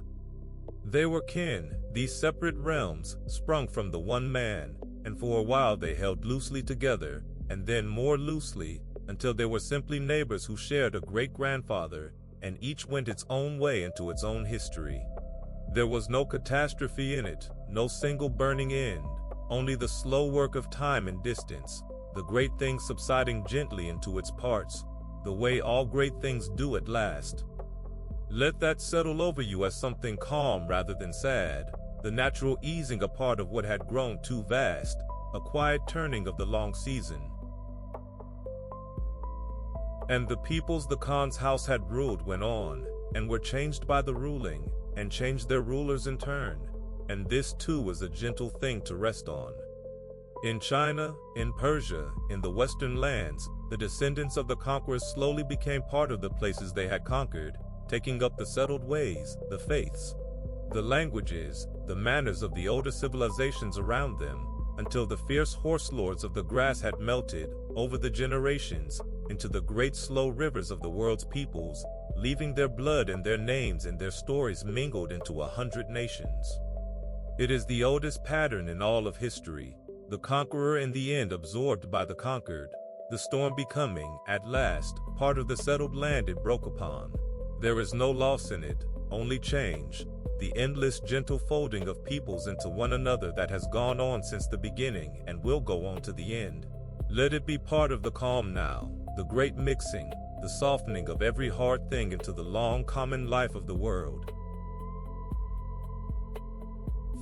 They were kin, these separate realms, sprung from the one man, and for a while they held loosely together, and then more loosely, until they were simply neighbors who shared a great-grandfather, and each went its own way into its own history. There was no catastrophe in it, no single burning end, only the slow work of time and distance, the great thing subsiding gently into its parts, the way all great things do at last. Let that settle over you as something calm rather than sad, the natural easing apart of what had grown too vast, a quiet turning of the long season. And the peoples the Khan's house had ruled went on, and were changed by the ruling, and changed their rulers in turn, and this too was a gentle thing to rest on. In China, in Persia, in the western lands, the descendants of the conquerors slowly became part of the places they had conquered, taking up the settled ways, the faiths, the languages, the manners of the older civilizations around them, until the fierce horse lords of the grass had melted, over the generations, into the great slow rivers of the world's peoples, leaving their blood and their names and their stories mingled into 100 nations. It is the oldest pattern in all of history, the conqueror in the end absorbed by the conquered, the storm becoming, at last, part of the settled land it broke upon. There is no loss in it, only change, the endless gentle folding of peoples into one another that has gone on since the beginning and will go on to the end. Let it be part of the calm now, the great mixing, the softening of every hard thing into the long common life of the world.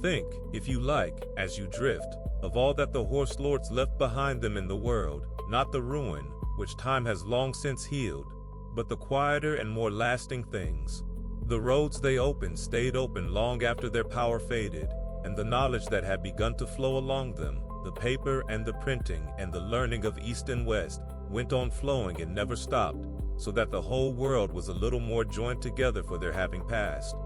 Think, if you like, as you drift, of all that the horse lords left behind them in the world, not the ruin, which time has long since healed, but the quieter and more lasting things. The roads they opened stayed open long after their power faded, and the knowledge that had begun to flow along them, the paper and the printing and the learning of East and West, went on flowing and never stopped, so that the whole world was a little more joined together for their having passed.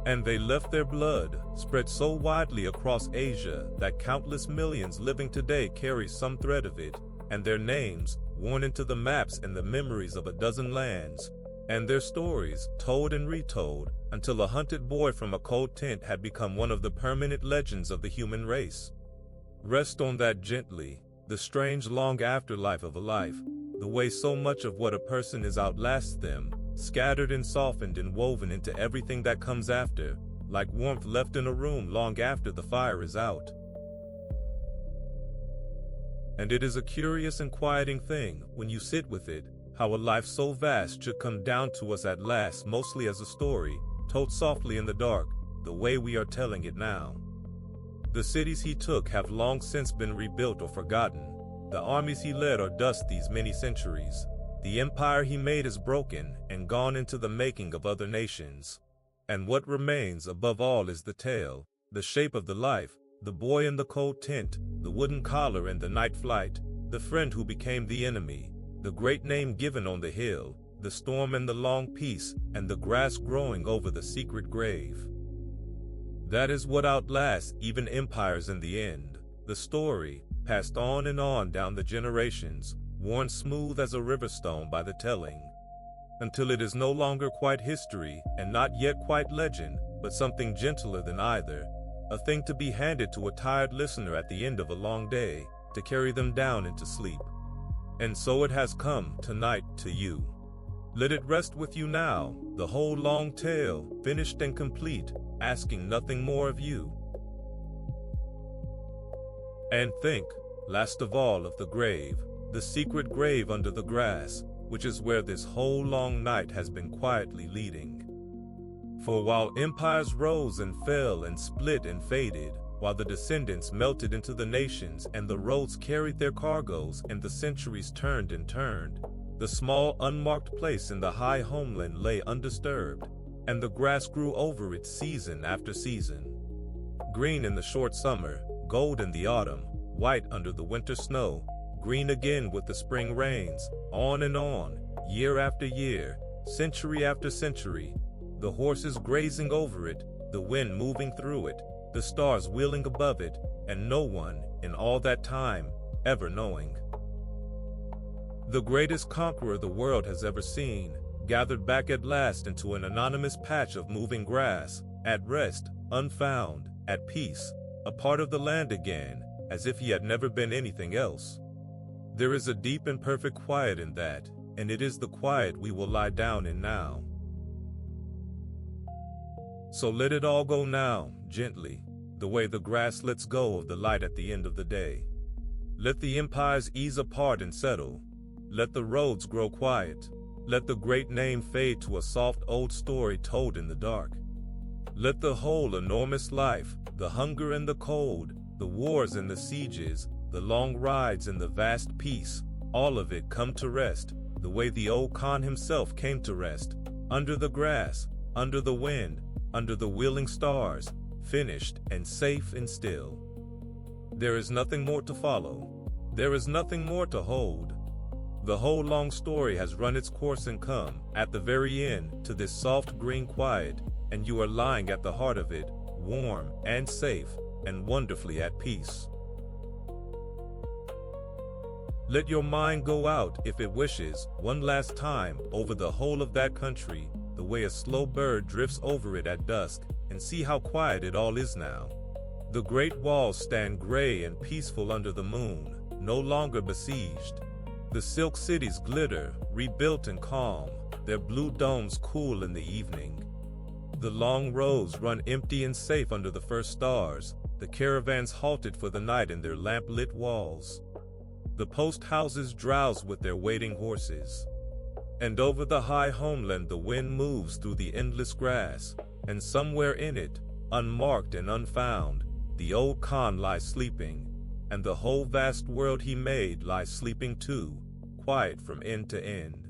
And they left their blood, spread so widely across Asia that countless millions living today carry some thread of it, and their names, worn into the maps and the memories of a dozen lands, and their stories, told and retold, until a hunted boy from a cold tent had become one of the permanent legends of the human race. Rest on that gently, the strange long afterlife of a life, the way so much of what a person is outlasts them, scattered and softened and woven into everything that comes after, like warmth left in a room long after the fire is out. And it is a curious and quieting thing, when you sit with it, how a life so vast should come down to us at last mostly as a story, told softly in the dark, the way we are telling it now. The cities he took have long since been rebuilt or forgotten. The armies he led are dust these many centuries. The empire he made is broken and gone into the making of other nations. And what remains above all is the tale, the shape of the life, the boy in the cold tent, the wooden collar and the night flight, the friend who became the enemy, the great name given on the hill, the storm and the long peace, and the grass growing over the secret grave. That is what outlasts even empires in the end, the story, passed on and on down the generations, worn smooth as a river stone by the telling, until it is no longer quite history and not yet quite legend, but something gentler than either, a thing to be handed to a tired listener at the end of a long day, to carry them down into sleep. And so it has come tonight to you. Let it rest with you now, the whole long tale, finished and complete, asking nothing more of you. And think, last of all, of the grave, the secret grave under the grass, which is where this whole long night has been quietly leading. For while empires rose and fell and split and faded, while the descendants melted into the nations and the roads carried their cargoes and the centuries turned and turned, the small unmarked place in the high homeland lay undisturbed, and the grass grew over it season after season. Green in the short summer, gold in the autumn, white under the winter snow, green again with the spring rains, on and on, year after year, century after century, the horses grazing over it, the wind moving through it, the stars wheeling above it, and no one, in all that time, ever knowing. The greatest conqueror the world has ever seen, gathered back at last into an anonymous patch of moving grass, at rest, unfound, at peace, a part of the land again, as if he had never been anything else. There is a deep and perfect quiet in that, and it is the quiet we will lie down in now. So let it all go now, gently, the way the grass lets go of the light at the end of the day. Let the empires ease apart and settle. Let the roads grow quiet. Let the great name fade to a soft old story told in the dark. Let the whole enormous life, the hunger and the cold, the wars and the sieges, the long rides and the vast peace, all of it come to rest, the way the old Khan himself came to rest, under the grass, under the wind, under the wheeling stars, finished and safe and still. There is nothing more to follow. There is nothing more to hold. The whole long story has run its course and come, at the very end, to this soft green quiet, and you are lying at the heart of it, warm and safe, and wonderfully at peace. Let your mind go out, if it wishes, one last time over the whole of that country, the way a slow bird drifts over it at dusk, and see how quiet it all is now. The great walls stand gray and peaceful under the moon, no longer besieged. The silk cities glitter, rebuilt and calm, their blue domes cool in the evening. The long roads run empty and safe under the first stars, the caravans halted for the night in their lamp-lit walls. The post houses drowse with their waiting horses. And over the high homeland the wind moves through the endless grass, and somewhere in it, unmarked and unfound, the old Khan lies sleeping, and the whole vast world he made lies sleeping too, quiet from end to end.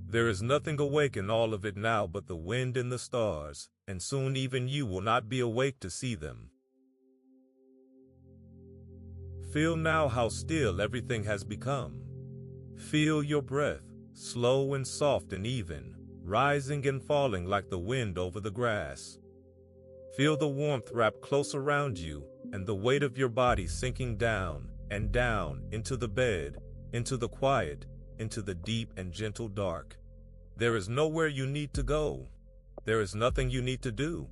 There is nothing awake in all of it now but the wind and the stars, and soon even you will not be awake to see them. Feel now how still everything has become. Feel your breath, slow and soft and even, rising and falling like the wind over the grass. Feel the warmth wrap close around you, and the weight of your body sinking down and down into the bed, into the quiet, into the deep and gentle dark. There is nowhere you need to go. There is nothing you need to do.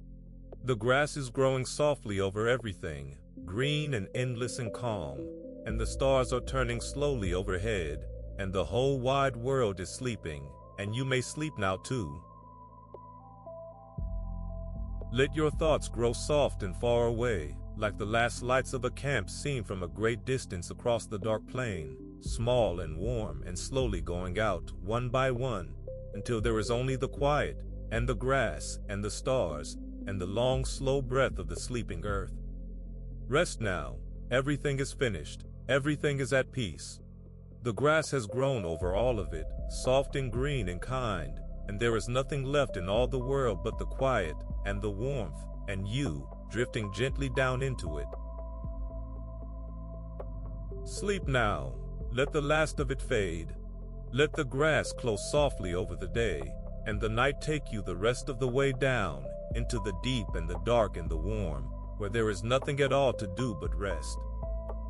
The grass is growing softly over everything, green and endless and calm, and the stars are turning slowly overhead, and the whole wide world is sleeping, and you may sleep now too. Let your thoughts grow soft and far away, like the last lights of a camp seen from a great distance across the dark plain, small and warm and slowly going out, one by one, until there is only the quiet, and the grass, and the stars, and the long slow breath of the sleeping earth. Rest now, everything is finished, everything is at peace. The grass has grown over all of it, soft and green and kind, and there is nothing left in all the world but the quiet, and the warmth, and you, drifting gently down into it. Sleep now, let the last of it fade. Let the grass close softly over the day, and the night take you the rest of the way down, into the deep and the dark and the warm, where there is nothing at all to do but rest.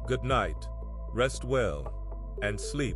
Good night, rest well, and sleep.